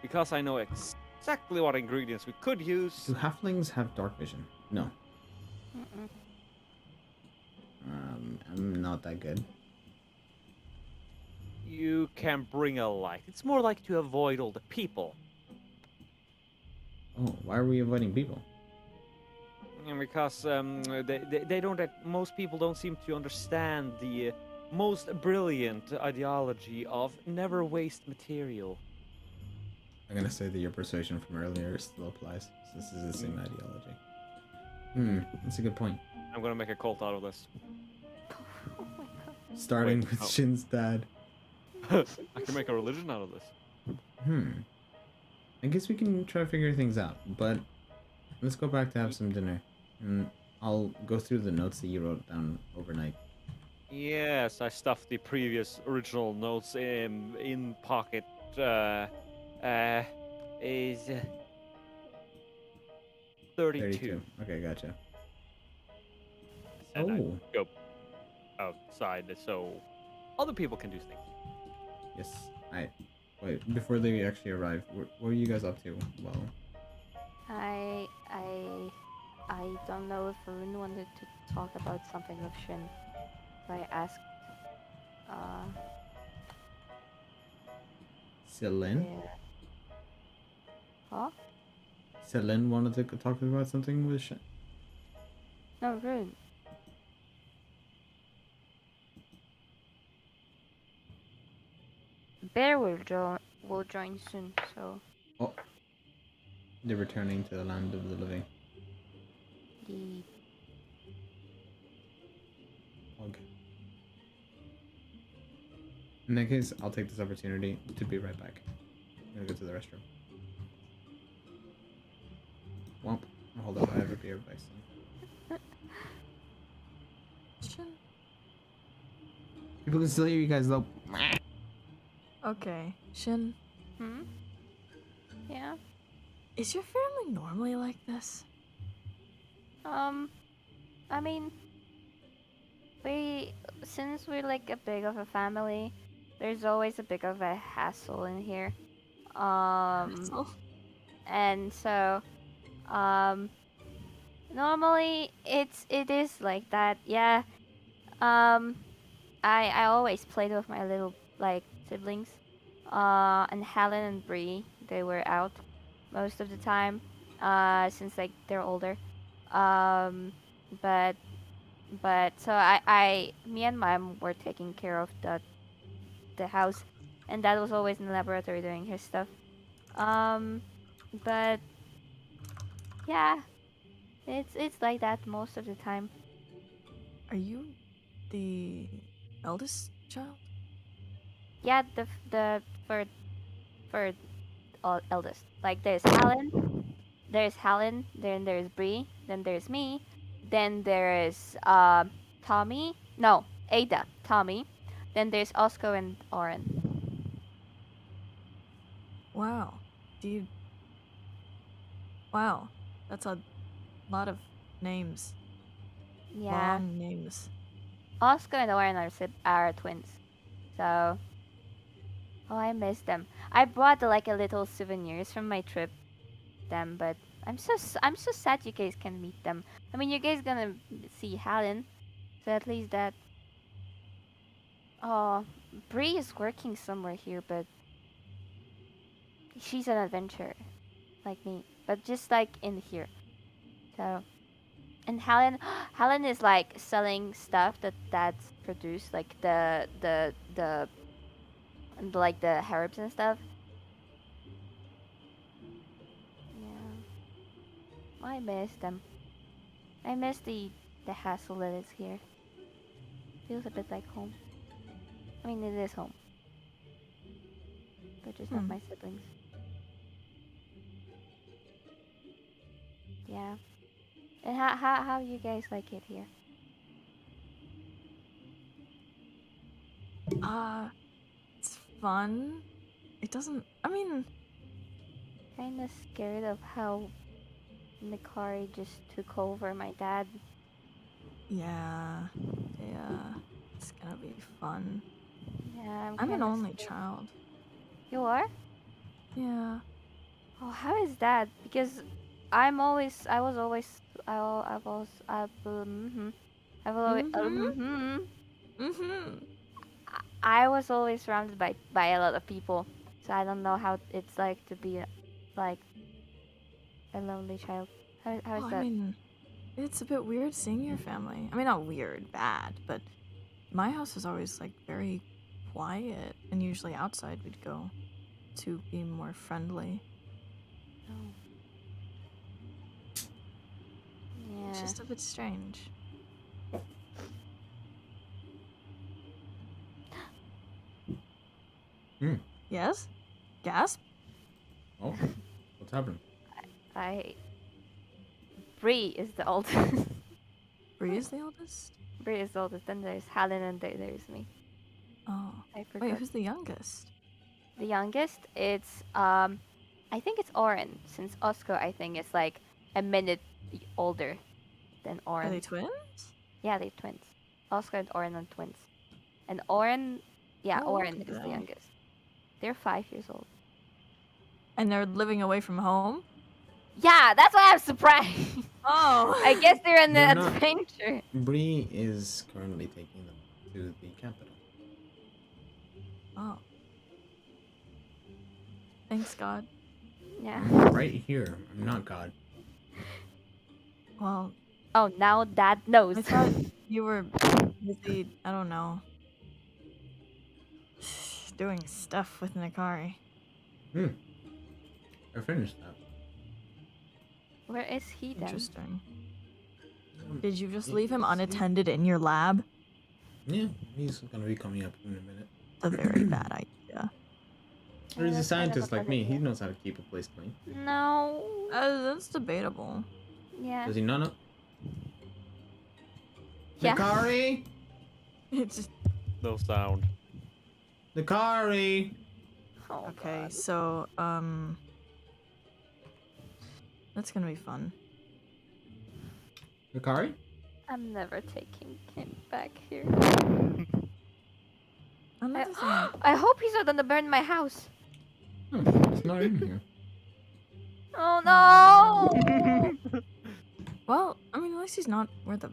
Because I know exactly what ingredients we could use. Do halflings have dark vision? No. I'm not that good. You can bring a light. It's more like to avoid all the people. Oh, why are we avoiding people? Because they don't. Most people don't seem to understand the most brilliant ideology of never waste material. I'm gonna say that your persuasion from earlier still applies. So this is the same ideology. That's a good point. I'm gonna make a cult out of this. Oh my god. Starting Wait, with oh. Shin's dad. I can make a religion out of this. I guess we can try to figure things out, but let's go back to have some dinner. And I'll go through the notes that you wrote down overnight. Yes, I stuffed the previous original notes in pocket. Is 32. Okay, gotcha. And Oh. I go outside so other people can do things. Yes. Wait, before they actually arrive, what were you guys up to? Well, I don't know if Varun wanted to talk about something with Shin. So I asked Celine? there. Huh? Celine wanted to talk about something with Shin. No, Varun. Bear will join soon, so Oh, they're returning to the land of the living. the Okay. In that case, I'll take this opportunity to be right back. I'm gonna go to the restroom. Womp. Hold up, I have a beer by some. Shin. People can still hear you guys though. Okay, Shin. yeah. Is your family normally like this? I mean, since we're like a big of a family, there's always a bit of a hassle in here. So, And so, um, normally it is like that. Yeah. Um, I always played with my little like siblings. And Helen and Bree, they were out most of the time. Since like they're older. Um, but so me and mom were taking care of the house, and dad was always in the laboratory doing his stuff. Um, but yeah, it's like that most of the time. are you the eldest child? Yeah, the for eldest. Like there's Helen, then there's Bree, then there's me, then there's Tommy. No, Ada, Tommy. Then there's Oscar and Oren. Wow. Do you? Wow, that's a lot of names. Yeah, Long names. Oscar and Oren are twins. So, oh, I miss them. I brought like a little souvenirs from my trip. Them, but I'm so sad you guys can meet them. I mean, you guys gonna see Helen, so at least that. Oh, Bree is working somewhere here, but she's an adventurer like me, but just like in here. So, and Helen, Helen is like selling stuff that's produced, like like the herbs and stuff. Yeah, I miss them. I miss the hassle that is here. Feels a bit like home. I mean, it is home, but just not my siblings. Yeah. And how you guys like it here? It's fun. It doesn't. I mean, Kinda scared of how Mikari just took over my dad. yeah, yeah. It's gonna be fun. Yeah, I'm an kinda only scared. child. You are? Yeah. Oh, how is that? Because I was always, I was, I've always, Mm-hmm. I was always surrounded by a lot of people, so I don't know how it's like to be like a lonely child. How is Well, I that? mean, it's a bit weird seeing your family. I mean, not weird, bad, but my house was always like very quiet, and usually outside we'd go to be more friendly. Oh. It's Yeah. just a bit strange. Hmm. Yes? Gasp? Oh, what's happening? I Bree is the oldest. Bree is the oldest? Bree is the oldest. Then there's Helen, and there's me. Oh. I Wait, forgot. who's the youngest? The youngest, it's I think it's Oren, since Oscar I think is like a minute older than Are Oren. they twins? Yeah, they're twins. Oscar and Oren are twins. And Oren, yeah, Oh, Oren look at is the that. youngest. They're 5 years old. And they're living away from home? Yeah, that's why I'm surprised. Oh. I guess they're in the They're not- adventure. Bree is currently taking them to the capital. Oh. Thanks, God. Yeah. I'm right here. I'm not God. Well, Oh, now Dad knows. I thought you were busy. I don't know. doing stuff with Nikari. I finished that. Where is he then? Interesting. Did you just Yeah, leave him see? unattended in your lab? Yeah, he's gonna be coming up in a minute. It's a very bad idea. Or he's a That's kind of scientist like bad me. He idea. knows how to keep a place clean. No. That's debatable. Yeah. Does he not know? Yeah. Nikari! It's just, No sound. Nikari! Oh, okay, God. so that's gonna be fun. Nikari? I'm never taking him back here. Another thing. I hope he's not gonna burn my house. It's not in here. Oh no! Well, I mean, at least he's not where the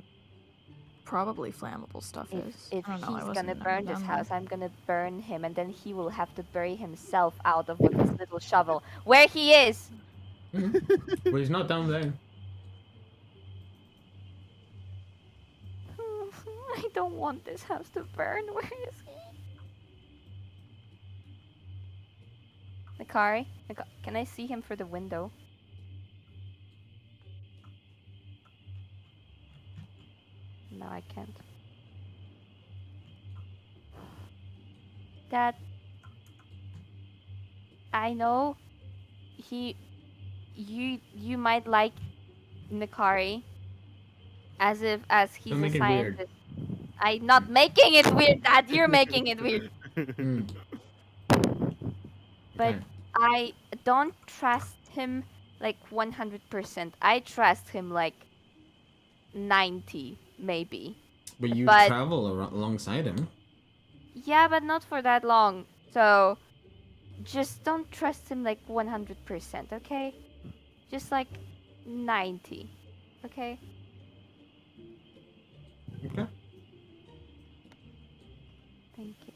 probably flammable stuff If, is. if I don't know, I he's wasn't gonna never burn this down there. house, I'm gonna burn him, and then he will have to bury himself out of with his little shovel. Where he is! Well, he's not down there. I don't want this house to burn. Where is he? Nikari? Can I see him through the window? No, I can't. Dad, I know you might like Nikari as he's Don't a make it weird. scientist. I'm not making it weird, Dad. You're making it weird. But Okay. I don't trust him like 100%. I trust him like 90 maybe. But you but- travel alongside him. Yeah, but not for that long. So just don't trust him like 100%, okay? Just like 90. Okay? Okay. Thank you.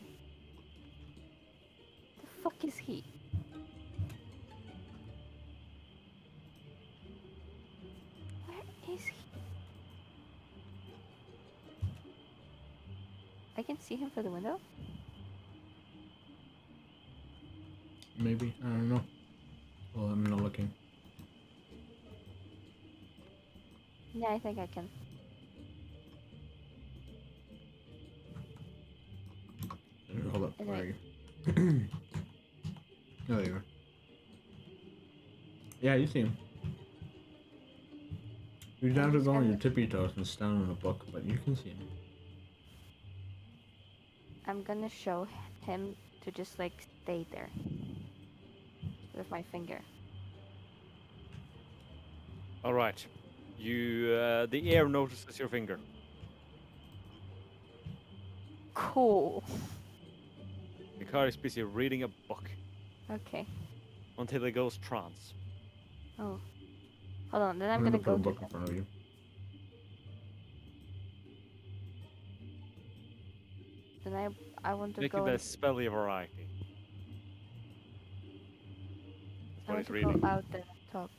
The fuck is he? Where is he? I can see him through the window? Maybe. I don't know. Well, I'm not looking. Yeah, I think I can. Hold up. Is Where are it- you? Oh, there you are. Yeah, you see him. You have to go on your tippy toes and stand on a book, but you can see him. I'm gonna show him to just like stay there with my finger. All right. You, the air notices your finger. Cool. Nikari's busy reading a book Okay. until it goes trance. Oh. Hold on, then I'm gonna gonna put a go book to in front of you. then I want to Make go it a and- spelly variety. That's I what want he's to reading. go out there and talk.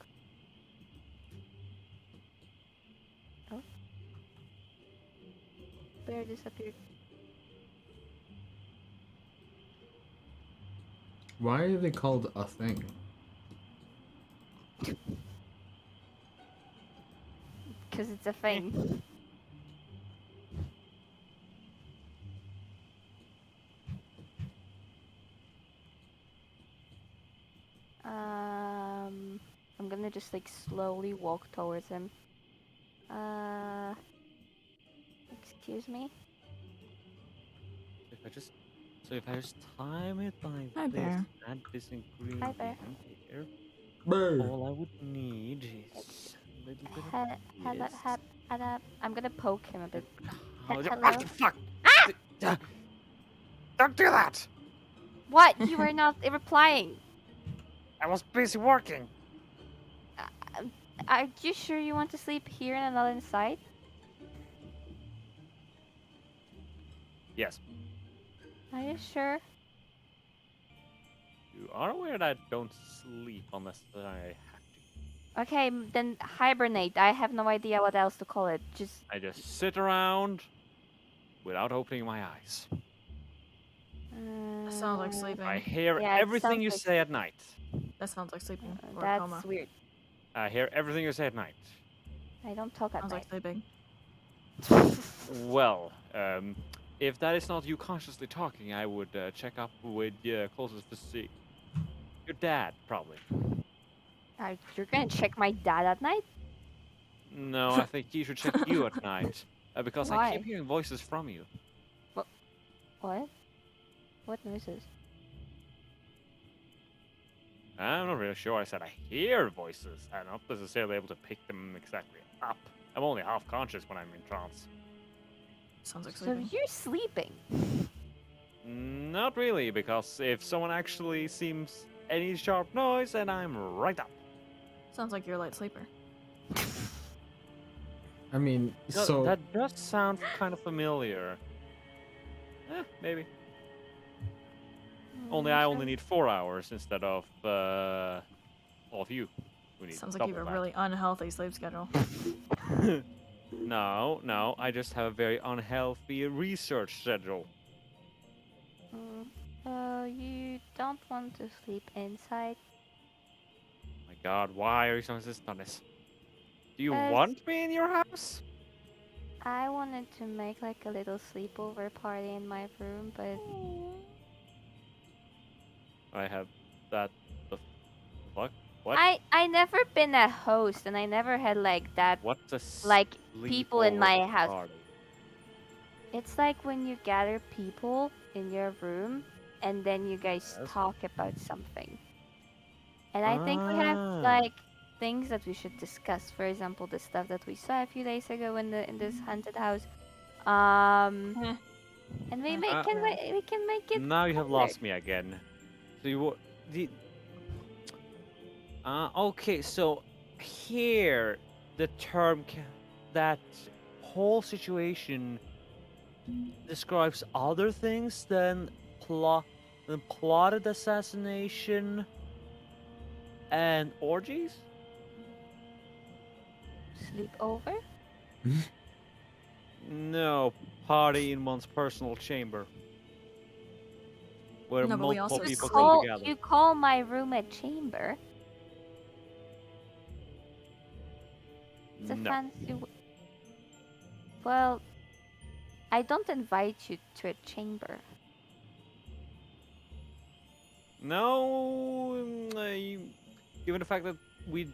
Oh. Bear disappeared. Why are they called a thing? Because it's a thing. I'm gonna just like slowly walk towards him. Excuse me? If I just time it like Hi, this, Bear. add this ingredient Hi, Bear. here, Bird. all I would need is a little bit of this. I'm gonna poke him a bit. Oh, Hello? what the fuck? Don't do that! What? You were not replying. I was busy working. Are you sure you want to sleep here and not inside? Yes. Are you sure? You are aware that I don't sleep unless I have to. Okay, then hibernate. I have no idea what else to call it. Just I just sit around without opening my eyes. That sounds like sleeping. I hear Yeah, it everything sounds you like say at night. That sounds like sleeping or a That's coma. weird. I hear everything you say at night. I don't talk at Sounds like night. sleeping. Well, if that is not you consciously talking, I would check up with closest physician. Your dad, probably. You're gonna check my dad at night? No, I think he should check you at night. Because I keep Why? hearing voices from you. What? What noises? I'm not really sure. I said I hear voices. I'm not necessarily able to pick them exactly up. I'm only half conscious when I'm in trance. Sounds like So sleeping. you're sleeping. Not really, because if someone actually seems any sharp noise, then I'm right up. Sounds like you're a light sleeper. I mean, No, so that does sound kind of familiar. Maybe. Only I only need 4 hours instead of all of you. Who need Sounds like you have a double really unhealthy sleep schedule. that. No, I just have a very unhealthy research schedule. So you don't want to sleep inside? My God, why are you so insistent on this? Do you 'Cause want me in your house? I wanted to make like a little sleepover party in my room, but I have that. The fuck? What? I never been a host and I never had like that. What's a like, people in sleepover my house. party? It's like when you gather people in your room and then you guys Yes. talk about something. And I think we have Ah. like things that we should discuss. For example, the stuff that we saw a few days ago in this haunted house. Eh. And we Uh, can make it. Now you have better. lost me again. So you the okay, so here the term that whole situation describes other things than plotted assassination and orgies? Sleepover. No, party in one's personal chamber. Where No, but we multiple also people sleep. come together. You call my room a chamber? It's a No. fancy. Well, I don't invite you to a chamber. No, given the fact that we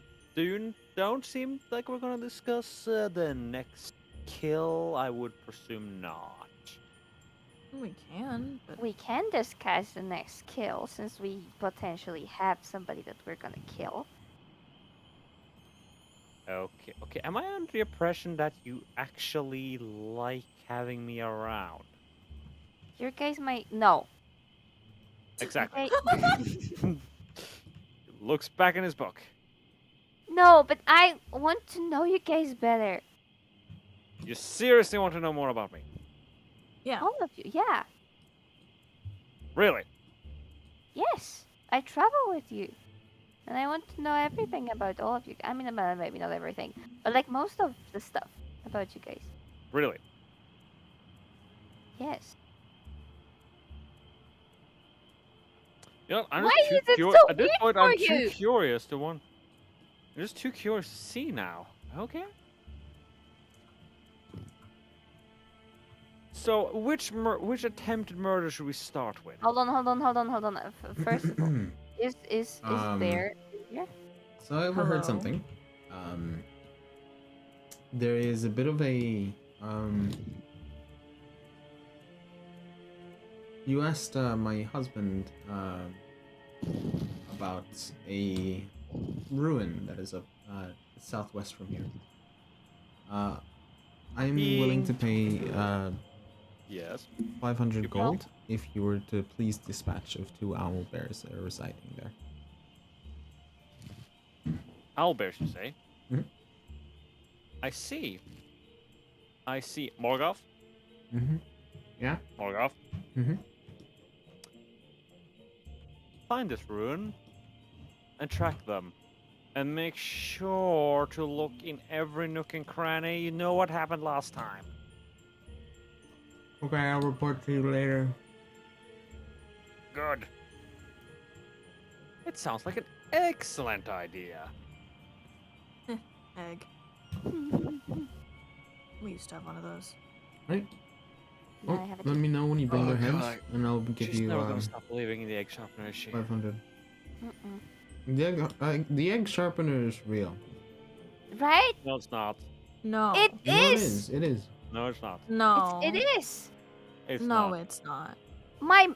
don't seem like we're gonna discuss the next kill, I would presume not. We can, but We can discuss the next kill since we potentially have somebody that we're gonna kill. Okay. Am I under the impression that you actually like having me around? Your guys might no. Exactly. Okay. Looks back in his book. No, but I want to know you guys better. You seriously want to know more about me? yeah. All of you, yeah. Really? Yes. I travel with you. And I want to know everything about all of you. I mean, maybe not everything, but like most of the stuff about you guys. Really? Yes. You know, I'm Why just too is it curious. so At this weird point, for I'm you? too curious to want. I'm just too curious to see now. Okay. So, which attempted murder should we start with? Hold on. First of all, is Um, there? Yeah. So I overheard Hello. something. There is a bit of a you asked my husband about a ruin that is up southwest from here. I'm willing to pay Yes. 500 You gold if you were to please dispatch of 2 owl bears that are residing there. Owlbears, you say? Mhm. I see. Morgoth? Mm-hmm. Yeah. Morgoth? Mm-hmm. Find this ruin and track them. And make sure to look in every nook and cranny. You know what happened last time. Okay, I'll report to you later. good. It sounds like an excellent idea. Egg. We used to have one of those. Right? Now Oh, I have a let me know when you bring Oh, their heads, God. and I'll give She's you never gonna stop believing in the egg sharpener, is she? 500. Mm-mm. The egg sharpener is real. Right? No, it's not. No. It No, it is. is. It is. No, it's not. No. It is. It's No, not. it's not. My.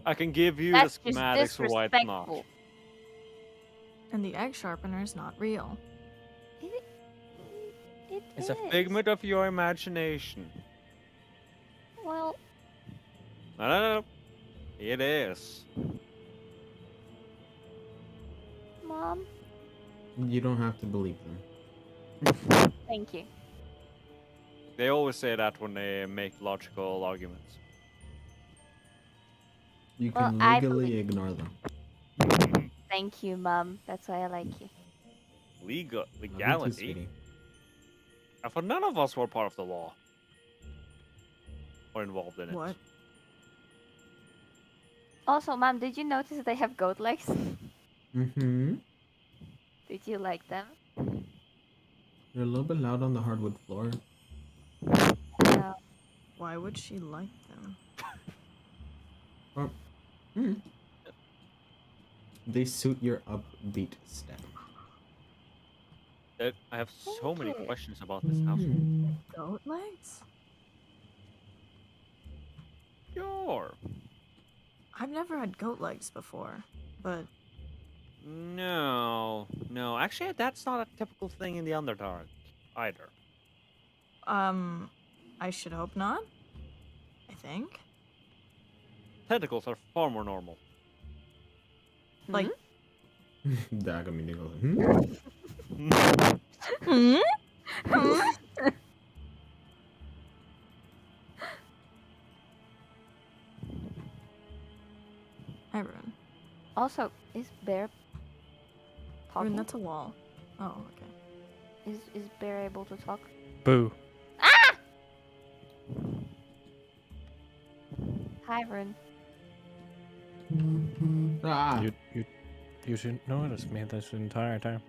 I can give you That's the just schematics for why it's not. disrespectful. And the egg sharpener is not real. It It's is. a figment of your imagination. Well, No. It is. Mom. You don't have to believe them. Thank you. They always say that when they make logical arguments. You Well, can I legally believe- ignore them. Thank you, Mom. That's why I like you. Legal Love you too, legality. sweetie. I thought none of us were part of the law. Or involved in it. What? Also, Mom, did you notice that they have goat legs? Mm-hmm. Did you like them? You're a little bit loud on the hardwood floor. No. Why would she like them? They suit your upbeat step. I have so many Okay. questions about this house. Goat legs? Sure. I've never had goat legs before, but No. Actually, that's not a typical thing in the Underdark either. I should hope not. I think. Tentacles are far more normal. Like, Dagami goes, hmm? Everyone. Also, is Bear talking? That's a wall. Oh, okay. Is Bear able to talk? Boo. Hi, Rune. Ah! You should notice me this entire time.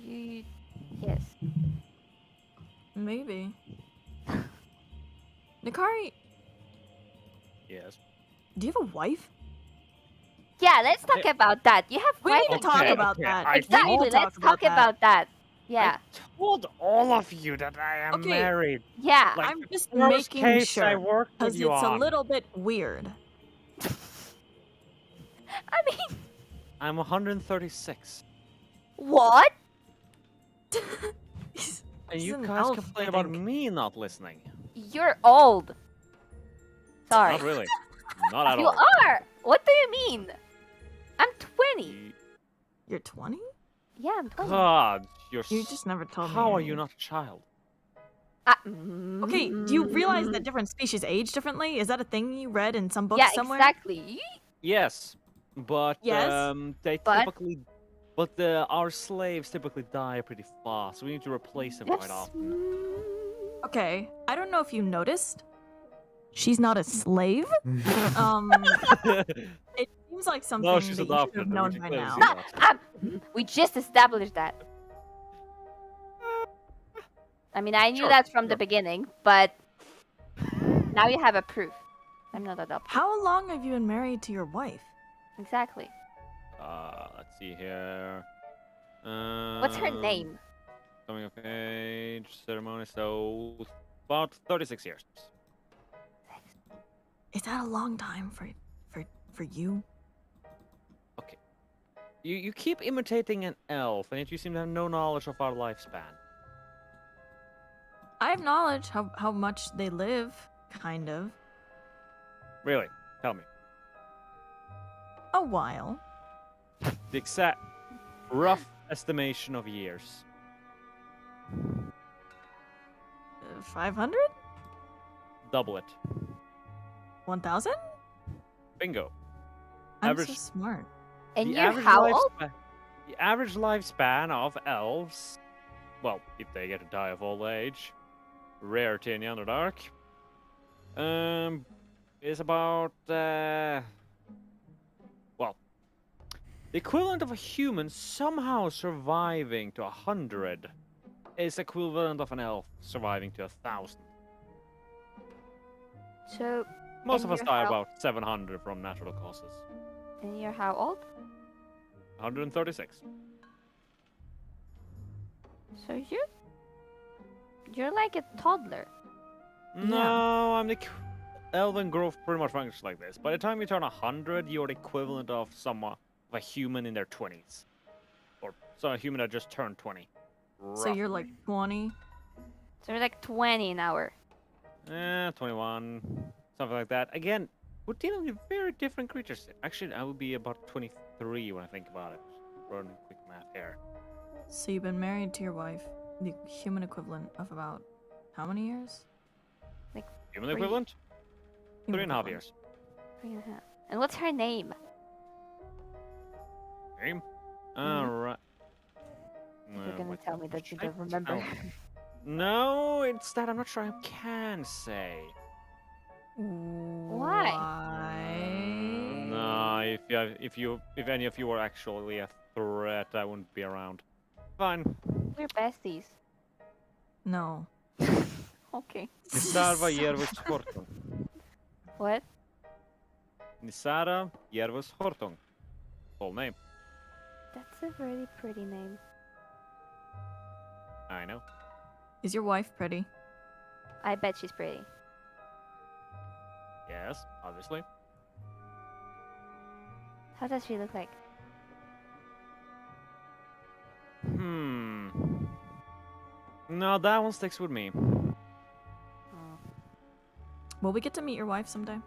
You. Yes. Maybe. Nikari, Yes. do you have a wife? Yeah, let's talk about that. You have We wife need to and talk kids. about that. I Exactly. We need to Let's talk about that. Yeah. I told all of you that I am Okay. married. Yeah. Like, I'm just Worst making case I sure worked with because you it's on. a little bit weird. I mean, I'm 136. what? And you an guys elf, complain I about think. me not listening. You're old. Sorry. Not really. Not at You all. are. What do you mean? I'm 20. You're 20? Yeah, I'm 20. God, You just never told me. How your are you age. not a child? Okay, do you realize that different species age differently? Is that a thing you read in some book Yeah, somewhere? exactly. Yes, but Yes, they but- typically, our slaves typically die pretty fast. So we need to replace them quite often. Okay, I don't know if you noticed. She's not a slave. It seems like something no, that she's you should adopted. have we known should by clearly now. see No, that. we just established that. I mean, I knew Sure, that from the sure. beginning, but now you have a proof. I'm not adopted. How long have you been married to your wife? Exactly. Let's see here. What's her name? Coming of age ceremony. So about 36 years. Is that a long time for you? You keep imitating an elf, and yet you seem to have no knowledge of our lifespan. I have knowledge how much they live, kind of. Really? Tell me. A while. The exact rough estimation of years. 500? Double it. 1,000? Bingo. I'm Average- so smart. And The you're average how old? The average lifespan of elves, well, if they get to die of old age, rarity in the Underdark, is about well, the equivalent of a human somehow surviving to 100 is equivalent of an elf surviving to 1,000. So, Most and of us you're die how- about 700 from natural causes. and you're how old? 136. So you're like a toddler. No, I'm the elven growth pretty much functions like this. By the time you turn 100, you're the equivalent of someone of a human in their 20s, or so a human that just turned 20. So you're like roughly. 20. So you're like 20 an hour. 21, something like that. Again, we're dealing with very different creatures. Actually, I would be about 23 when I think about it. Running quick math here. So you've been married to your wife, the human equivalent of about how many years? Human Three. equivalent? Human 3.5 equivalent. years. 3.5. And what's her name? Name? Mhm. Alright. You're gonna tell me that you don't remember. No, it's that I'm not sure I can say. Why? No, if any of you were actually a threat, I wouldn't be around. Fine. We're besties. No. Okay. Nisarva Jervus Hortung. What? Nisara Jervus Hortung. Full name. That's a really pretty name. I know. Is your wife pretty? I bet she's pretty. Yes, obviously. How does she look like? No, that one sticks with me. Oh. Will we get to meet your wife someday?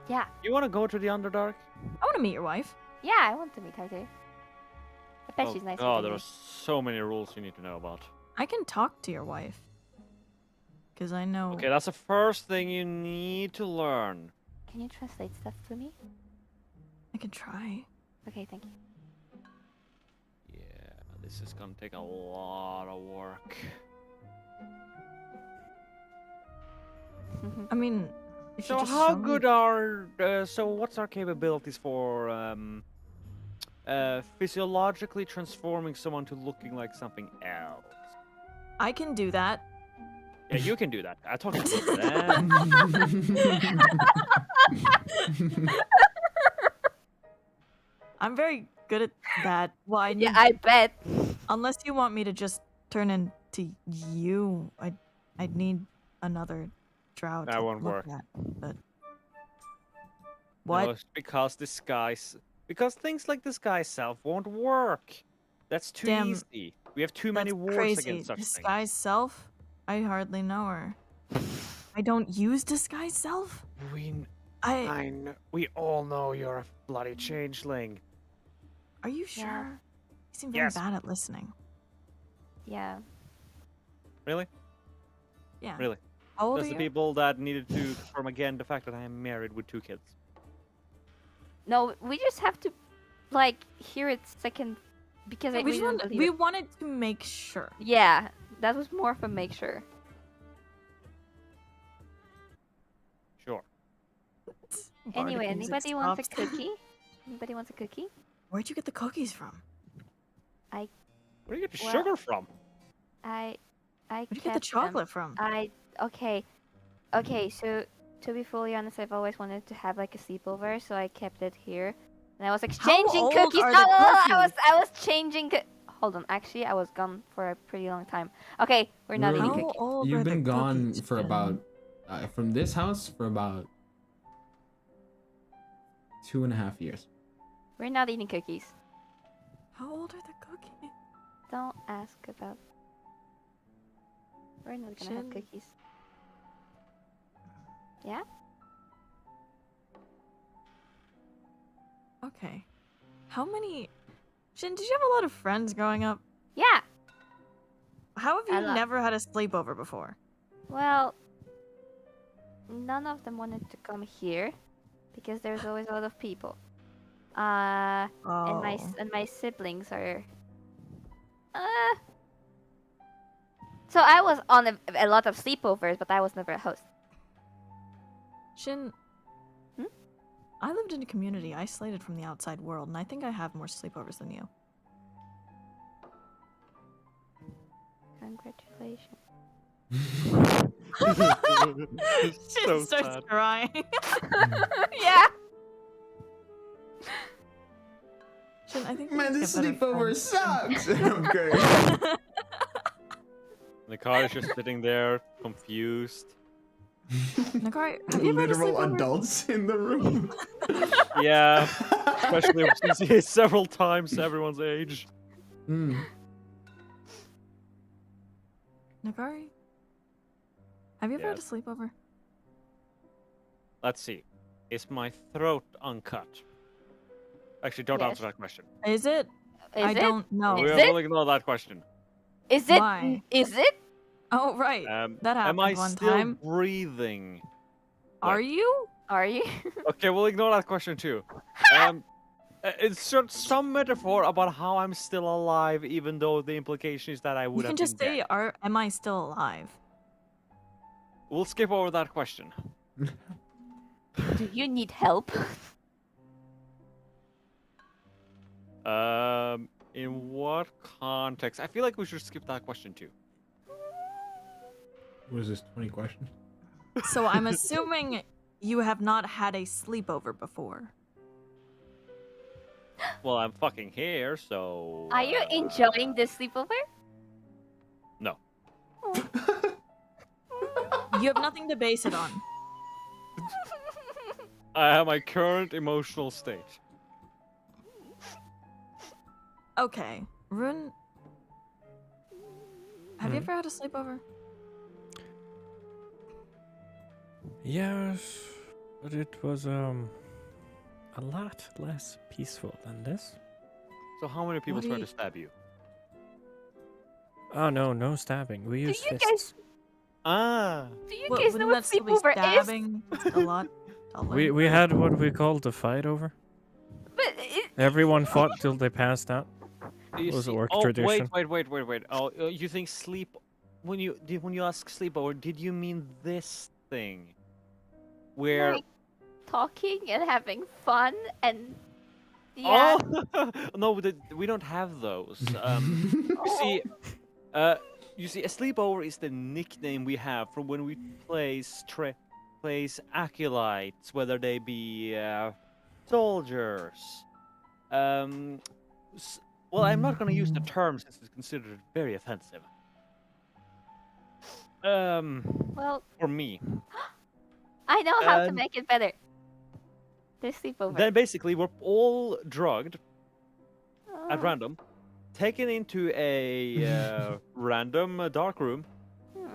Yeah. You want to go to the Underdark? I want to meet your wife. Yeah, I want to meet her too. I bet she's nicer Oh, than there me. are so many rules you need to know about. I can talk to your wife. Because I know. Okay, that's the first thing you need to learn. Can you translate stuff to me? I can try. Okay, thank you. Yeah, this is gonna take a lot of work. I mean, if you So just how show me- good are so what's our capabilities for physiologically transforming someone to looking like something else? I can do that. Yeah, you can do that. I talked about that. I'm very good at that. Well, I need, Yeah, I bet. unless you want me to just turn into you, I'd need another drow That to won't look work. at. But what? No, it's because because things like disguise self won't work. That's too Damn, easy. We have too many That's wars crazy. against such Disguise self? I hardly know her. I don't use disguise self? things. I We all know you're a bloody changeling. Are you Yeah. sure? You seem very Yes. bad at listening. Yeah. Really? Yeah. Really? How old That's are the you? people that needed to confirm again the fact that I am married with 2 kids. No, we just have to, like, hear it second because I we, really just don't wanted, believe we it. wanted to make sure. Yeah, that was more of a make sure. Sure. Anyway, Bardic music anybody wants a stops. cookie? Anybody wants a cookie? Where'd you get the cookies from? Where do you get the Well, sugar from? I Where'd you get the kept them. chocolate from? Okay, so to be fully honest, I've always wanted to have like a sleepover, so I kept it here. And I was exchanging old cookies. are No, the I was changing hold on, actually I was gone for a pretty long time. Okay, we're not Really? eating How cookies. old You've are been the gone cookies, for Jen? about from this house for about 2.5 years. We're not eating cookies. How old are the cookies? Don't ask about. We're not gonna have Jen. cookies. Yeah? Okay. How many... Shin, did you have a lot of friends growing up? Yeah. How have A you lot. never had a sleepover before? Well, none of them wanted to come here because there's always a lot of people. And Oh. my siblings are. So I was on a lot of sleepovers, but I was never a host. Shin, Hmm? I lived in a community isolated from the outside world, and I think I have more sleepovers than you. Congratulations. Shin So starts sad. crying. Yeah. Shin, I think Man, we this get better sleepover friends. sucks. I'm kidding. The car is just sitting there, confused. Nakari, have you ever had a Literal sleepover? adults in the room. Yeah, especially since he is several times everyone's age. Mm. Nakari, have you ever had a Yes. sleepover? Let's see. Is my throat uncut? Actually, don't Yes. answer that question. Is it? Is I it? don't know. Is We it? will ignore that question. Is it? Why? Is it? Oh, right. That Am I happened one still time. breathing? Are you? Are you? Okay, we'll ignore that question too. It's just some metaphor about how I'm still alive, even though the implication is that I You would can have just been say, dead. am I still alive? We'll skip over that question. Do you need help? In what context? I feel like we should skip that question too. What is this, 20 questions? So I'm assuming you have not had a sleepover before. Well, I'm fucking here, so. Are you enjoying this sleepover? No. You have nothing to base it on. I have my current emotional state. Okay. Rune, have you ever had a sleepover? Yes, but it was a lot less peaceful than this. So how many people What do tried you- to stab you? Oh no, no stabbing. We Do use you fists. Do you guys know Wouldn't what that still be sleepover is? stabbing? It's a lot duller. We had what we called the fight over. But Everyone fought till they passed out. You It was see- orc oh, tradition. wait. Oh, you think sleep? When you ask sleepover, did you mean this thing? Where? like talking and having fun and yeah. Oh no, we don't have those. You see, a sleepover is the nickname we have from when we place acolytes, whether they be soldiers. Well, I'm not going to use the term since it's considered very offensive. Well, For me. I know how to And- make it better. The sleepover. Then basically we're all drugged at Oh. random, taken into a random dark room.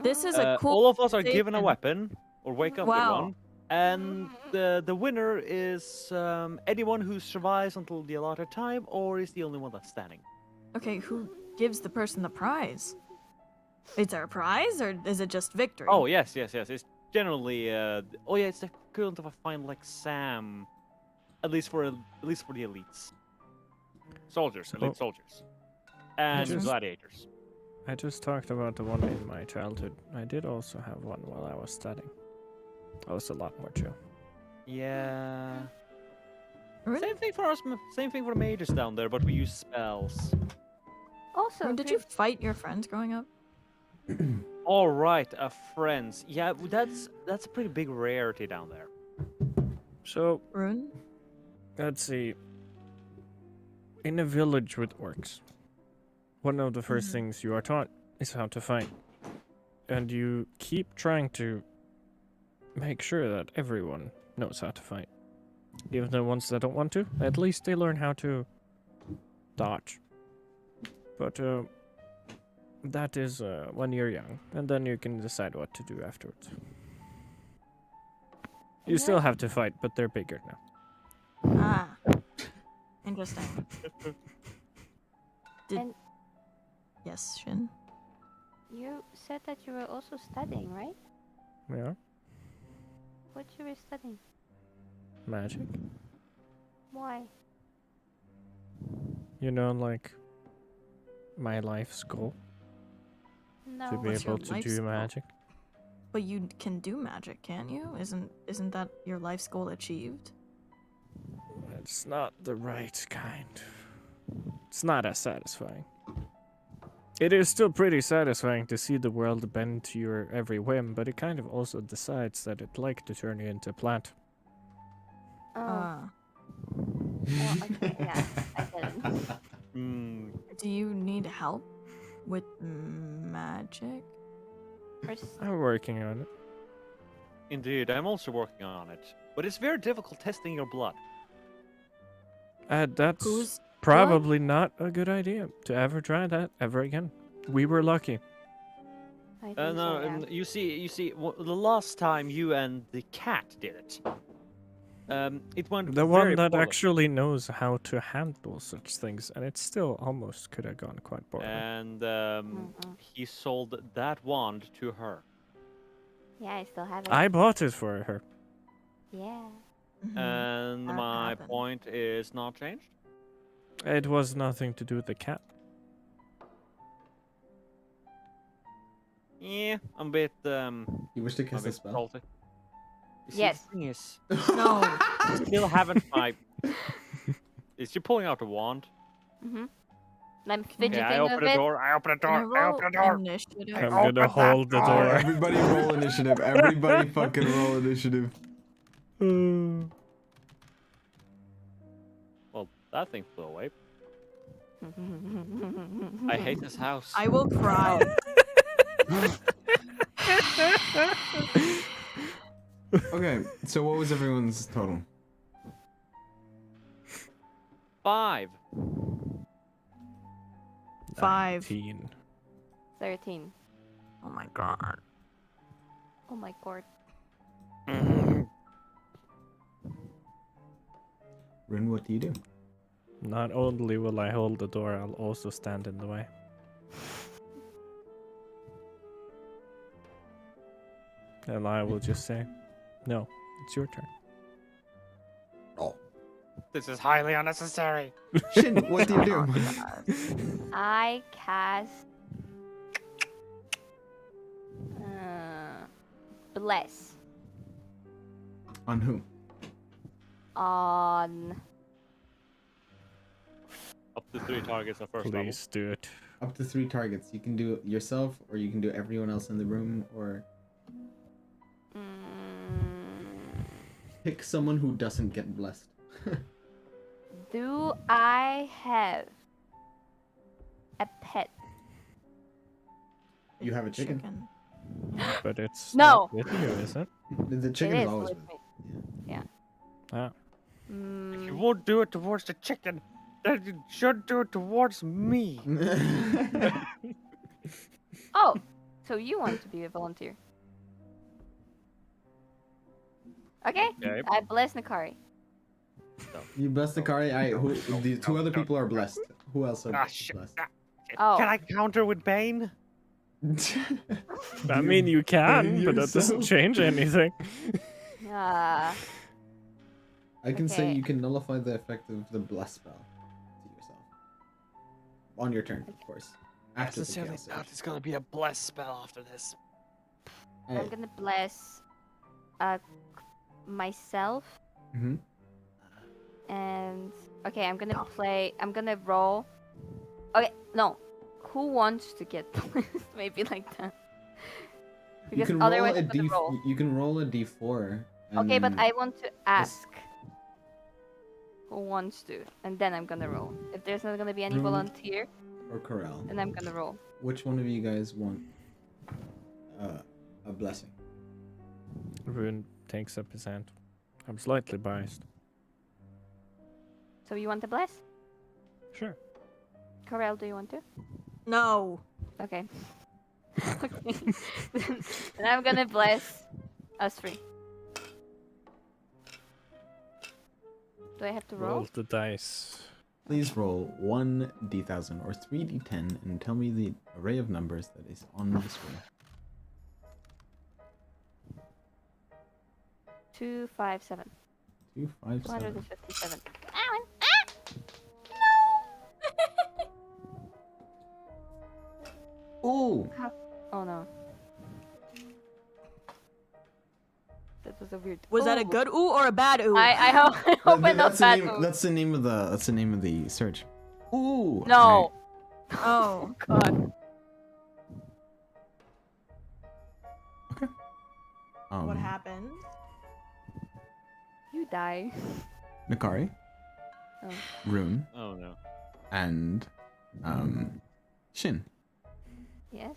This is a cool. All of us are given a station. weapon or wake up with Wow. one, and the winner is anyone who survives until the allotted time, or is the only one that's standing. Okay, who gives the person the prize? Is there a prize, or is it just victory? Oh yes. It's generally it's the equivalent of a final like Sam, at least for the elites, soldiers, elite Oh. soldiers, and just- gladiators. I just talked about the one in my childhood. I did also have one while I was studying. That was a lot more chill. Yeah. Rune, Same thing for us. Same thing for mages down there, but we use spells. Also, Rune, did you fight your friends growing up? All right, friends. Yeah, that's a pretty big rarity down there. So, Rune? let's see. In a village with orcs, one of the first things you are taught is how to fight. And you keep trying to make sure that everyone knows how to fight. Even the ones that don't want to, at least they learn how to dodge. But that is when you're young, and then you can decide what to do afterwards. You still have to fight, but they're bigger now. Ah. Interesting. Did... And- Yes, Shin? You said that you were also studying, right? Yeah, What you were studying? magic. Why? You know, like my life's goal No. to be What's your able to life's do goal? magic. But you can do magic, can't you? Isn't that your life's goal achieved? It's not the right kind. It's not as satisfying. It is still pretty satisfying to see the world bend to your every whim, but it kind of also decides that it'd like to turn you into a plant. Oh, Uh, okay, yeah, I get it. do you need help with magic? First, I'm working on it. Indeed, I'm also working on it. But it's very difficult testing your blood. That's Who's probably not a good idea to ever try that ever again. We were lucky. I think No, so, yeah. you see, the last time you and the cat did it, it went The very one that poorly. actually knows how to handle such things, and it still almost could have gone quite poorly. And Mm-mm. he sold that wand to her. Yeah, I still have it. I bought it for her. Yeah. And That my happened. point is not changed. It was nothing to do with the cat. Yeah, I'm a bit You wish to I'm a cast a bit spell? salty. You see, Yes. The thing is, No. I still haven't my. Is she pulling out a wand? Mm-hmm. I'm fidgeting Okay, I open with the it. door. I open the Can I door. I roll open the door. initiative? I'm opened gonna that hold the door. door. Everybody roll initiative. Everybody fucking roll initiative. Well, that thing flew away. I hate this house. I will cry. Okay, so what was everyone's total? 5. 5. 19. 13. Oh my god. Oh my god. Rin, what do you do? Not only will I hold the door, I'll also stand in the way. And I will just say, no, it's your turn. Oh. This is highly unnecessary. Shin, what do you do? I cast. Bless On who? on. Up to 3 targets on first level. Please do it. Up to 3 targets. You can do it yourself, or you can do everyone else in the room, or pick someone who doesn't get blessed. Do I have a pet? You have a chicken. But it's No. not with you, is it? The chicken It is is always with with. me. Ah, If you won't do it towards the chicken, then you should do it towards me. Oh, so you want to be a volunteer? Okay. Okay. I bless Nakari. You bless the Kari. The 2 other people are blessed. Who else are Ah, shit. blessed? Ah, Oh. Can I counter with Bane? I mean, you can, but that doesn't yourself. change anything. Ah. I can say Okay. you can nullify the effect of the bless spell to yourself. On your turn, of course. After the Sincerely chaos save. doubt it's gonna be a bless spell after this. Hey. I'm gonna bless myself Mhm. and okay, I'm gonna roll. Okay, no. Who wants to get blessed? Maybe like that. You Because can roll otherwise a I'm gonna D. roll. You can roll a D4. Okay, but and I want to ask who wants to, and then I'm gonna roll. If there's not gonna be any Rune. volunteer, or Corel. then I'm gonna roll. Which one of you guys want a blessing? Rune takes up his hand. I'm slightly biased. So you want to bless? Sure. Corel, do you want to? No. Okay. Okay. Then I'm gonna bless us 3. Do I have to roll? Roll the dice. Please roll 1d1000 or 3d10 and tell me the array of numbers that is on the screen. 2, 5, 7. 2, 5, 7. 257. Oh! Oh no. was a weird. Was that a Ooh. good ooh or a bad ooh? I hope it not That's the bad. name. ooh. That's the name of the. That's the name of the search. Ooh. No. Oh. God. Okay. What happened? You die. Nakari, Oh. Rune, Oh no. and Shin. Yes.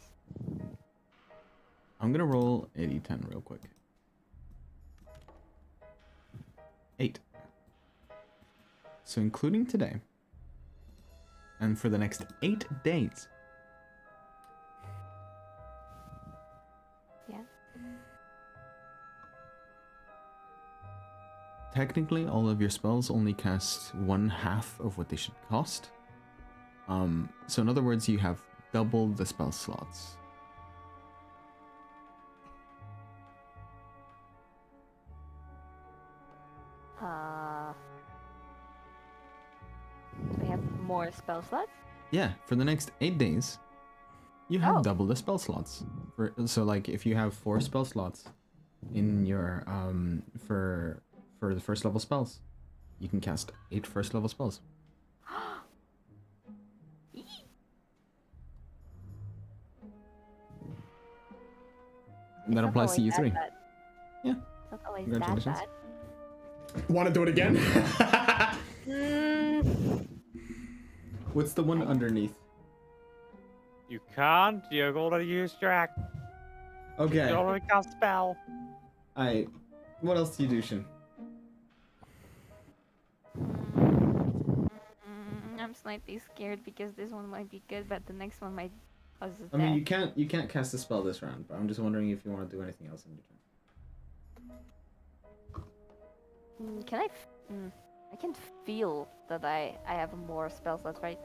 I'm gonna roll a d10 real quick. 8. So including today, and for the next 8 days. Yeah. Technically, all of your spells only cast 1/2 of what they should cost. So in other words, you have double the spell slots. Do we have more spell slots? Yeah, for the next 8 days, you have Oh. double the spell slots. So like if you have 4 spell slots in your for the first level spells, you can cast 8 first level spells. It's That not applies to always you that 3. bad. Yeah. It's not always that Congratulations. bad. Want to do it again? Mm, What's the one underneath? You can't. You're gonna use your act. Okay. You already cast spell. Alright. What else do you do, Shin? I'm slightly scared because this one might be good, but the next one might cause us I mean, death. you can't cast a spell this round, but I'm just wondering if you want to do anything else in your turn. Can I? I can feel that I have more spell slots, right?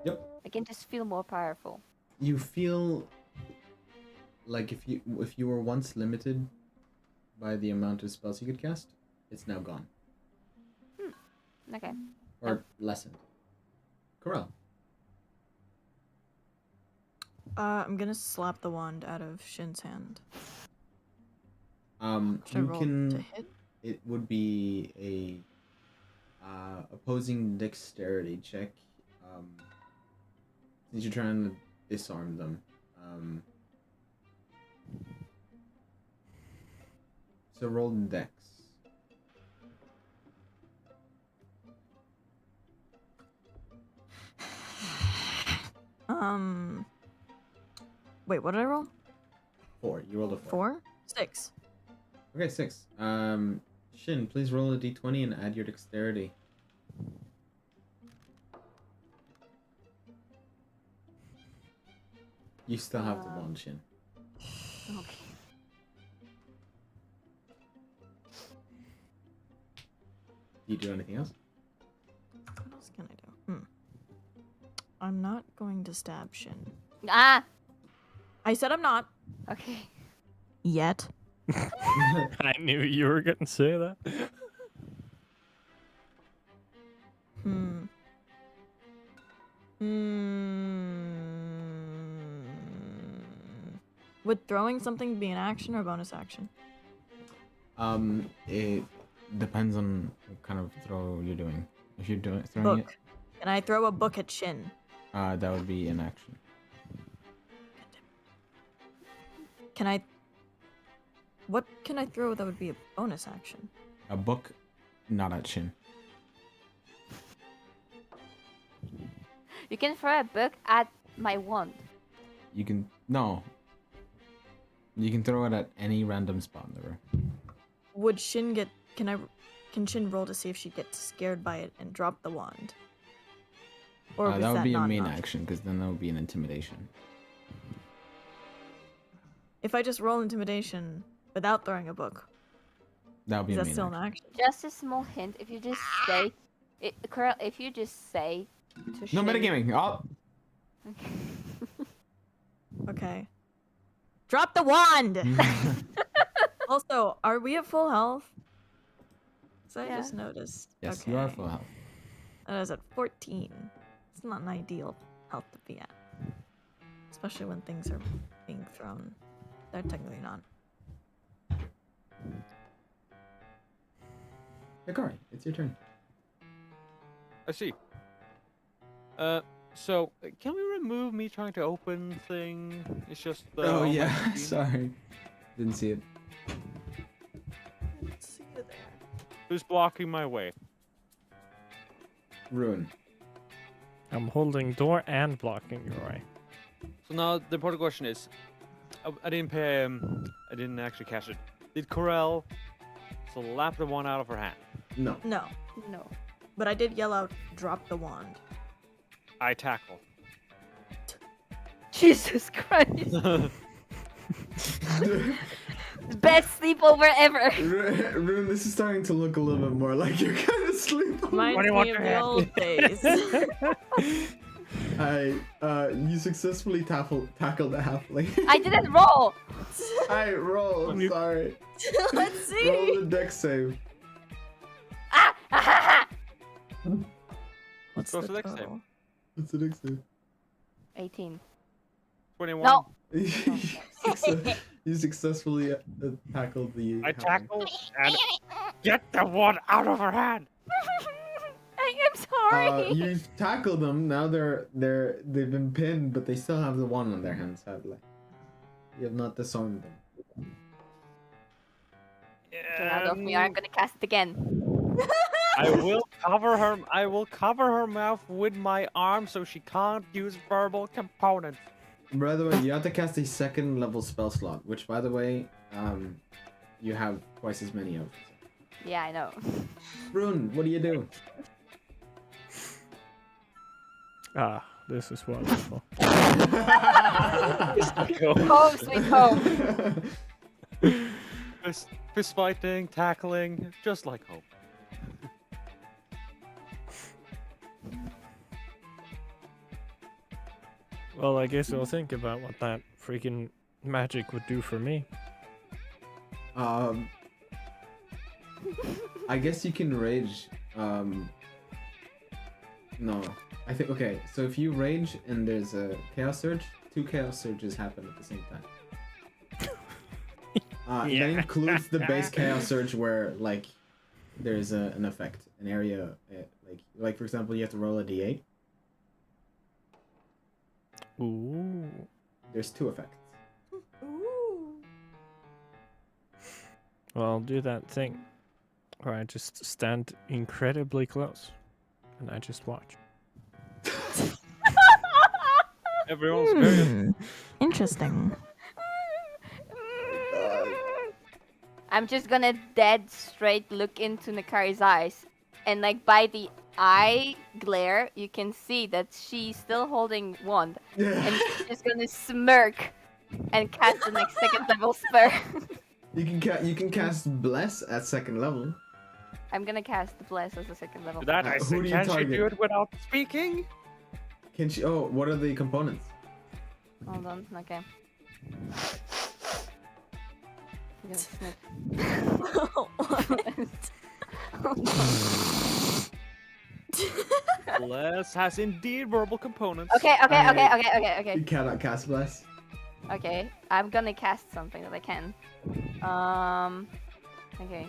Yep. I can just feel more powerful. You feel like if you were once limited by the amount of spells you could cast, it's now gone. Okay. Or lessened. Corral. I'm gonna slap the wand out of Shin's hand. Should I You roll can. to hit? It would be a opposing dexterity check. Since you're trying to disarm them. So roll dex. Wait, what did I roll? 4. You rolled a 4. 4? 6. Okay, 6. Shin, please roll a d20 and add your dexterity. You still have the wand, Shin. Okay. Do you do anything else? What else can I do? I'm not going to stab Shin. Ah. I said I'm not. Okay. Yet. I knew you were going to say that. Would throwing something be an action or bonus action? It depends on what kind of throw you're doing. If you're throwing Book. Can I throw a book at Shin? it, that would be an action. Can I... What can I throw that would be a bonus action? A book, not at Shin. You can throw a book at my wand. You can You can throw it at any random spot in the room. Would Shin get... Can Shin roll to see if she gets scared by it and drop the wand? Or was That would be a not an main option? action, because then that would be an intimidation. If I just roll intimidation without throwing a book, That would be is a that main still action. an action? Just a small hint. If you just say, if you just say to No Shin- metagaming! Oh! Okay. Drop the wand! Also, are we at full health? So I Yeah. just noticed. Yes, okay. you are full health. I was at 14. It's not an ideal health to be at. Especially when things are being thrown. They're technically not. Hikari, it's your turn. I see. So can we remove me trying to open thing? It's just. Oh on my yeah, screen. sorry. Didn't see it. Let's see you there. Who's blocking my way? Ruin. I'm holding door and blocking your way. So now the important question is, I didn't pay. I didn't actually catch it. Did Corel slap the wand out of her hand? No. No, No. but I did yell out, "Drop the wand." I tackle. Jesus Christ. Best sleepover ever. Ruin, this is starting to look a little bit more like you're kind of sleeping. Reminds What do you want me of to the have? old days. You successfully tackled the halfling. I didn't roll. I roll. Sorry. Let's Roll see. the deck save. What's What's the the next total? What's the deck save? 18. 21. No. You successfully tackled the. I halfling. tackle and get the wand out of her hand. I'm sorry. You tackled them. Now they've been pinned, but they still have the wand on their hands. Sadly, you have not disarmed them. Get out of me, I'm gonna cast it again. I will cover her. I will cover her mouth with my arm so she can't use verbal components. By the way, you have to cast a second level spell slot, which, by the way, you have twice as many of. Yeah, I know. Rune, what do you do? Ah, this is wonderful. Home, sweet home. Fist fighting, tackling, just like home. Well, I guess I'll think about what that freaking magic would do for me. I guess you can rage. No, I think okay. So if you rage and there's a chaos surge, 2 chaos surges happen at the same time. That includes the base chaos surge where like there's an effect, an area, like for example, you have to roll a d8. Ooh. There's 2 effects. Ooh. Well, I'll do that thing where I just stand incredibly close and I just watch. Everyone's very. Interesting. I'm just gonna dead straight look into Nakari's eyes, and like by the eye glare, you can see that she's still holding wand, and she's just gonna smirk and cast the next second level spell. You can cast bless at second level. I'm gonna cast the bless as a second level. That I Who said, do you can she target? do it without speaking? Can she? Oh, what are the components? Hold on, okay. I'm gonna sniff. Bless has indeed verbal components. Okay. You cannot cast bless. Okay, I'm gonna cast something that I can. Okay.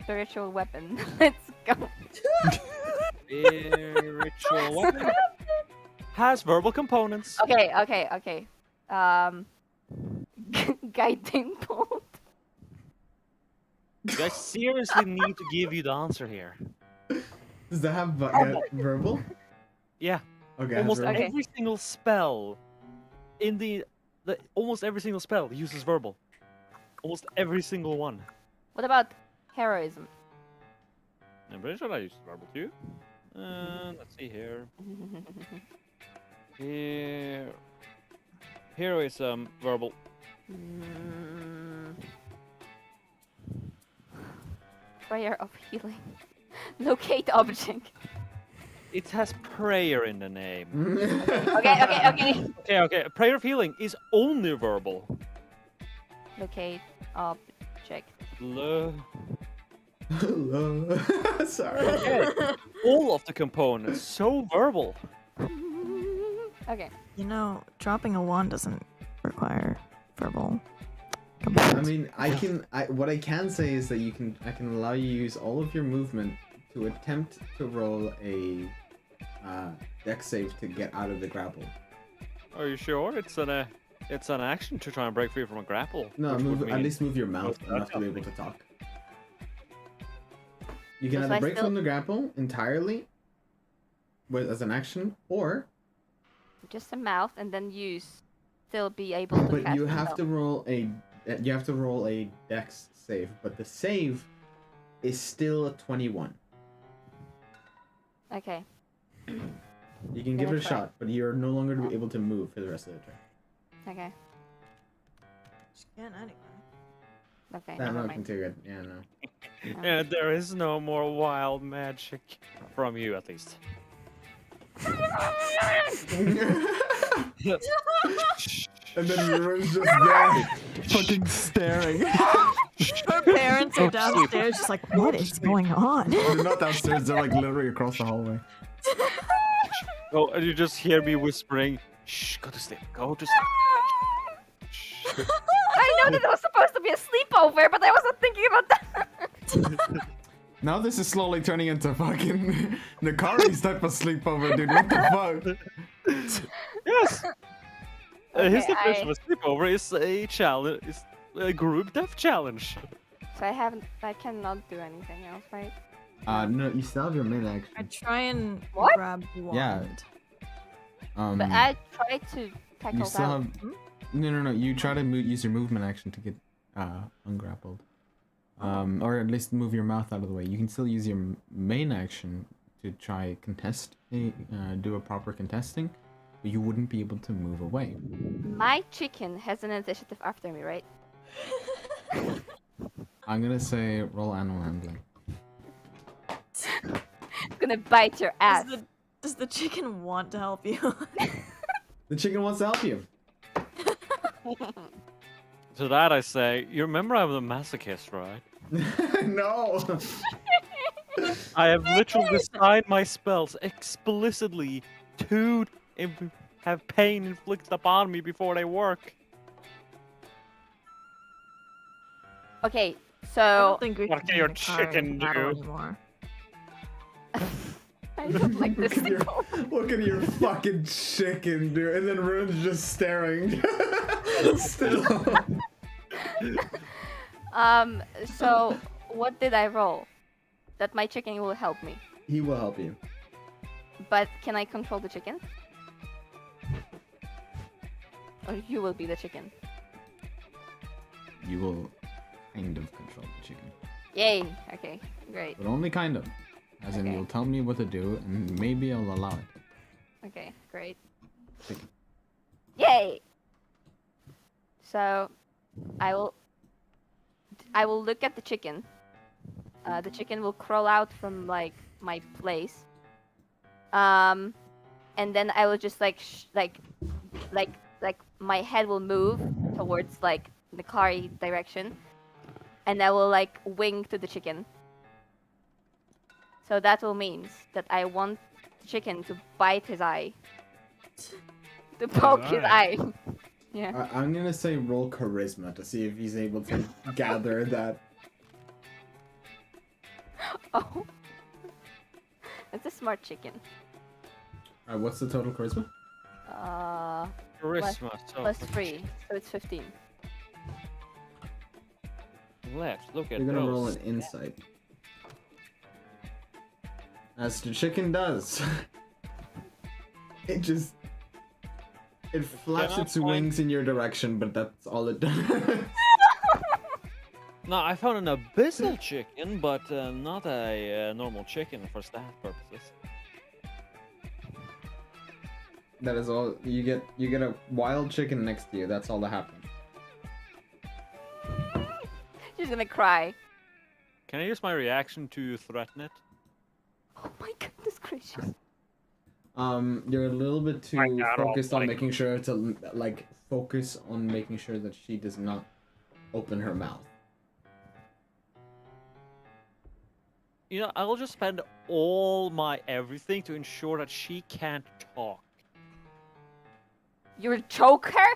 Spiritual weapon. Let's go. Spiritual weapon has verbal components. Okay. Guiding bolt. I seriously need to give you the answer here. Does that have verbal? Yeah, Okay. almost has verbal. Okay. every single spell in the almost every single spell uses verbal. Almost every single one. What about heroism? I'm pretty sure I use verbal too. Let's see here. Here. Heroism, verbal. Mm. Prayer of healing. Locate object. It has prayer in the name. Okay. Okay. Prayer of healing is only verbal. Locate object. Hello. Sorry. Okay. All of the components so verbal. Okay. You know, dropping a wand doesn't require verbal. I mean, what I can say is that I can allow you to use all of your movement to attempt to roll a dex save to get out of the grapple. Are you sure? It's an action to try and break free from a grapple. No, which would at mean- least move your mouth Most enough to be able to talk. You can So either I break still- from the grapple entirely as an action, or Just a mouth, and then still be able to but cast you a have spell. to roll a dex save, but the save is still a 21. Okay. You can give Gonna it a try. shot, but you're no longer able to move for the rest of the turn. Okay. She can't anyway. Okay. That Never not mind. too good. Yeah, no. Yeah, there is no more wild magic from you, at least. And then Rune's just there, fucking staring. Her parents are downstairs, just like, what is going on? They're not downstairs, they're like literally across the hallway. Oh, and you just hear me whispering, "Shh, go to sleep. Go to sleep." Shh. I know that it was supposed to be a sleepover, but I wasn't thinking about that. Now this is slowly turning into fucking Nakari's type of sleepover, dude. What the fuck? Yes. His Okay, definition of a sleepover is a challenge, is a group death challenge. So I cannot do anything else, right? No, you still have your main I action. try and What? grab the wand. Yeah. But I tried to tackle You still that. have. No. You try to use your movement action to get ungrappled. Or at least move your mouth out of the way. You can still use your main action to try contest, do a proper contesting, but you wouldn't be able to move away. My chicken has an initiative after me, right? I'm gonna say roll animal handling. I'm gonna bite your ass. Does the chicken want to help you? The chicken wants to help you. To that I say, you remember I'm a masochist, right? No. I have literally designed my spells explicitly to have pain inflicted upon me before they work. Okay, I so don't think we What can can your make a car chicken in battle do? anymore. I don't like this. Look at your fucking chicken, dude. And then Rune's just staring. Still. So what did I roll? That my chicken will help me. He will help you. But can I control the chicken? Or you will be the chicken? You will kind of control the chicken. Yay! Okay, great. But only kind of. As in, Okay. you'll tell me what to do, and maybe I'll allow it. Okay, great. Chicken. Yay! So, I will look at the chicken. The chicken will crawl out from like my place. And then I will just like my head will move towards like the Kari direction, and I will like wing to the chicken. So that will mean that I want the chicken to bite his eye, to poke his eye. Yeah. I'm gonna say roll charisma to see if he's able to gather that. Oh. It's a smart chicken. Alright, what's the total charisma? Charisma. So Plus 3, so it's 15. Let's look at You're gonna roll those. an insight. As the chicken does. It flaps cannot its find- wings in your direction, but that's all it does. No, I found an abyssal chicken, but not a normal chicken for stat purposes. That is all. You get a wild chicken next to you. That's all that happens. She's gonna cry. Can I use my reaction to threaten it? Oh my goodness gracious. You're a little bit too My God, focused on like- making sure to focus on making sure that she does not open her mouth. You know, I'll just spend all my everything to ensure that she can't talk. You'll choke her?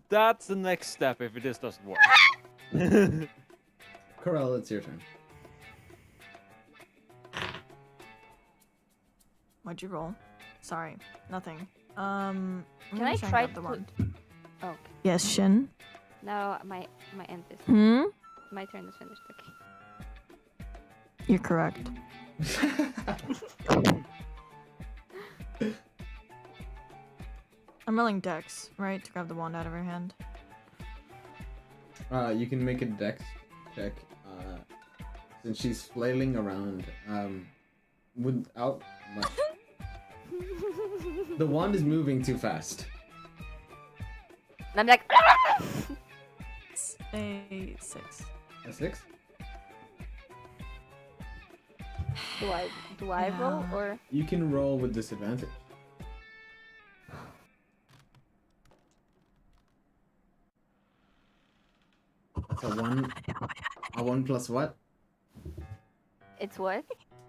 That's the next step if this doesn't work. Corel, it's your turn. What'd you roll? Sorry, nothing. I'm Can gonna I and try grab the to- wand. Oh, Yes, Shin. now my end is Hmm. my turn is finished. Okay. You're correct. I'm rolling Dex, right, to grab the wand out of her hand. You can make a dex check. Since she's flailing around, without much. The wand is moving too fast. And I'm like, It's a 6. A 6? do I roll Yeah. or You can roll with disadvantage. That's a 1. A 1 plus what? it's what?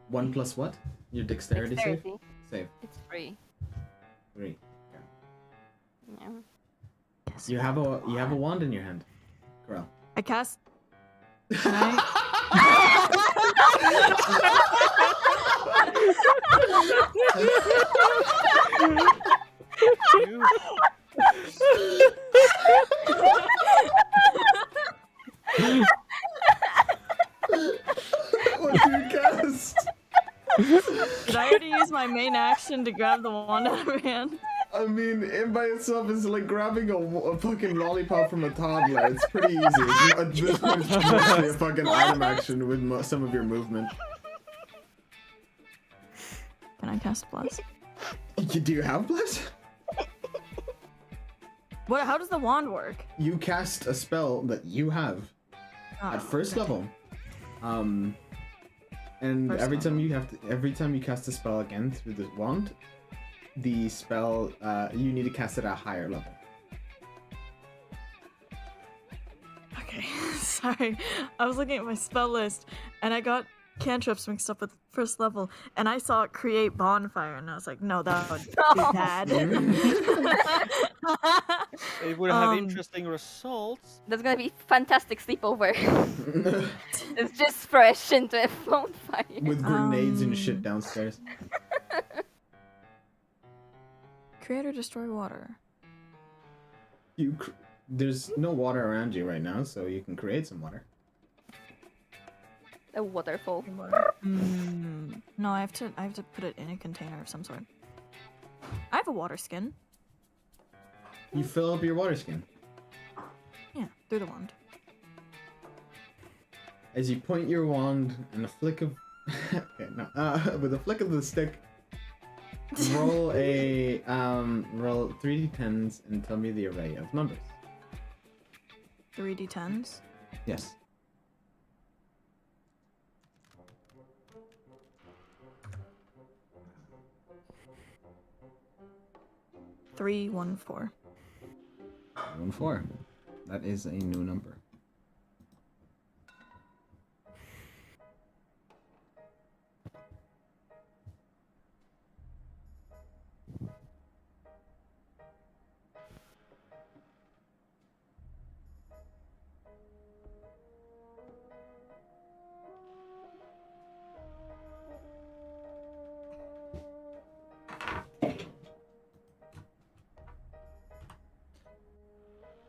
1 plus what? Your dexterity save? Dexterity. Save. It's free. 3. Yeah. Yes. You have a wand in your hand. Corel. I cast. Can I? You- What do you cast? Did I already use my main action to grab the wand out of her hand? I mean, it by itself is like grabbing a fucking lollipop from a toddler. It's pretty easy. At this point, it's mostly a fucking item action with some of your movement. Can I cast Bless? Do you have Bless? What? How does the wand work? You cast a spell that you have Oh, at first okay. level. And First every time level. every time you cast a spell again through the wand, the spell you need to cast it at a higher level. Okay, sorry. I was looking at my spell list and I got cantrips mixed up with first level, and I saw create bonfire, and I was like, no, that would be bad. It would have Um, interesting results. That's gonna be fantastic sleepover. It's just fresh into a bonfire. With grenades and Um, shit downstairs. Create or destroy water. There's no water around you right now, so you can create some water. A waterfall. No, I have to put it in a container of some sort. I have a water skin. You fill up your water skin. Yeah, through the wand. As you point your wand and a flick of with a flick of the stick, roll a roll 3d10s and tell me the array of numbers. 3d10s. Yes. Three, 1, 4. 1 4. That is a new number.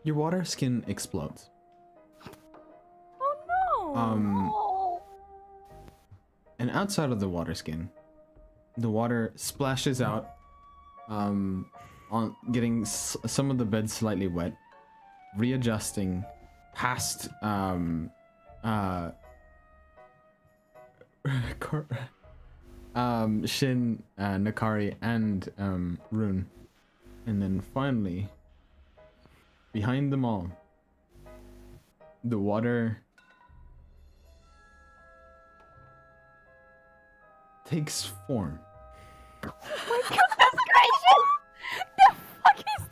Your water skin explodes. Oh no! And outside of the water skin, the water splashes out, on getting some of the bed slightly wet, readjusting past Shin, Nakari, and Rune, and then finally, behind them all, the water takes form. Oh my goodness gracious! The fuck is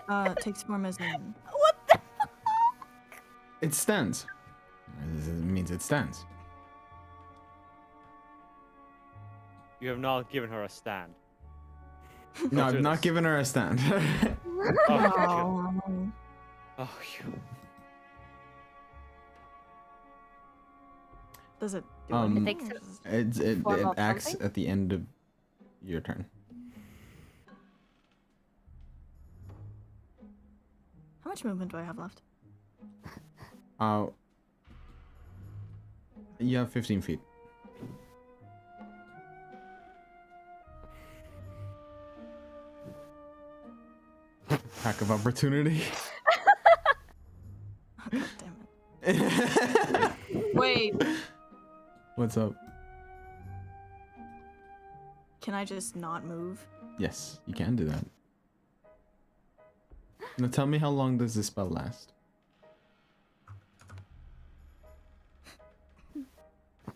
that? Takes form as in. What the? It stands. It means it stands. You have not given her a stand. No, Don't do I've not this. given her a stand. Oh, good. Oh. Oh, you. Does it do Um, anything? Takes or it- does it Form of acts something? at the end of your turn. How much movement do I have left? You have 15 feet. Attack of opportunity. Oh, God damn it. Wait, What's up? can I just not move? Yes, you can do that. Now tell me, how long does this spell last?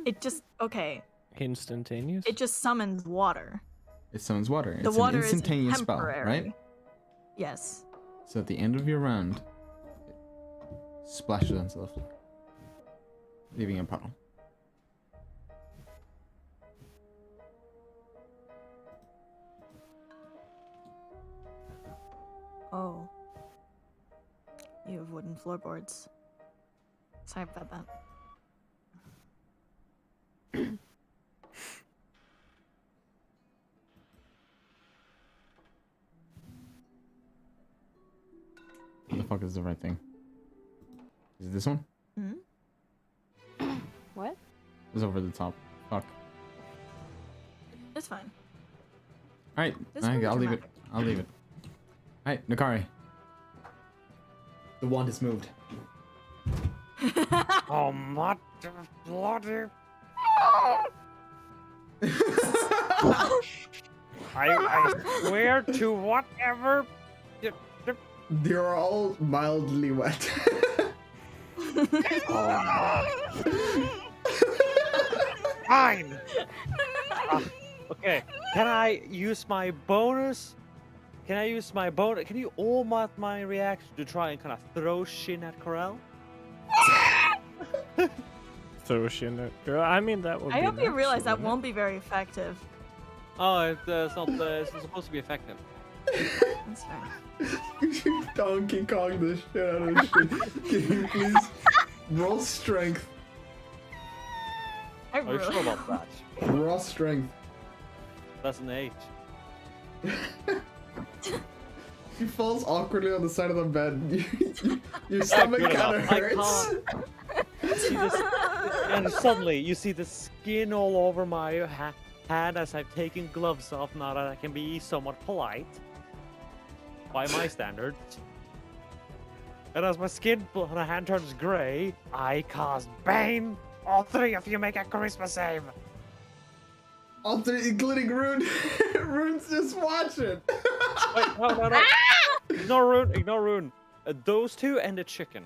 It just, okay, Instantaneous? it just summons water. It summons water. The It's water an is instantaneous spell, temporary. right? Yes. So at the end of your round, it splashes onto the floor, leaving a puddle. Oh. You have wooden floorboards. Sorry about that. What the fuck is the right thing? Is it this one? Hmm? What? It's over the top. Fuck. It's fine. Alright, This I'll one's leave it. I'll leave it. Alright, Nakari. The wand is moved. Oh, mother bloody. I swear to whatever. They're all mildly wet. Fine. Okay. Can I use my bonus? Can I use my bonus? Can you all mark my reaction to try and kind of throw Shin at Corel? Throw Shin at girl. I mean, that would I be hope you nice, realize that wouldn't it? won't be very effective. Oh, it's not. It's not supposed to be effective. That's fine. You Donkey Kong the shit out of this shit. Can you please roll strength? I Are you really sure about that? Raw strength. That's an 8. He falls awkwardly on the side of the bed. Your stomach good kind of enough. I hurts. You see this, and suddenly you see the skin all over my hand as I've taken gloves off now that I can be somewhat polite by my standards. And as my skin on a hand turns grey, I cast Bane. All 3 of you make a charisma save. All three, including Rune. Rune's just watching. Wait, no. Ignore Rune. Ignore Rune. Those 2 and the chicken.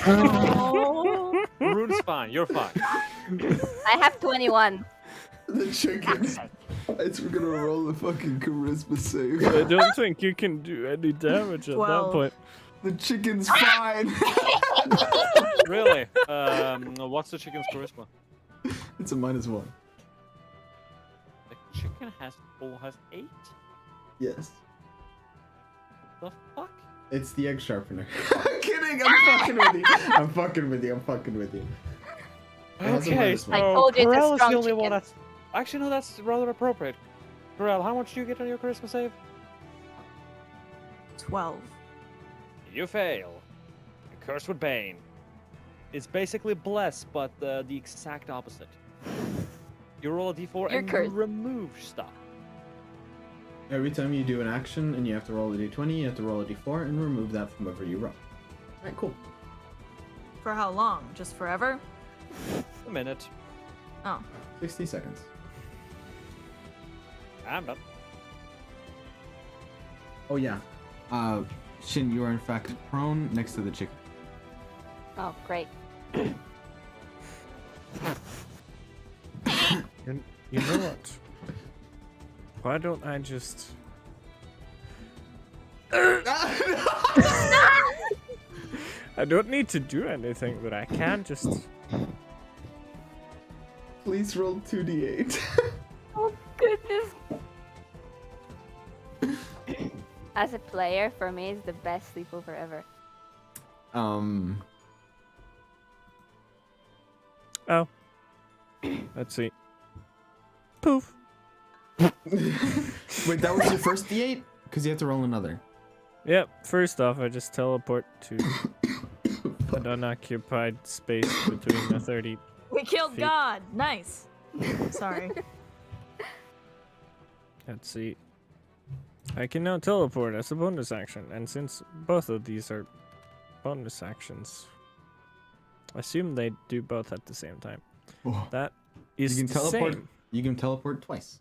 Oh. Rune's fine. You're fine. I have 21. The chicken. We're gonna roll the fucking charisma save. I don't think you can do any damage at that 12. point. The chicken's fine. Really? What's the chicken's charisma? It's a -1. The chicken has 8. Yes. The fuck? It's the egg sharpener. I'm kidding. I'm fucking with you. I'm fucking with you. I'm fucking with you. It has a Okay, -1. so I told you it's a Corel is the strong only one chicken. that's... Actually, no, that's rather appropriate. Corel, how much do you get on your charisma save? 12. You fail. You're cursed with Bane. It's basically Bless, but the exact opposite. You roll a d4 You're and cursed. you remove stuff. Every time you do an action and you have to roll a d20, you have to roll a d4 and remove that from wherever you roll. Alright, cool. For how long? Just forever? A minute. Oh. 60 seconds. I'm done. Oh yeah. Shin, you are in fact prone next to the chicken. Oh, great. You know what? Why don't I just... I don't need to do anything, but I can just... Please roll 2d8. Oh, goodness. as a player, for me, it's the best sleepover ever. Oh. Let's see. Poof. Wait, that was your first D8? Because you have to roll another. Yep, first off, I just teleport to an unoccupied space between the 30. We killed Feet. God. Nice. Sorry. Let's see. I can now teleport as a bonus action, and since both of these are bonus actions, I assume they do both at the same time. Oh. That is You can teleport. same. You can teleport twice.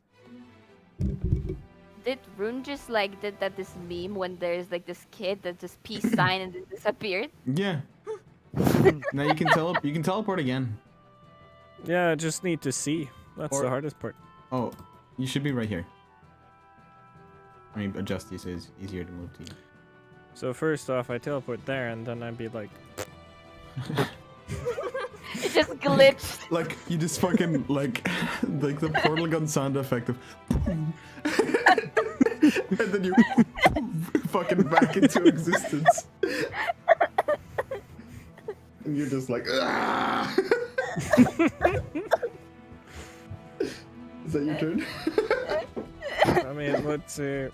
Did Rune just like did that this meme when there's like this kid that just peace sign and then disappeared? Yeah. Now you can teleport again. Yeah, I just need to see. That's Or- the hardest part. Oh, you should be right here. I mean, adjust these so it's easier to move to you. So first off, I teleport there, and then I'd be like, It just glitched. Like you just fucking like the portal gun sound effect of, and then you fucking back into existence. And you're just like, ah! Is that your turn? I mean, let's see.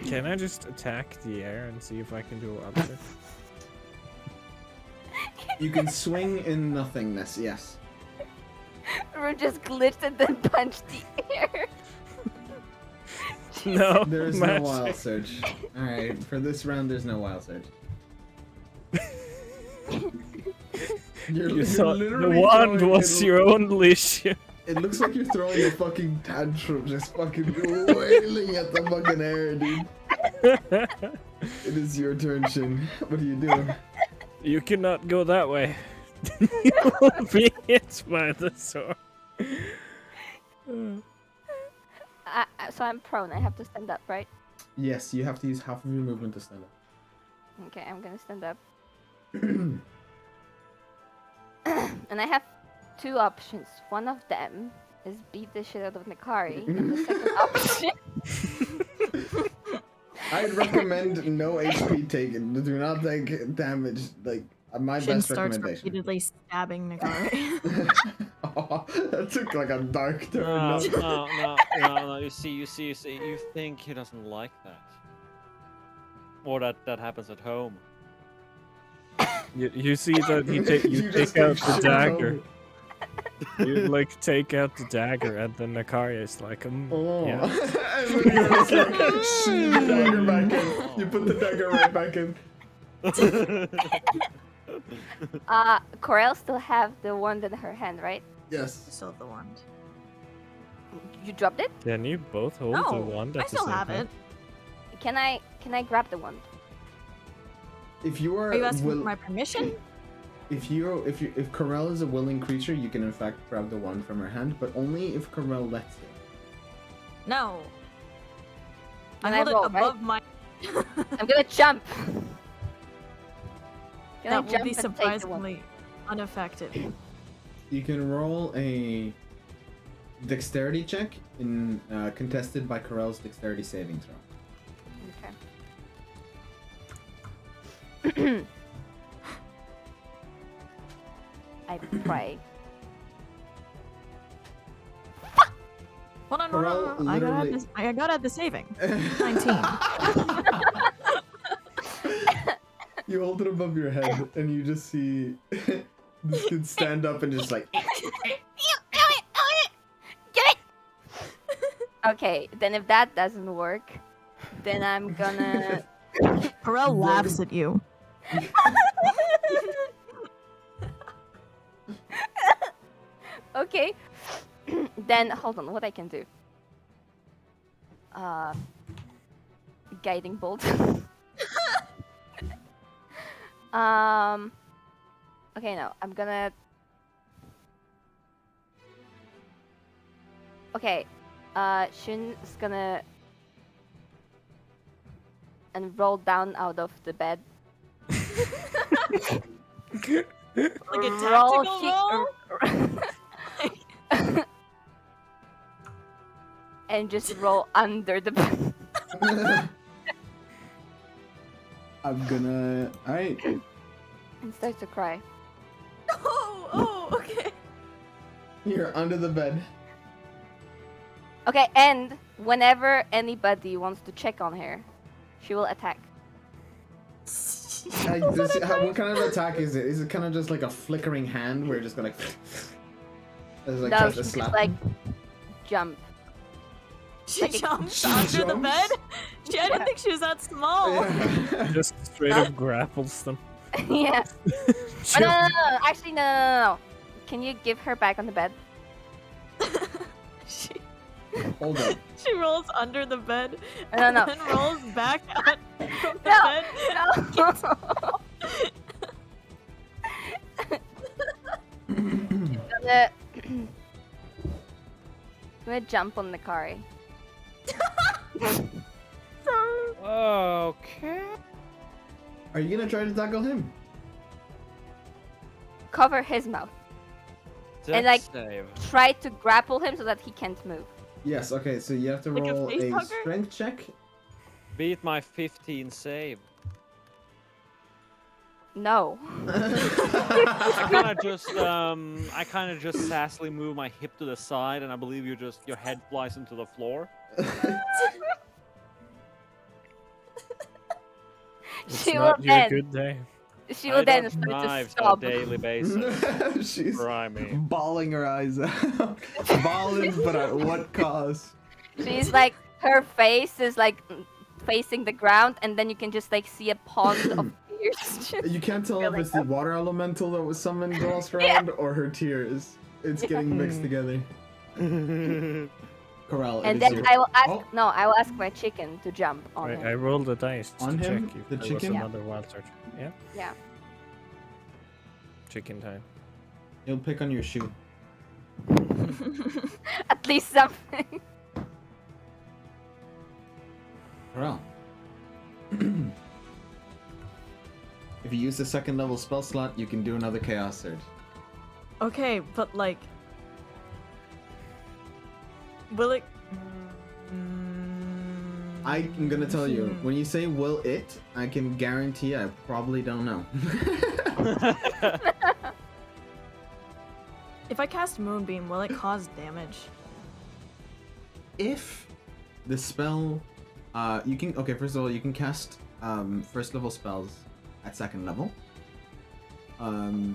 Can I just attack the air and see if I can do opposite? You can swing in nothingness, yes. Rune just glitched and then punched the air. No, There is no magic. wild surge. Alright, for this round, there's no wild surge. You thought the wand was your only issue. It looks like you're throwing a fucking tantrum, just fucking wailing at the fucking air, dude. It is your turn, Shin. What are you doing? You cannot go that way. You will be hit by the sword. So I'm prone. I have to stand up, right? Yes, you have to use half of your movement to stand up. Okay, I'm gonna stand up. And I have two options. One of them is beat the shit out of Nikari, and the second option. I'd recommend no HP taken. Do not take damage. Like my Shin best starts recommendation. repeatedly stabbing Nagari. Oh, that took like a dark turn. No. You see. You think he doesn't like that, or that happens at home. You see that you take just out get the shit dagger. over. You like take out the dagger, and then Nakari is like, Oh. yeah. And then you're just like, shoot the dagger back in. You put the dagger right back in. Corel still have the wand in her hand, right? Yes. Still have the wand. You dropped it? Can you both hold No, the wand at I the still same have time? it. Can I grab the wand? If you are, Are you asking for my permission? if Corel is a willing creature, you can in fact grab the wand from her hand, but only if Corel lets you. No. Can I I hold roll, it above my. I'm gonna jump. Can I That will jump be and take the wand? surprisingly ineffective. You can roll a dexterity check in contested by Corel's dexterity saving throw. Okay. I pray. Hold on, Corel I gotta add literally- this. I gotta add the saving. 19. You hold it above your head, and you just see this kid stand up and just like. Get it! Okay, then if that doesn't work, then I'm gonna. Corel laughs at you. Okay. Then hold on, what I can do? Guiding bolt. Okay, no, I'm gonna. Okay, Shun is gonna and roll down out of the bed. Like a Roll tactical kick- roll? and just roll under the bed. I'm gonna. Alright. And start to cry. Oh, okay. You're under the bed. Okay, and whenever anybody wants to check on her, she will attack. What kind of attack is it? Is it kind of just like a flickering hand where you're just gonna like No, tries she to just slap like him? jump. She Like jumps she under the jumps? bed? I didn't think she was that small. Yeah. Just straight up grapples them. Yeah. Oh, no. Actually, no. Can you give her back on the bed? she, Hold up. she rolls under the bed No, and no. then rolls back out from the No, bed. no. I'm gonna jump on the car. Okay. Are you gonna try to tackle him? Cover his mouth. And, Dex like- save. Try to grapple him so that he can't move. Yes. Okay. So you have to Like a roll face a hugger? strength check. Beat my 15 save. No. I kind of just sassily move my hip to the side, and I believe your head flies into the floor. It's She will not your then. good day. She I will then don't start to knives on stop. a daily basis. She's Grimy. bawling her eyes out. Bawling, but at what cost? She's like, her face is like facing the ground, and then you can just like see a pond of tears. You can't tell if Really it's the water elemental that was summoned lost around or her tears. It's getting mixed together. Corral, And it is then your- I will ask. Oh. No, I will ask my chicken to jump on I him. rolled the dice On to him? check if The there chicken? Yeah. was another wild search. Yeah, Yeah. chicken time. He'll pick on your shoe. At least something. Corral. If you use the second level spell slot, you can do another chaos surge. Okay, but like, will it? I'm gonna tell you, when you say will it, I can guarantee I probably don't know. If I cast Moonbeam, will it cause damage? If the spell, you can, okay, first of all, you can cast first level spells at second level. Oh.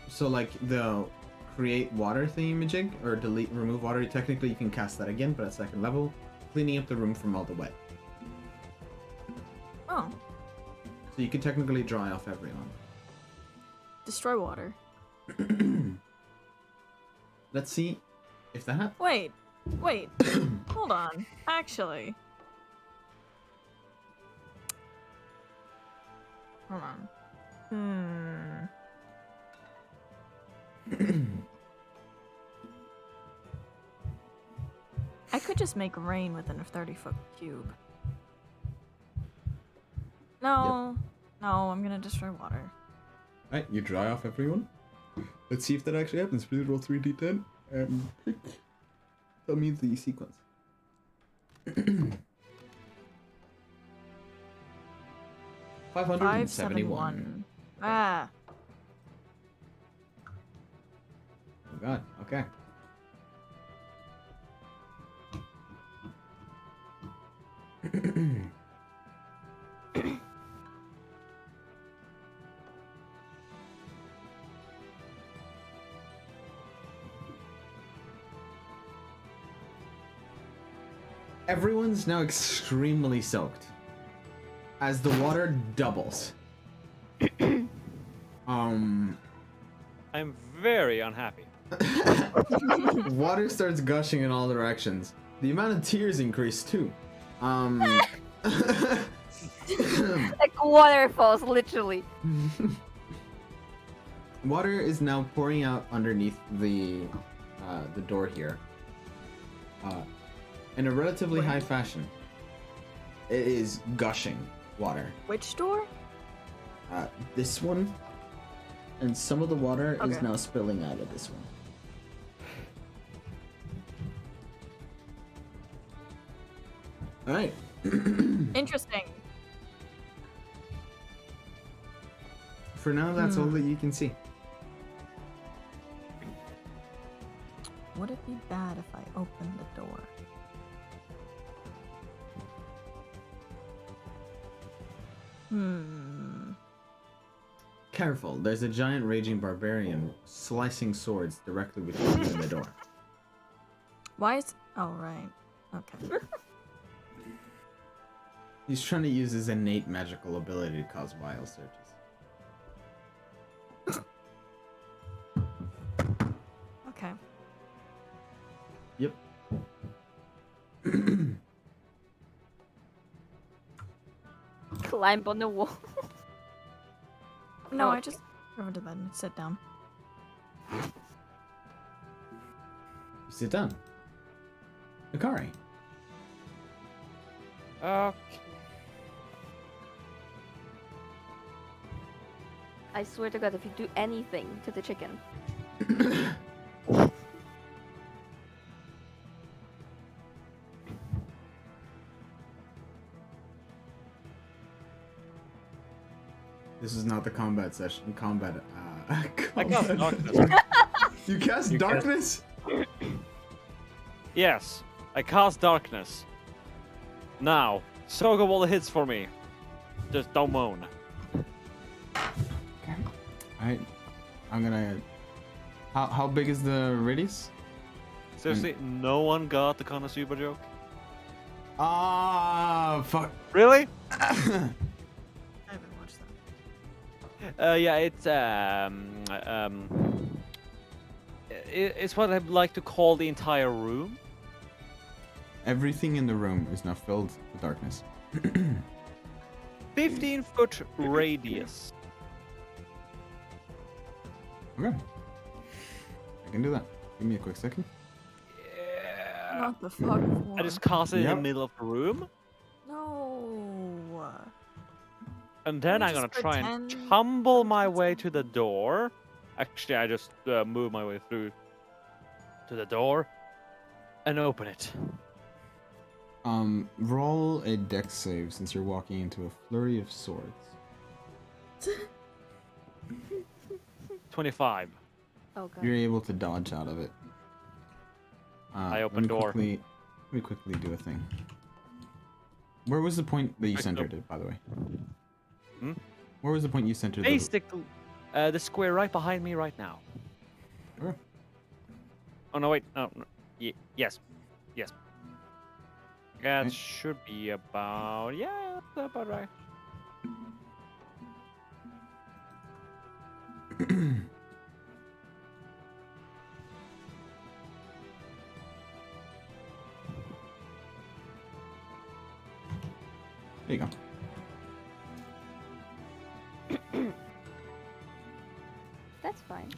So like the create water thingamajig or delete remove water, technically you can cast that again, but at second level, cleaning up the room from all the wet. Oh. So you can technically dry off everyone. Destroy water. Let's see if that happens. Wait. Hold on. Actually. Hold on. I could just make rain within a 30-foot cube. No. No, I'm gonna destroy water. Alright, you dry off everyone. Let's see if that actually happens. Please roll 3d10 and pick. Tell me the sequence. 571. Ah. Oh god, okay. Everyone's now extremely soaked as the water doubles. I'm very unhappy. Water starts gushing in all directions. The amount of tears increased too. Like waterfalls, literally. Water is now pouring out underneath the door here. In a relatively high fashion. It is gushing water. Which door? This one, and some of the water is Okay. now spilling out of this one. All right. Interesting. For now, that's all that you can see. Would it be bad if I opened the door? Careful, there's a giant raging barbarian slicing swords directly between you and the door. Why is... Oh, right. Okay. He's trying to use his innate magical ability to cause wild surges. Okay. Yep. Climb on the wall. No, I Okay. just go over to bed and sit down. You sit down. Akari. Okay. I swear to God, if you do anything to the chicken, This is not the combat session. Combat. I cast combat. darkness. You cast darkness? Yes, I cast darkness. Now, soak up all the hits for me. Just don't moan. Alright. I'm gonna. How big is the radius? Seriously, no one got the Konosuba joke? Ah, fuck. Really? I haven't watched that. Yeah, it's what I'd like to call the entire room. Everything in the room is now filled with darkness. 15-foot radius. Okay. I can do that. Give me a quick second. Yeah. Not the fuck for. I just cast it in Yep. the middle of the room, No. and then You I'm gonna just try and pretend- tumble my way to the door. Actually, I just move my way through to the door and open it. Roll a dex save since you're walking into a flurry of swords. 25. oh God. You're able to dodge out of it. I open let me door. Quickly, let me quickly do a thing. Where was the point that you Quick centered it, by the way? Hmm? Where was the point you centered the... Basically, the square right behind me right now. Where? Oh no, wait, no, no. Yes, yes. That Okay. should be about, yeah, that's about right. There you go. That's fine.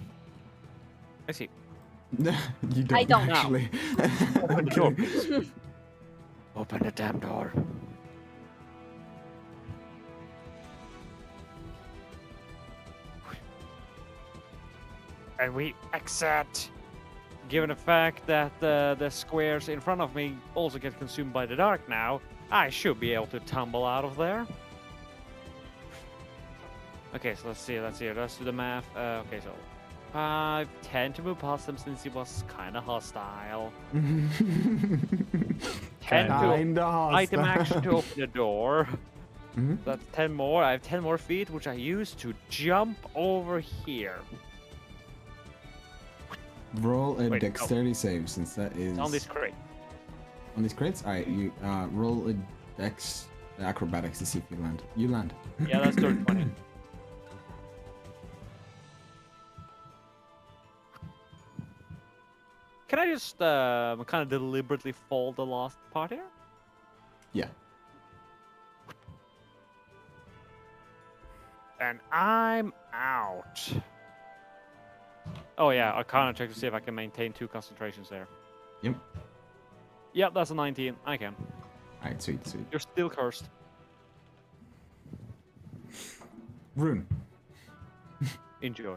I see. You don't, I don't. actually. Okay. Open the damn door. And we exit. Given the fact that the squares in front of me also get consumed by the dark now, I should be able to tumble out of there. Okay, so let's see, let's do the math. Okay, so I tend to move past him since he was kind of hostile. Tend to Kinda item hostile. action to open the door. Mhm. That's 10 more. I have 10 more feet, which I use to jump over here. Roll a Wait, no. dexterity save since that is... On this crate. On these crates? Alright, you roll a dex acrobatics to see if you land. You land. Yeah, that's 20. Can I just kind of deliberately fall the last part here? Yeah. And I'm out. Oh yeah, Arcana check to see if I can maintain 2 concentrations there. Yep. Yep, that's a 19. I can. Alright, sweet, sweet. You're still cursed. Rune. Enjoy.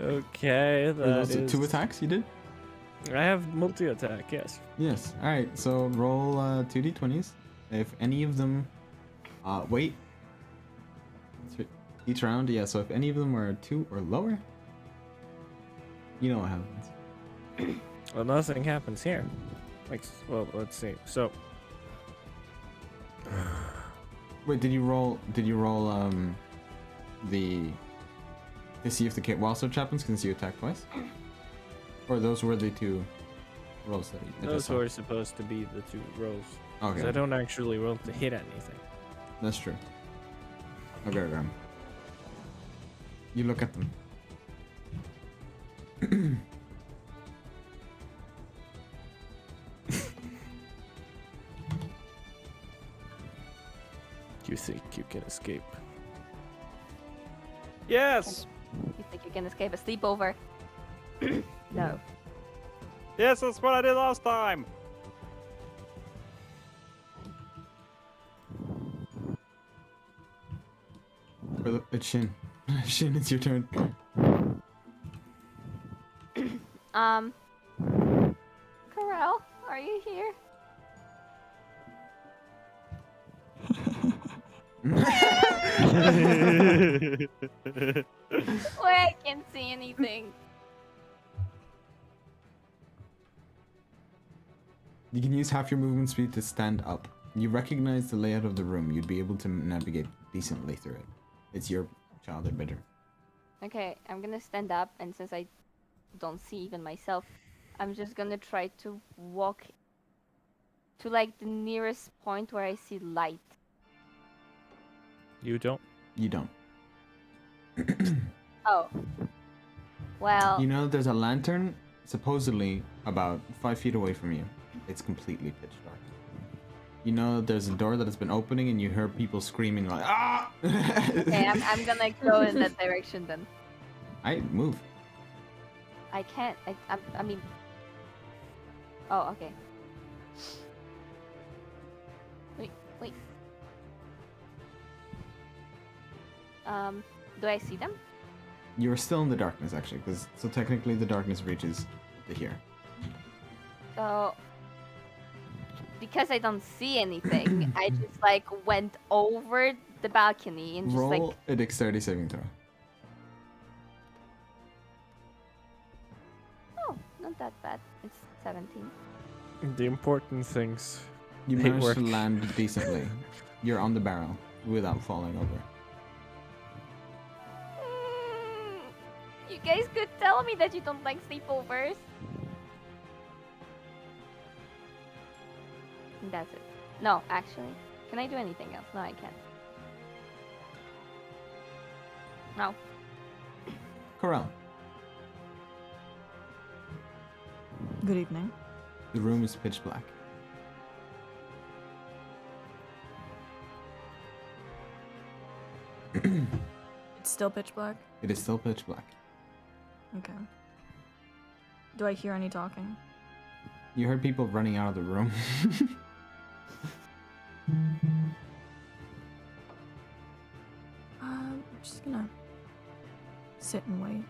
Okay, Were that those is... 2 attacks you did? I have multi-attack, yes. Yes. All right. So roll 2d20s. If any of them, wait. Each round, yeah. So if any of them are 2 or lower, you know what happens. Well, nothing happens here. Like, well, let's see. So, Wait, did you roll? Did you roll the to see if the kit while search happens? Since you attack twice, or those were the 2 rolls that you those were supposed to be the 2 rolls. Okay. 'Cause I don't actually roll to hit anything. That's true. Okay, Graham. You look at them. You think you can escape? Yes! You think you can escape a sleepover? No. Yes, that's what I did last time! It's Shin. Shin, it's your turn. Corel, are you here? Wait, I can't see anything. You can use half your movement speed to stand up. You recognize the layout of the room. You'd be able to navigate decently through it. It's your child admitter. Okay, I'm gonna stand up, and since I don't see even myself, I'm just gonna try to walk to like the nearest point where I see light. You don't? You don't. Oh. Well, You know there's a lantern supposedly about 5 feet away from you. It's completely pitch dark. You know there's a door that has been opening and you hear people screaming like, ah! okay, I'm gonna go in that direction then. Alright, move. I can't. I mean. Oh, okay. Wait. Do I see them? You're still in the darkness actually, so technically the darkness reaches to here. So, because I don't see anything, I just like went over the balcony and just Roll like. a dexterity saving throw. Oh, not that bad. It's 17. The important things. You They managed to work. land decently. You're on the barrel without falling over. You guys could tell me that you don't like sleepovers. That's it. No, actually. Can I do anything else? No, I can't. No. Corral, Good evening. the room is pitch black. It's still pitch black. It is still pitch black. Okay. Do I hear any talking? You heard people running out of the room. I'm just gonna sit and wait.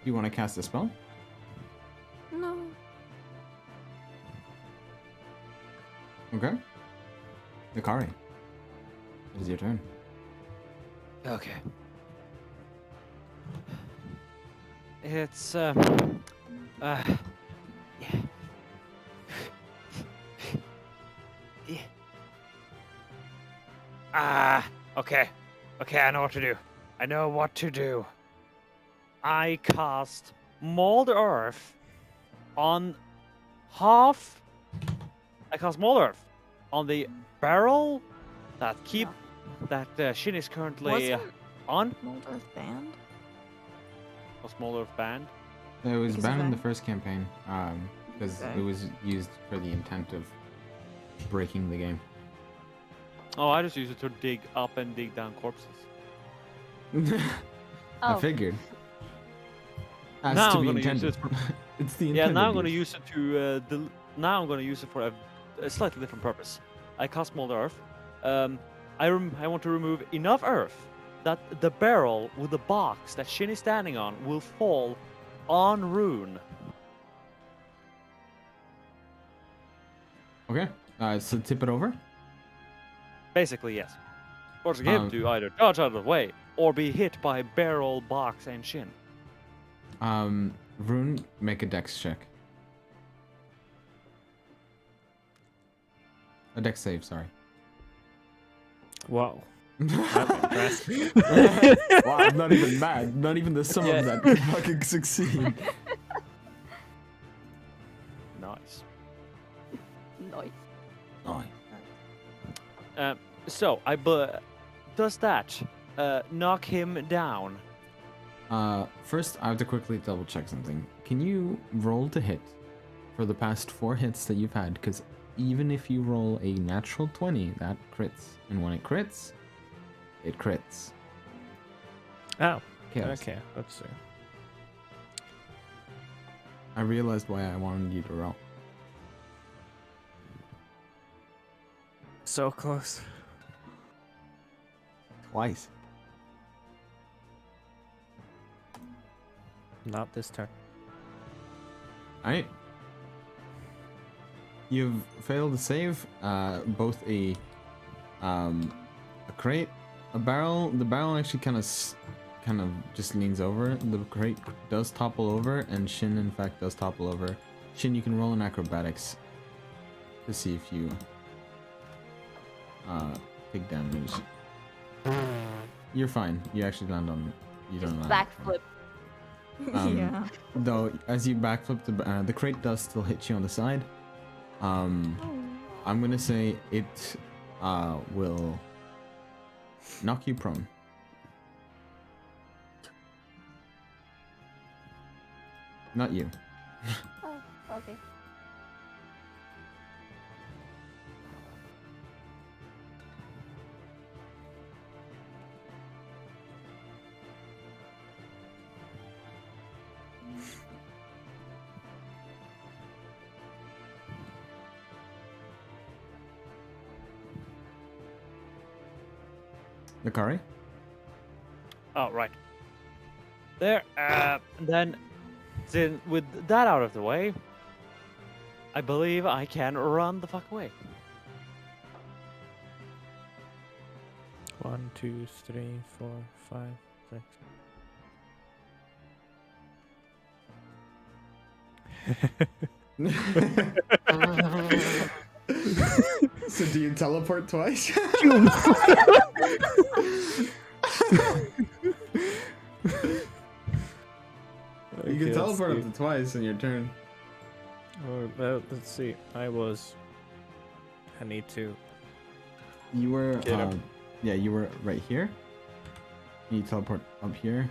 You want to cast a spell? No. Okay. Nikari, it is your turn. Okay. It's yeah. Yeah. Okay. Okay, I know what to do. I know what to do. I cast Mold Earth on half. I cast Mold Earth on the barrel that Shin is currently Wasn't on. Mold Earth banned? Was Mold Earth banned? It was Because of banned in that? the first campaign, because Okay. it was used for the intent of breaking the game. Oh, I just use it to dig up and dig down corpses. I Oh. figured. As Now to I'm be gonna use intended. it for- It's the Yeah, intended now I'm gonna use. use it to. Now I'm gonna use it for a slightly different purpose. I cast mold earth. I want to remove enough earth that the barrel with the box that Shin is standing on will fall on Rune. Okay. So tip it over. Basically, yes. Forcing him Um, to either dodge out of the way or be hit by barrel, box, and Shin. Rune, make a dex check. A dex save, sorry. Wow. I'm impressed. Wow, I'm not even mad. Not even the sum of that could fucking succeed. Nice. Nice. Oh. So, does that knock him down? First, I have to quickly double check something. Can you roll to hit for the past 4 hits that you've had? Because even if you roll a natural 20, that crits. And when it crits, it crits. Oh, Chaos. okay. Let's see. I realized why I wanted you to roll. So close. Twice. Not this turn. Alright. You've failed to save both a crate, a barrel. The barrel actually kind of just leans over. The crate does topple over, and Shin in fact does topple over. Shin, you can roll an acrobatics to see if you take damage. You're fine. You actually land on. You don't land. Backflip. Yeah. Though, as you backflip, the crate does still hit you on the side. I'm gonna say it will knock you prone. Not you. Oh, okay. Nakari? Oh, right. There. Then, with that out of the way, I believe I can run the fuck away. 1, 2, 3, 4, 5, 6. So do you teleport twice? You can teleport up to twice in your turn. Let's see. I need to. You were, Get up. yeah, you were right here. You teleport up here.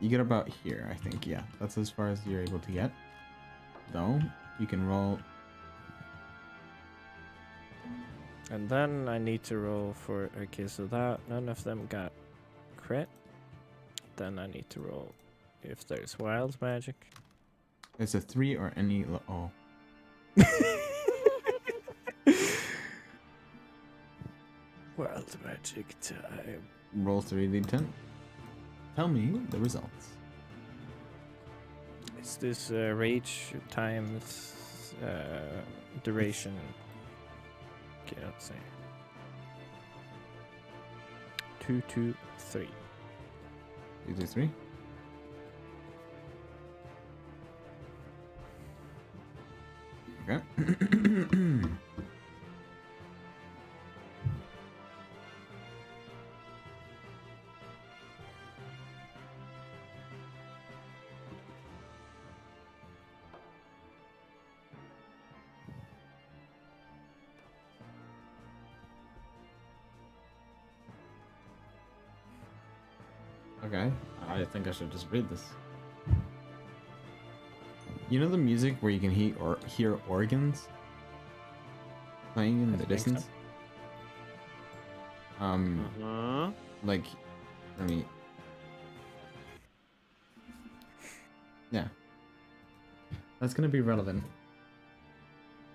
You get about here, I think. Yeah, that's as far as you're able to get. So you can roll. And then I need to roll for. Okay, so that none of them got crit. Then I need to roll if there's wild magic. It's a 3 or any. Oh. Wild magic time. Roll 3d10. Tell me the results. Is this rage times duration? Okay, let's see. 2, 2, 3. 2, 2, 3. Okay. Okay, I think I should just read this. You know the music where you can hear organs playing in I the think so. distance? Uh-huh. Like, I mean, yeah, that's gonna be relevant.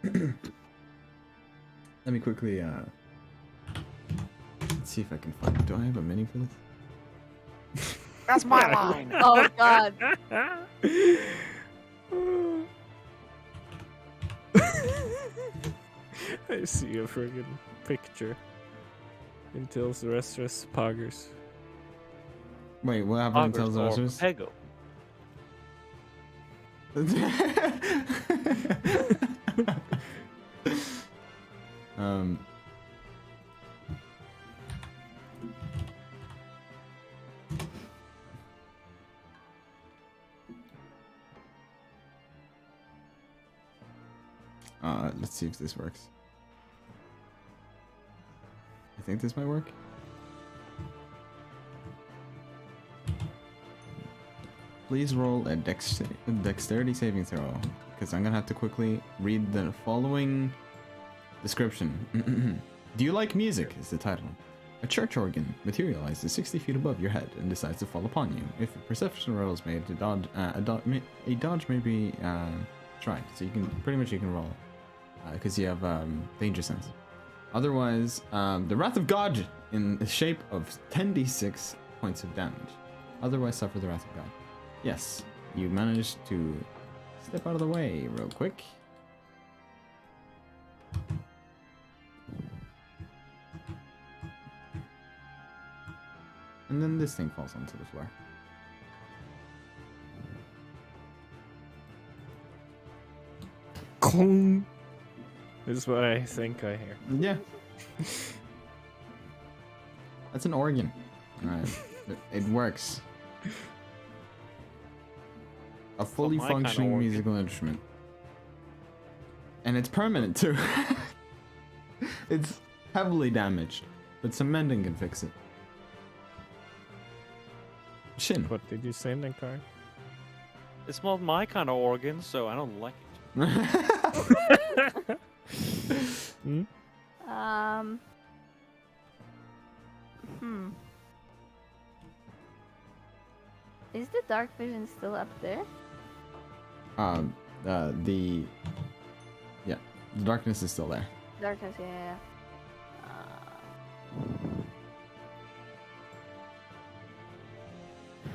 Let me quickly let's see if I can find. Do I have a mini for this? That's my line. Oh god. I see a friggin' picture. Until's Eseruss poggers. Wait, what happened to Augers Tells or Us? Pego. um. Let's see if this works. I think this might work. Please roll a dexterity saving throw, because I'm gonna have to quickly read the following description. Do you like music? Is the title. A church organ materializes 60 feet above your head and decides to fall upon you. If a perception roll is made, a dodge may be tried. So you can roll, because you have danger sense. Otherwise, the Wrath of God in the shape of 10d6 points of damage. Otherwise, suffer the Wrath of God. Yes, you managed to step out of the way real quick. And then this thing falls onto the floor. Clong. This is what I think I hear. Yeah. That's an organ. It works. A fully my kinda functioning organ. musical instrument. And it's permanent too. It's heavily damaged, but some mending can fix it. Shin. What did you say, Nektar? It's not my kind of organ, so I don't like it. Hmm? Is the dark vision still up there? The darkness is still there. Darkness, yeah.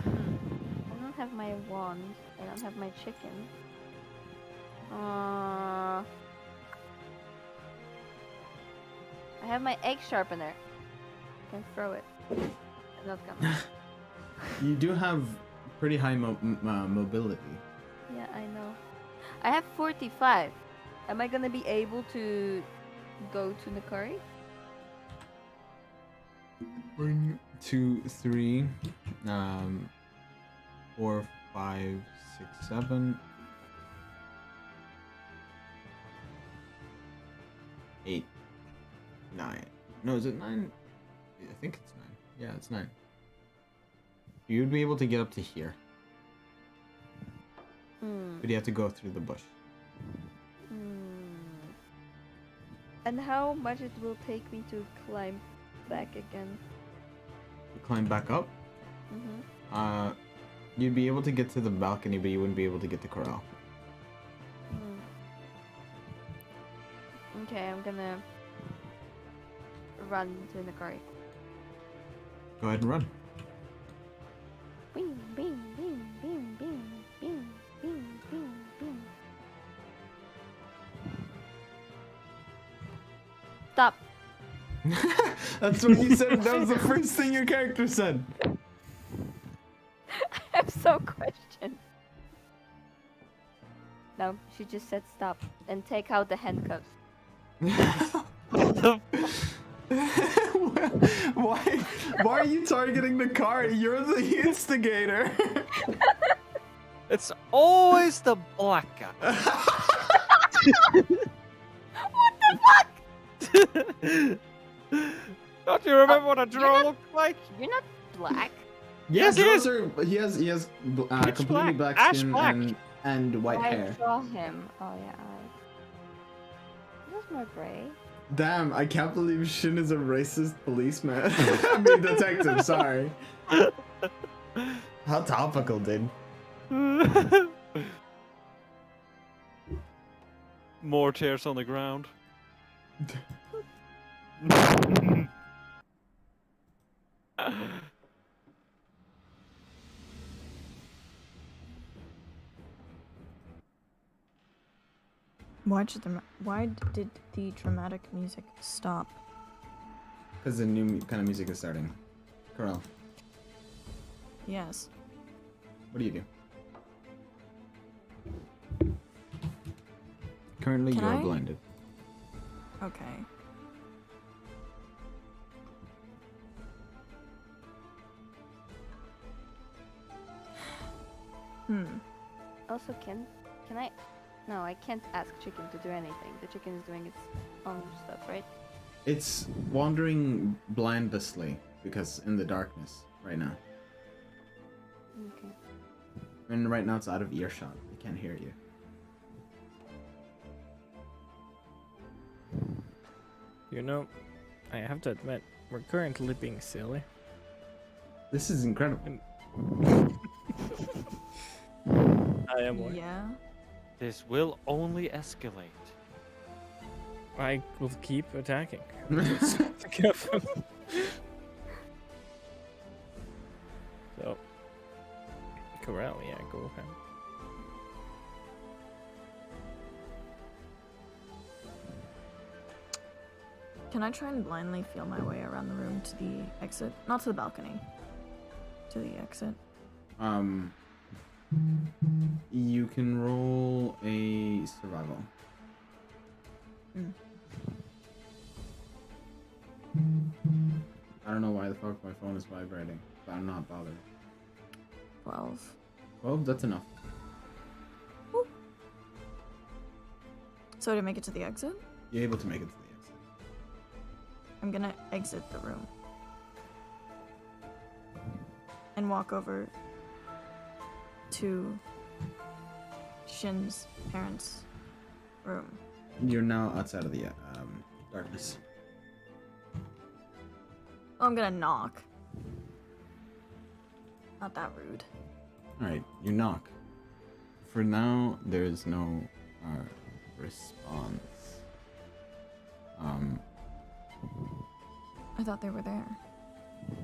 I don't have my wand. I don't have my chicken. I have my egg sharpener. I can throw it. I'm not gonna. You do have pretty high mobility. Yeah, I know. I have 45. Am I gonna be able to go to Nakari? 1, 2, 3, 4, 5, 6, 7, 8, 9. No, is it 9? I think it's 9. Yeah, it's 9. You'd be able to get up to here, but you have to go through the bush. And how much it will take me to climb back again? You climb back up. You'd be able to get to the balcony, but you wouldn't be able to get to corral. Okay, I'm gonna run to Nakari. Go ahead and run. Bing, bing, bing, bing, bing, bing, bing, bing, bing. Stop. That's what you said. That was the first thing your character said. I have so questions. No, she just said stop and take out the handcuffs. Why are you targeting the car? You're the instigator. It's always the black guy. What the fuck? Don't you remember what a drow looked like? You're not black. Yes, he is. he has Pitch completely black, black ash skin black. and white I hair. draw him. Oh yeah. Where's more gray? Damn, I can't believe Shin is a racist policeman. I mean detective, sorry. How topical, dude. More chairs on the ground. Why did the dramatic music stop? Because the new kind of music is starting. Corel, Yes. what do you do? Currently, Can you are I? blinded. Okay. Also, can I? No, I can't ask chicken to do anything. The chicken is doing its own stuff, right? It's wandering blindlessly because in the darkness right now. Okay. And right now it's out of earshot. It can't hear you. You know, I have to admit, we're currently being silly. This is incredible. I am one. Yeah. This will only escalate. I will keep attacking. So, Corral, yeah, go ahead. Can I try and blindly feel my way around the room to the exit? Not to the balcony. To the exit. You can roll a survival. I don't know why the fuck my phone is vibrating, but I'm not bothered. 12. 12, that's enough. So to make it to the exit, You're able to make it to the exit. I'm gonna exit the room. And walk over to Shin's parents' room. You're now outside of the darkness. Oh, I'm gonna knock. Not that rude. Alright, you knock. For now, there is no response. I thought they were there.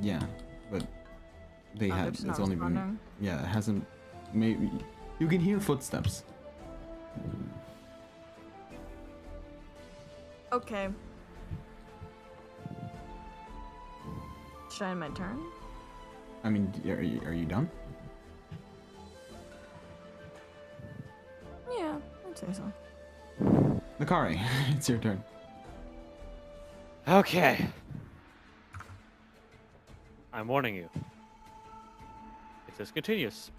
Yeah, but they Oh, they're had. just It's not only been. responding? Yeah, it hasn't. Maybe you can hear footsteps. Okay. Should I end my turn? I mean, are you done? Yeah, I'd say so. Nakari, it's your turn. Okay. I'm warning you. If this continues,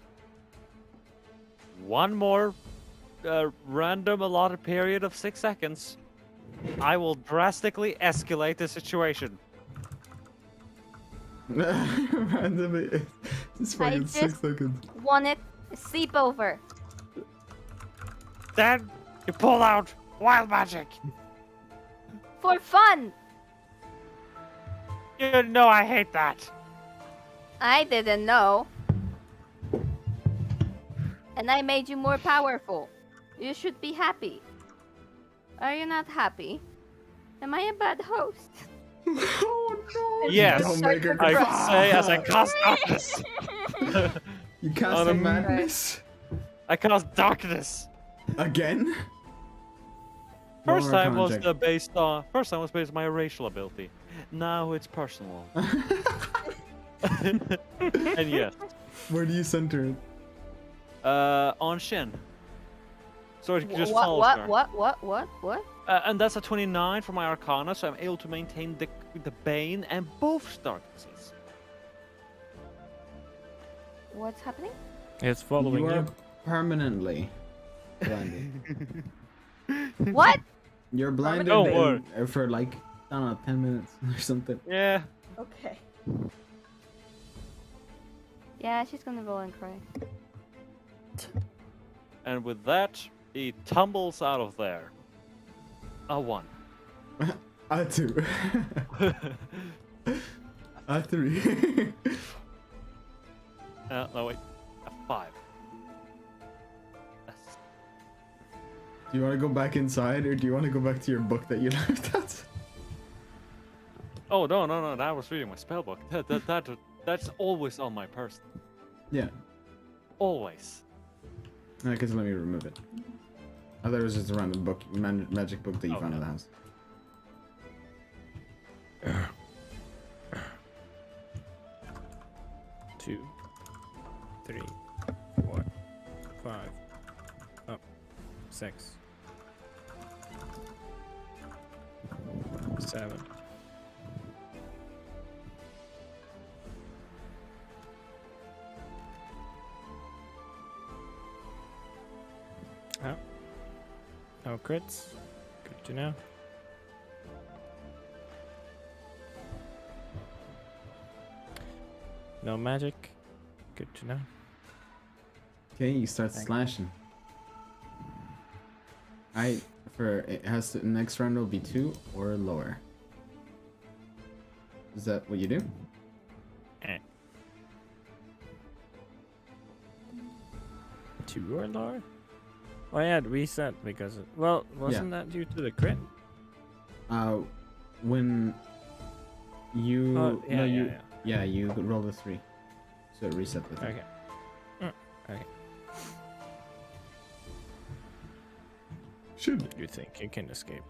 one more random allotted period of 6 seconds, I will drastically escalate the situation. Randomly, it's fucking 6 just- seconds. Want it? Sleep over. Then you pull out wild magic. For fun. You know I hate that. I didn't know. And I made you more powerful. You should be happy. Are you not happy? Am I a bad host? Oh no! Yes, Don't make her I cry. say as I cast darkness. You cast On a a- madness I cast darkness. again. First Roll an time was Arcana based on my racial ability. Now it's personal. And yes, check. Where do you center it? on Shin. So it just follows her. What? And that's a 29 for my Arcana, so I'm able to maintain the Bane and both darknesses. What's happening? It's following You are you. permanently blinded. What? You're blinded Don't worry. for like, I don't know, 10 minutes or something. Yeah. Okay. Yeah, she's gonna roll and cry. And with that, he tumbles out of there. A 1. A 2. A 3. No, wait. A 5. That's- Do you want to go back inside, or do you want to go back to your book that you left at? Oh, no. I was reading my spellbook. That's always on my person. Yeah. Always. I guess let me remove it. I thought it was just a random book, magic book that you found in the house. 2, 3, 4, 5, oh, 6, 7. Oh. No crits. Good to know. No magic. Good to know. Okay, you start Thank you. slashing. It has to, next round will be 2 or lower. Is that what you do? Eh. 2 or lower? Oh yeah, it reset because it, well, wasn't that due to the crit? When you Oh, yeah, no, yeah, you yeah. yeah, you roll a 3, so it reset with it. Okay. Okay. Should You think you can escape?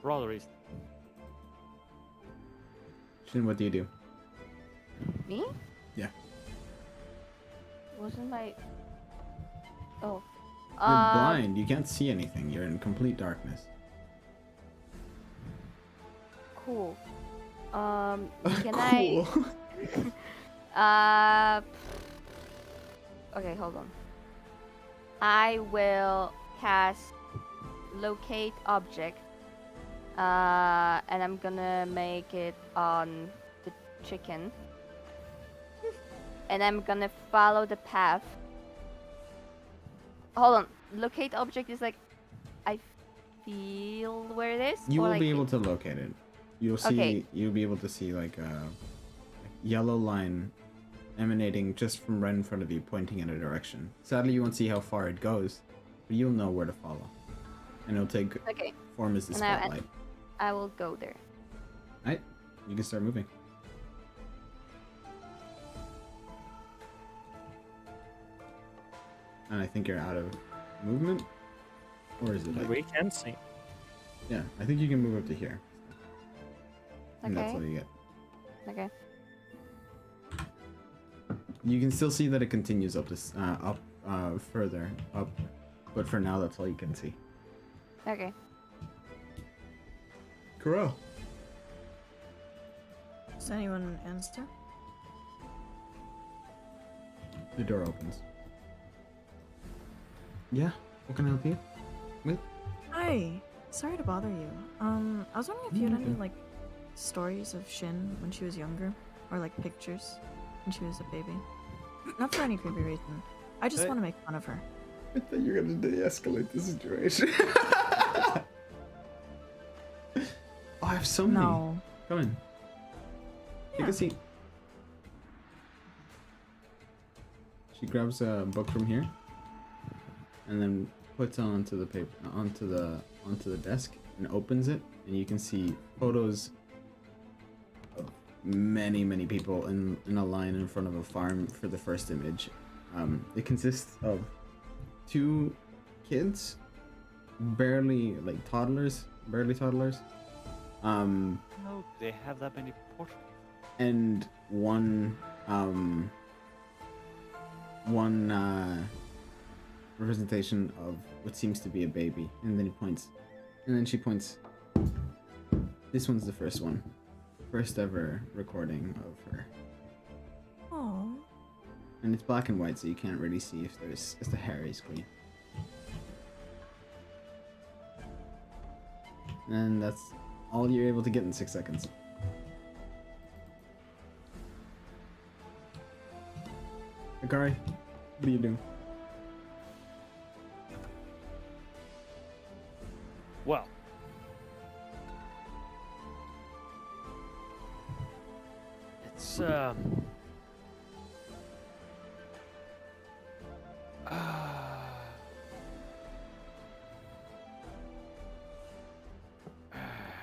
Rather easy. Shin, what do you do? Me? Yeah. Wasn't my. Oh. You're blind. You can't see anything. You're in complete darkness. Cool. Can Cool. I? Okay, hold on. I will cast locate object. And I'm gonna make it on the chicken. And I'm gonna follow the path. Hold on. Locate object is like I feel where it is. You or will like be able to locate it. You'll see. Okay. You'll be able to see like a yellow line emanating just from right in front of you, pointing in a direction. Sadly, you won't see how far it goes, but you'll know where to follow, and it'll take Okay. form as the And I- spotlight. I will go there. Right? You can start moving. And I think you're out of movement, or is it like? We can see. Yeah, I think you can move up to here. And that's all Okay. you get. Okay. You can still see that it continues up this further up, but for now that's all you can see. Okay. Corral. Does anyone answer? The door opens. Yeah, what can I help you? Hi. Sorry to bother you. I was wondering if you had any Okay. like stories of Shin when she was younger, or like pictures when she was a baby. Not for any creepy reason. I just Hey. want to make fun of her. I thought you were gonna de-escalate the situation. Oh, I have so many. No. Come in. Take Yeah. a seat. She grabs a book from here, and then puts it onto the paper, onto the desk, and opens it, and you can see photos of many people in a line in front of a farm for the first image. It consists of 2 kids, barely toddlers. No, they have that many portraits. And one representation of what seems to be a baby, and then she points. This one's the first one, first ever recording of her, Oh. and it's black and white, so you can't really see if the hair is clean. And that's all you're able to get in 6 seconds. Akari, what are you doing? Well. It's I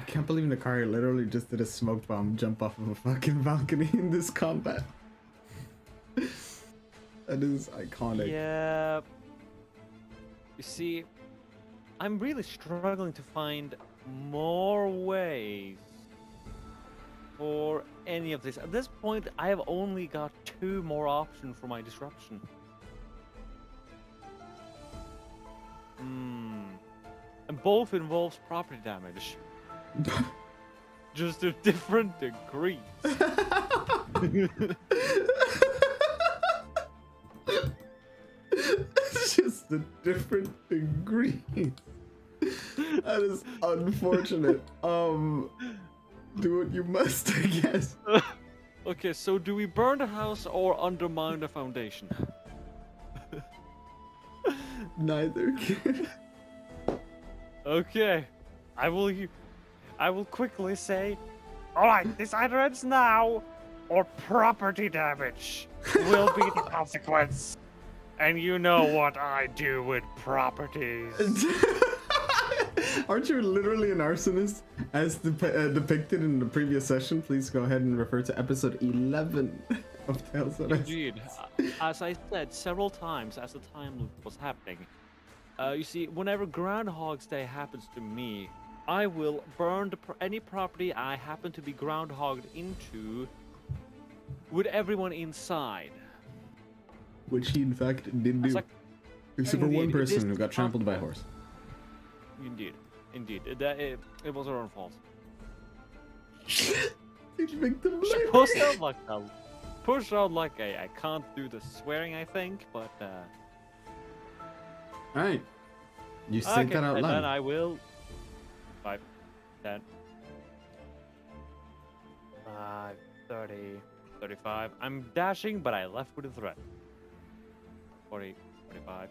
can't believe Nakari literally just did a smoke bomb jump off of a fucking balcony in this combat. That is iconic. Yeah. You see, I'm really struggling to find more ways for any of this. At this point, I have only got 2 more options for my disruption. And both involves property damage. Just to different degrees. It's just a different degree. That is unfortunate. Do what you must, I guess. Okay, so do we burn the house or undermine the foundation? Neither. Okay, I will quickly say, all right, this either ends now, or property damage will be the consequence. And you know what I do with properties. Aren't you literally an arsonist, as depicted in the previous session? Please go ahead and refer to episode 11 of Tales of Ice. Indeed, as I said several times as the time loop was happening, you see, whenever Groundhog's Day happens to me, I will burn any property I happen to be groundhogged into with everyone inside. Which he in fact did do. Like, except for indeed, one it person is who got trampled by a horse. Indeed. It was her own fault. They victim She blame. pushed out like I can't do the swearing, I think, but Alright. You say okay, that out and loud. then I will 5, 10, 5, 30, 35. I'm dashing, but I left with a threat. 40, 45.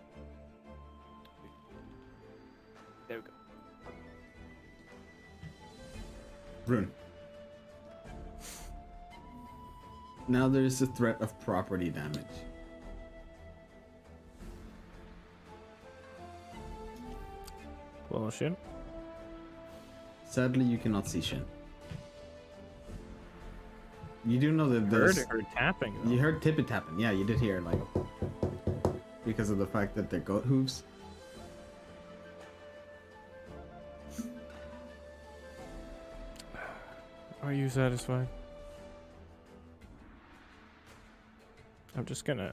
There we go. Rune. Now there's the threat of property damage. Well, shit. Sadly, you cannot see Shin. You do know that Heard there's... her tapping, though. You heard tippet tapping. Yeah, you did hear, like... Because of the fact that they're goat hooves. Are you satisfied? I'm just gonna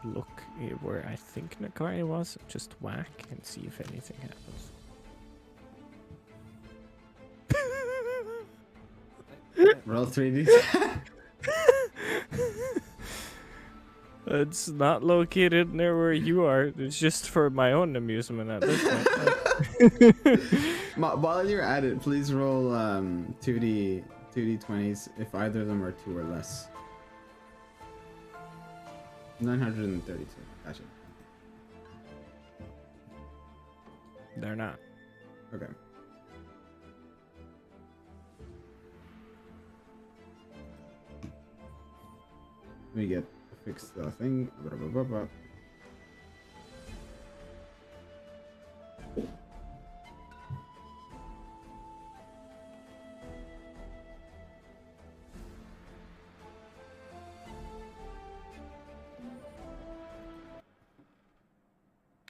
look where I think Nakari was, just whack and see if anything happens. Roll 3D. It's not located near where you are. It's just for my own amusement at this point. While you're at it, please roll 2d20s if either of them are 2 or less. 932. Gotcha. They're not. Okay. Let me fix the thing. Blah, blah, blah, blah.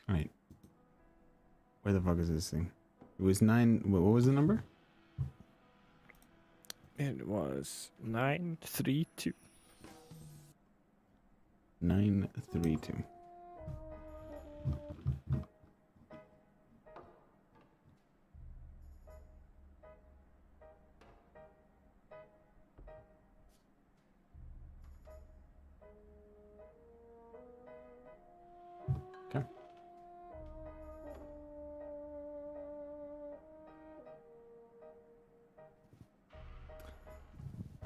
Alright. Where the fuck is this thing? It was 9. What was the number? It was 932. 932. Okay.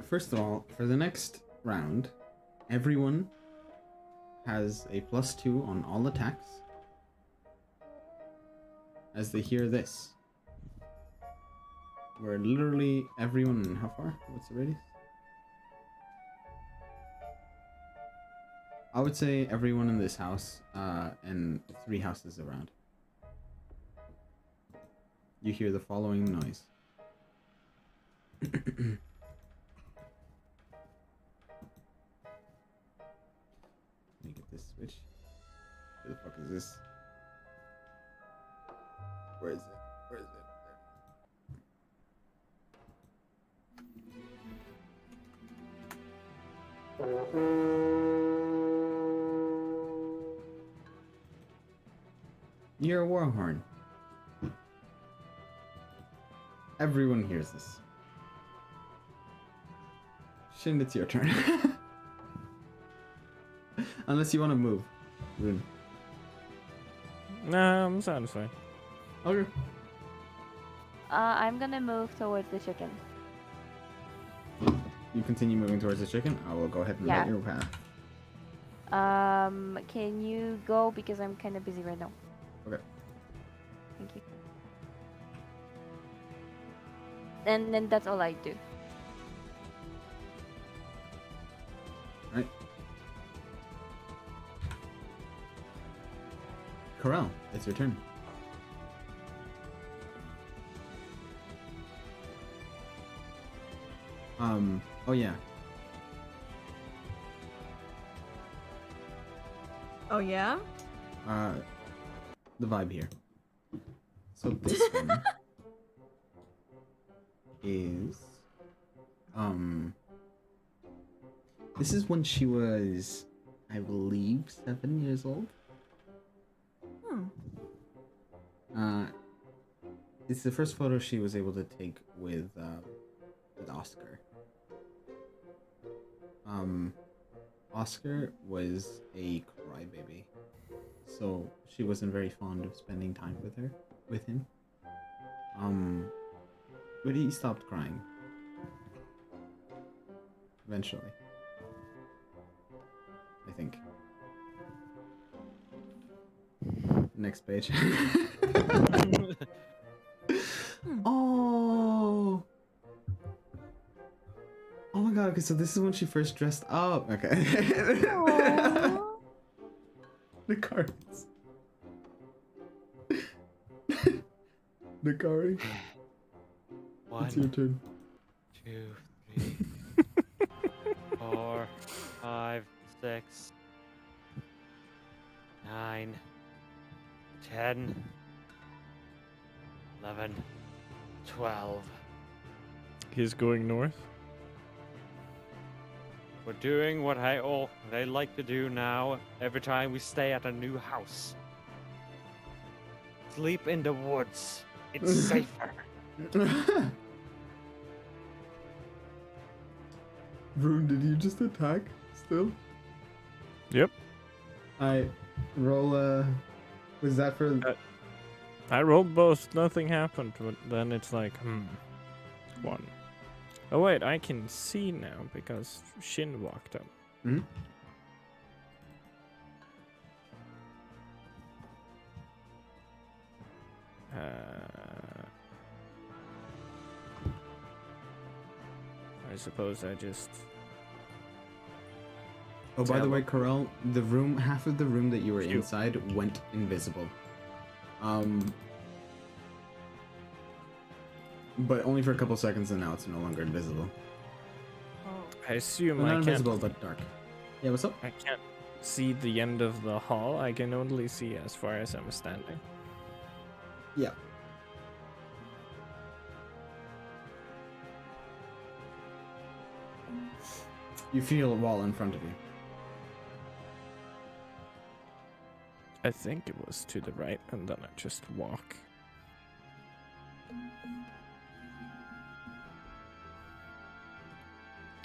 First of all, for the next round, everyone has a +2 on all attacks as they hear this. Where literally everyone. How far? What's the radius? I would say everyone in this house and 3 houses around. You hear the following noise. Let me get this switch. Where the fuck is this? Where is it? Where is it? You're a war horn. Everyone hears this. Shin, it's your turn. Unless you want to move. Rune. Nah, I'm satisfied. Okay. I'm gonna move towards the chicken. You continue moving towards the chicken. I will go ahead and Yeah. let your path. Can you go because I'm kind of busy right now? Okay. Thank you. And then that's all I do. Right. Corral, it's your turn. Oh yeah. Oh yeah? The vibe here. So this one is this is when she was, I believe, 7 years old. It's the first photo she was able to take with Oscar. Oscar was a crybaby, so she wasn't very fond of spending time with him. But he stopped crying eventually, I think. Next page. Oh. Oh my god, okay, so this is when she first dressed up. Okay. The cards. Nakari, it's your 1, turn. 2, 3, 4, 5, 6, 9, 10, 11, 12. He's going north. We're doing what I like to do now every time we stay at a new house. Sleep in the woods. It's safer. Rune, did you just attack still? Yep. I roll was that for I rolled both. Nothing happened. But then it's like, 1. Oh wait, I can see now because Shin walked up. Mhm. I suppose I just. Oh, by the way, Tell- Corel, the room, half of the room that you were Phew. inside went invisible. But only for a couple seconds, and now it's no longer invisible. I assume Well, I not can't. invisible, but dark. Yeah, what's up? I can't see the end of the hall. I can only see as far as I'm standing. Yeah. You feel a wall in front of you. I think it was to the right, and then I just walk.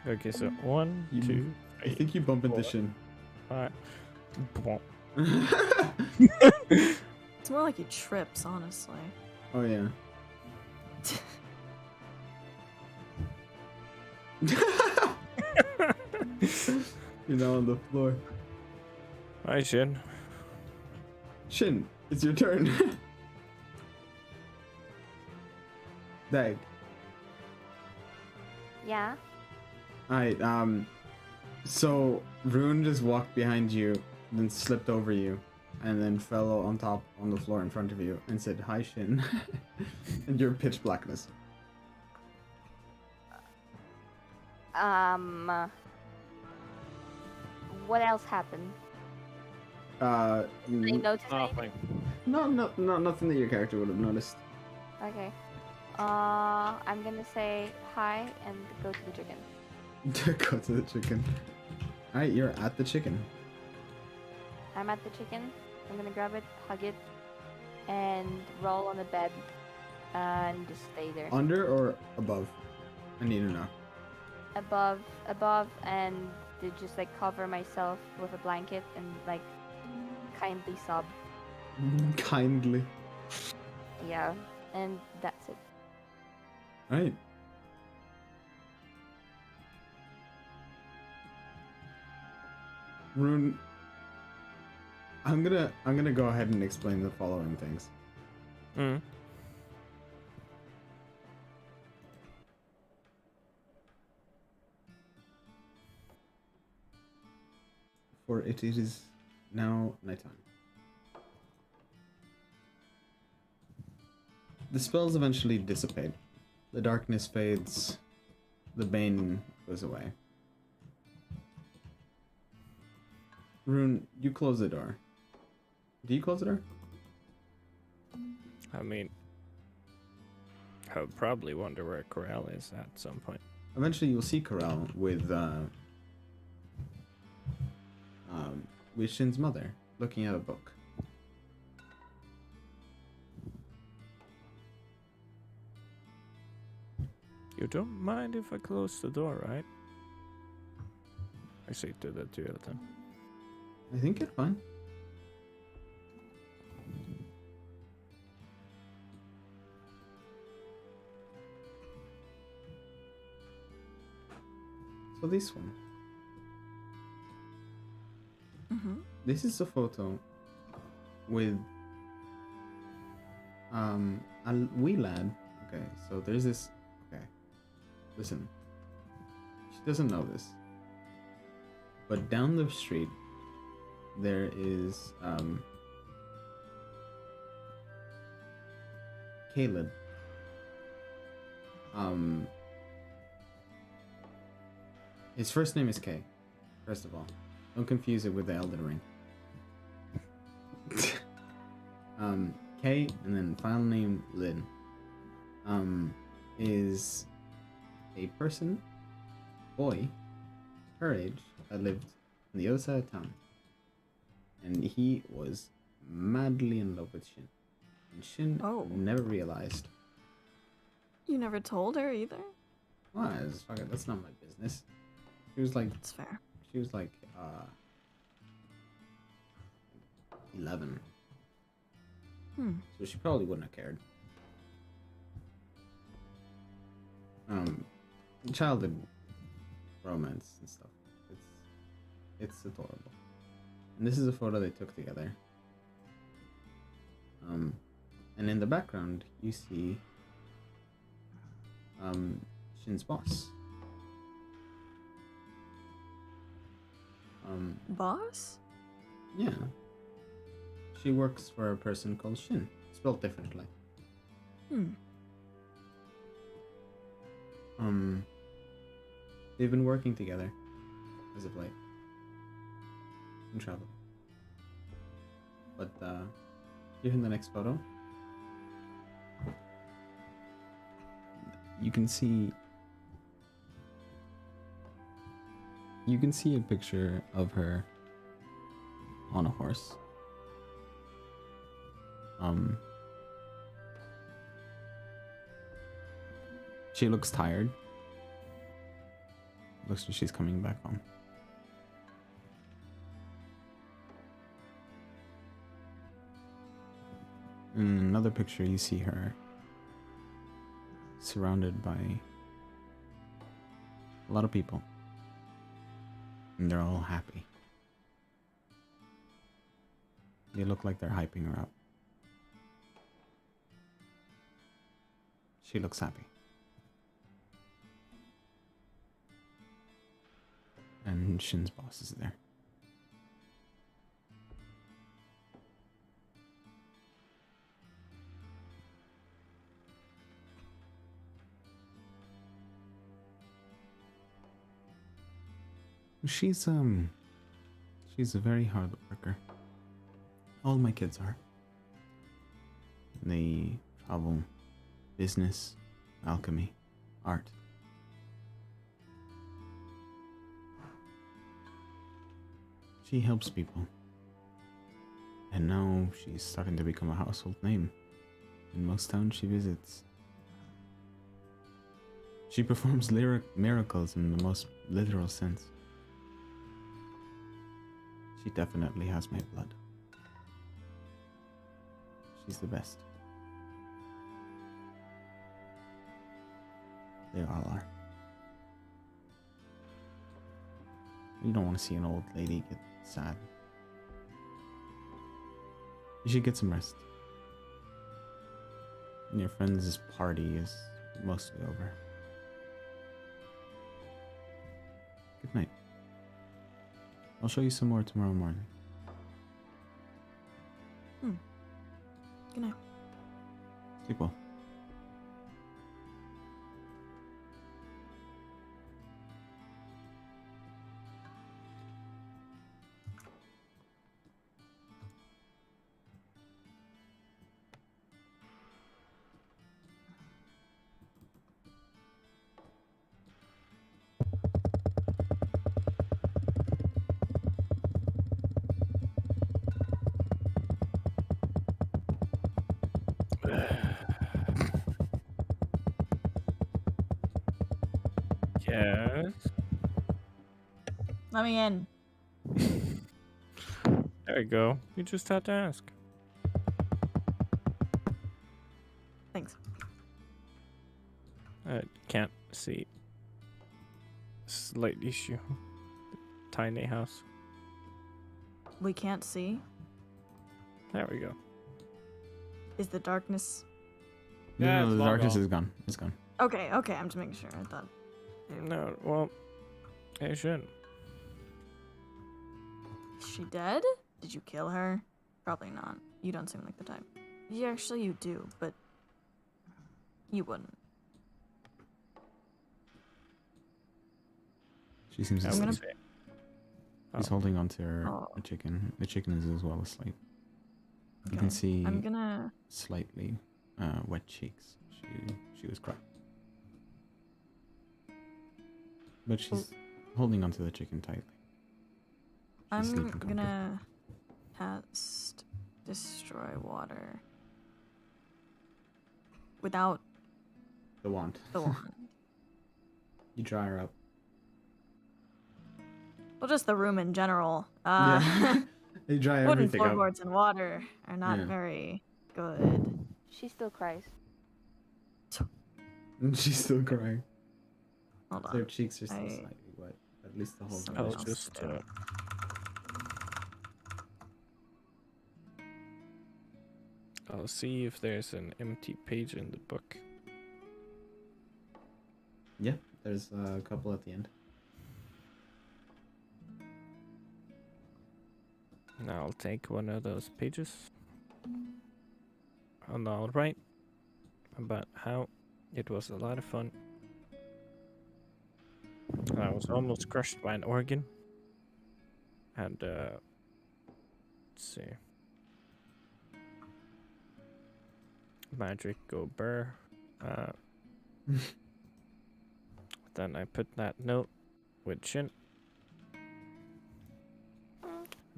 Okay, so 1, You- 2, I think you bump into 4, Shin. 5. Bwomp. It's more like he trips, honestly. Oh yeah. You're now on the floor. Hi, Shin. Shin, it's your turn. Dag. Yeah. Alright, so Rune just walked behind you, then slipped over you, and then fell on the floor in front of you and said, "Hi, Shin." And you're pitch blackness. What else happened? Uh, Did I notice Nothing. nothing that your character would have noticed. Okay. I'm gonna say hi and go to the chicken. Go to the chicken. Alright, you're at the chicken. I'm at the chicken. I'm gonna grab it, hug it, and roll on the bed, and just stay there. Under or above? I need to know. Above, and to just like cover myself with a blanket and like kindly sob. Kindly. Yeah, and that's it. Alright. Rune, I'm gonna go ahead and explain the following things. Mm. For it is now nighttime. The spells eventually dissipate. The darkness fades. The bane goes away. Rune, you close the door. Do you close the door? I mean, I would probably wonder where Corral is at some point. Eventually, you'll see Corral with Shin's mother, looking at a book. You don't mind if I close the door, right? I say do that to you all the time. I think you're fine. So this one. Mm-hmm. This is a photo with a wee lad. Okay, so there's this. Okay, listen. She doesn't know this, but down the street there is Caleb. His first name is Kay. First of all, don't confuse it with the Elden Ring. Kay, and then final name Lynn. Is a person, boy, her age, that lived on the other side of town, and he was madly in love with Shin, and Shin Oh. never realized. You never told her either? Well, fuck it, that's not my business. She was like, That's fair. 11. So she probably wouldn't have cared. Childhood romance and stuff. It's adorable. And this is a photo they took together. And in the background you see Shin's boss. Boss? Yeah. She works for a person called Shin, spelled differently. They've been working together as of late in travel. But here in the next photo, you can see a picture of her on a horse. She looks tired. Looks like she's coming back home. In another picture, you see her surrounded by a lot of people. And they're all happy. They look like they're hyping her up. She looks happy. And Shin's boss is there. She's a very hard worker. All my kids are. They travel, business, alchemy, art. She helps people. And now she's starting to become a household name in most towns she visits. She performs miracles in the most literal sense. She definitely has my blood. She's the best. They all are. You don't want to see an old lady get sad. You should get some rest. And your friend's party is mostly over. Good night. I'll show you some more tomorrow morning. Good night. Sleep well. Yes. Let me in. There you go. You just had to ask. Thanks. I can't see. Slight issue. Tiny house. We can't see. There we go. Is the darkness... Yeah, No, it's the long darkness gone. is gone. It's gone. Okay, I'm just making sure. I thought... No, well, it shouldn't. Is she dead? Did you kill her? Probably not. You don't seem like the type. Yeah, actually you do, but... You wouldn't. She seems I I'm asleep. gonna- would say. She's Oh. holding on to her Oh. chicken. The chicken is as well asleep. You Okay. can see I'm gonna... slightly wet cheeks. She was crying. But she's holding onto the chicken tightly. She's I'm sleeping comfortably. gonna cast destroy water without The wand. the wand. You dry her up. Well, just the room in general. Yeah. You dry Wooden everything up. floorboards and water are not Yeah. very good. She still cries. And she's still crying. Hold Their on. cheeks are still I- slightly wet. At least the whole Something I'll else to just do. I'll see if there's an empty page in the book. Yeah, there's a couple at the end. And I'll take one of those pages. And I'll write about how it was a lot of fun. I was almost crushed by an organ. And, let's see. Magic go burr. Then I put that note with Shin.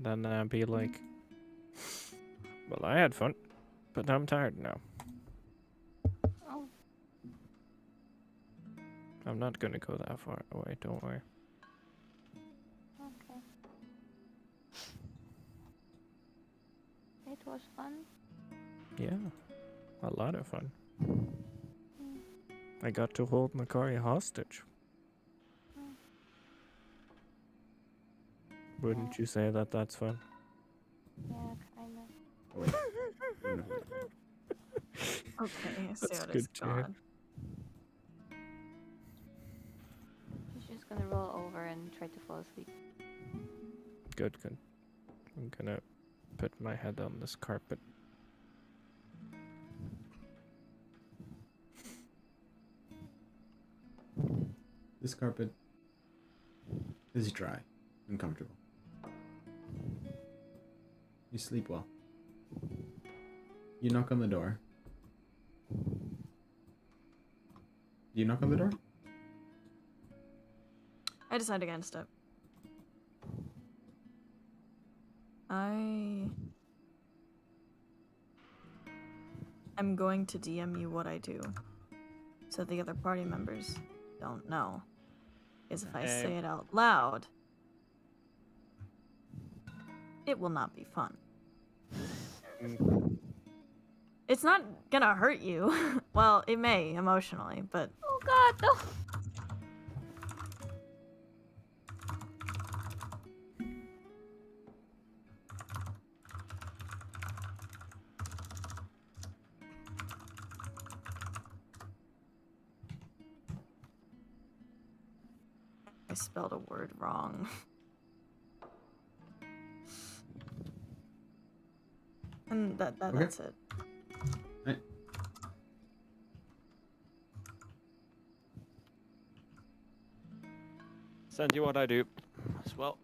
Then I'd be like, well, I had fun, but I'm tired now. Oh. I'm not gonna go that far away, don't worry. Okay. It was fun. Yeah, a lot of fun. I got to hold Makari hostage. Wouldn't you say that that's fun? Yeah, kinda. Oh, wait. Even if we- Okay, That's Eseruss, good to hear. God. She's just gonna roll over and try to fall asleep. Good, good. I'm gonna put my head on this carpet. This carpet is dry and comfortable. You sleep well. You knock on the door. Do you knock on the door? I decide against it. I'm going to DM you what I do, so the other party members don't know. Because if I say it out loud, it will not be fun. It's not gonna hurt you. Well, it may emotionally, but Oh God, no! I spelled a word wrong. And Okay. that's it. Right. Send you what I do as well.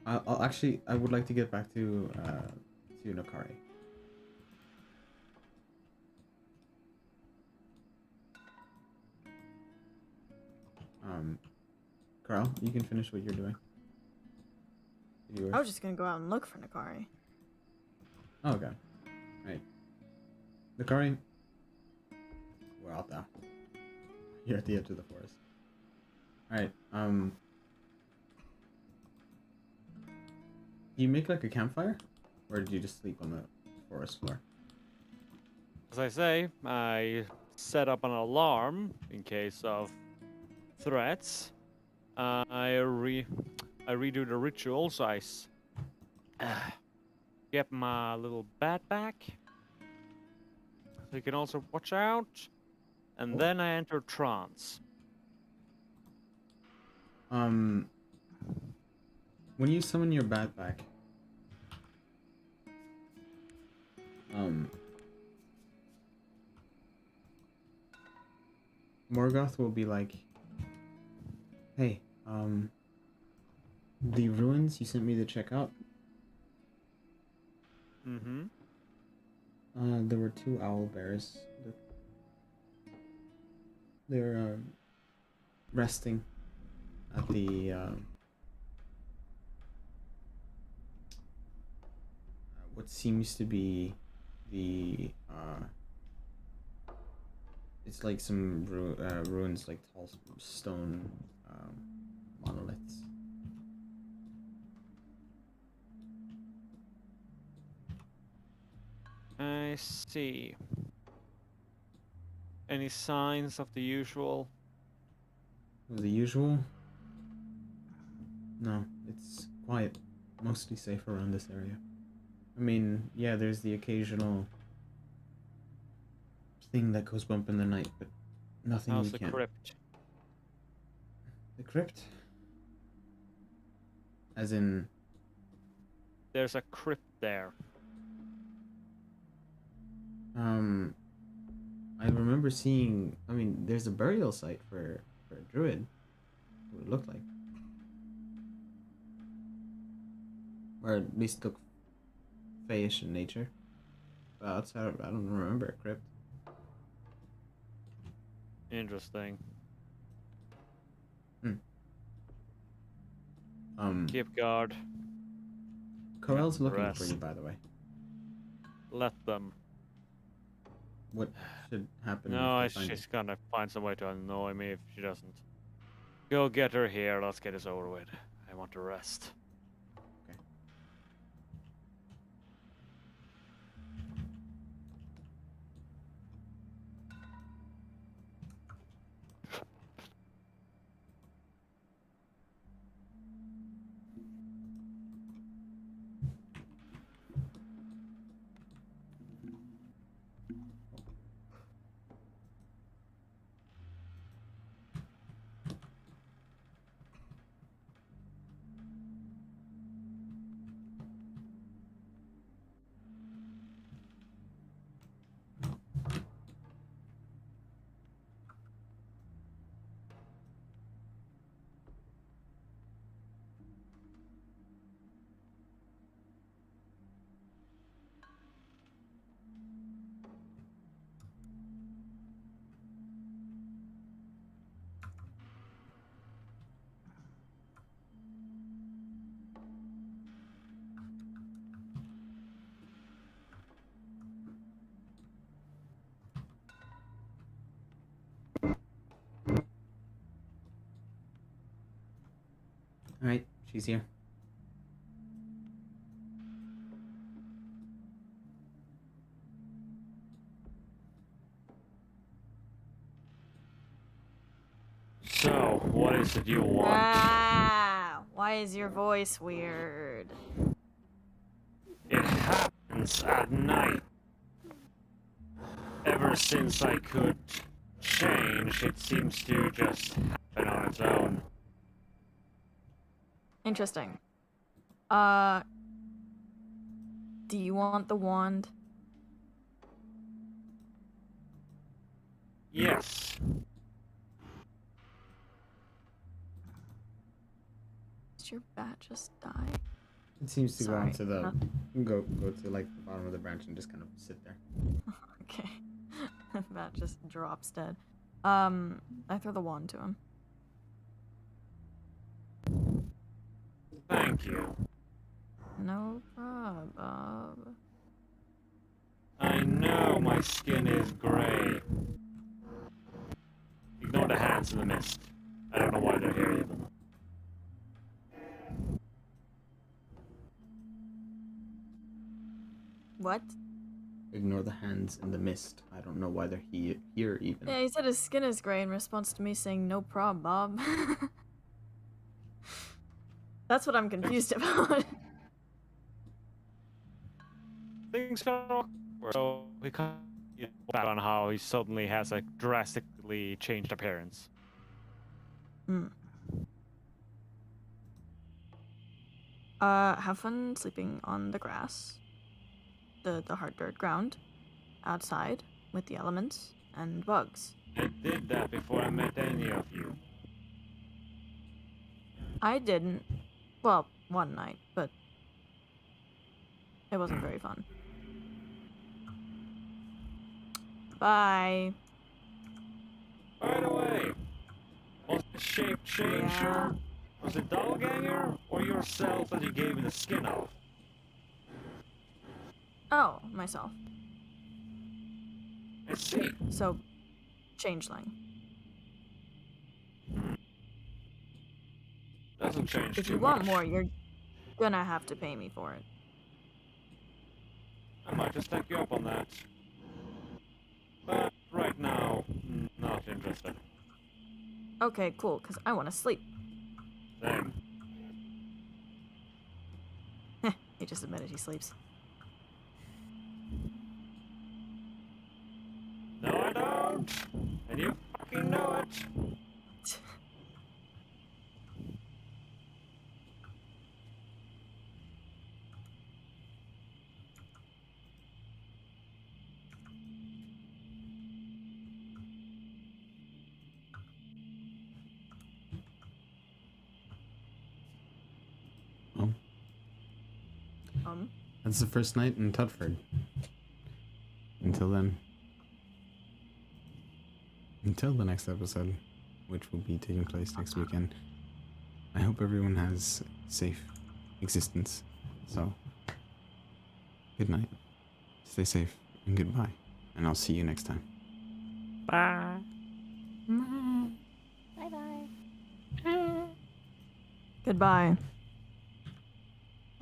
I'll actually, I would like to get back to Nakari. Carl, you can finish what you're doing. I was just gonna go out and look for Nakari. Oh, okay. Right. Nakari, we're out there. You're at the edge of the forest. Alright, you make like a campfire? Or did you just sleep on the forest floor? As I say, I set up an alarm in case of threats. I redo the rituals. Get my little bat back, so you can also watch out. And then I enter trance. When you summon your bat back, Morgoth will be like, hey, the ruins you sent me to check out, Mm-hmm. there were 2 owl bears. They're resting at the what seems to be the it's like some ruins, like tall stone monoliths. I see. Any signs of the usual? The usual? No, it's quiet. Mostly safe around this area. I mean, yeah, there's the occasional thing that goes bump in the night, but nothing How's you the can't. crypt? The crypt? As in, There's a crypt there. I remember seeing, I mean, there's a burial site for a druid. What it looked like. Or at least look fayish in nature. But outside, I don't remember a crypt. Interesting. Keep Keep guard. Corell's looking for Rest. you, by the way. Let them. What should happen No, if they find she's gonna find some way to annoy me if she doesn't. Go get her here. Let's get this over with. I want to rest. Okay. Alright, she's here. So, what is it you want? Ah, why is your voice weird? It happens at night. Ever since I could change, it seems to just happen on its own. Interesting. Do you want the wand? Yes. Did your bat just die? It seems to go Sorry, onto the not- go to like the bottom of the branch and just kind of sit there. Okay. Bat just drops dead. I throw the wand to him. Thank you. No problem. I know my skin is gray. Ignore the hands in the mist. I don't know why they're here even. What? Ignore the hands in the mist. I don't know why they're here even. Yeah, he said his skin is gray in response to me saying no prob, Bob. That's what I'm confused about. Things got awkward, so we kind of back on how he suddenly has a drastically changed appearance. Hmm. Have fun sleeping on the grass, the hard dirt ground, outside with the elements and bugs. I did that before I met any of you. I didn't. Well, one night, but it wasn't very fun. Bye. By the way, was the shape changer? Yeah. Was it doppelganger or yourself that you gave me the skin of? Oh, myself. I see. So, changeling. Doesn't change If too you want much. more, you're gonna have to pay me for it. I might just stack you up on that. But right now, not interested. Okay, cool, because I want to sleep. Same. He just admitted he sleeps. No, I don't. And you fucking know it. Well, that's the first night in Tutford. Until then. Until the next episode, which will be taking place next weekend, I hope everyone has a safe existence. So, good night, stay safe, and goodbye. And I'll see you next time. Bye. Bye bye. Goodbye.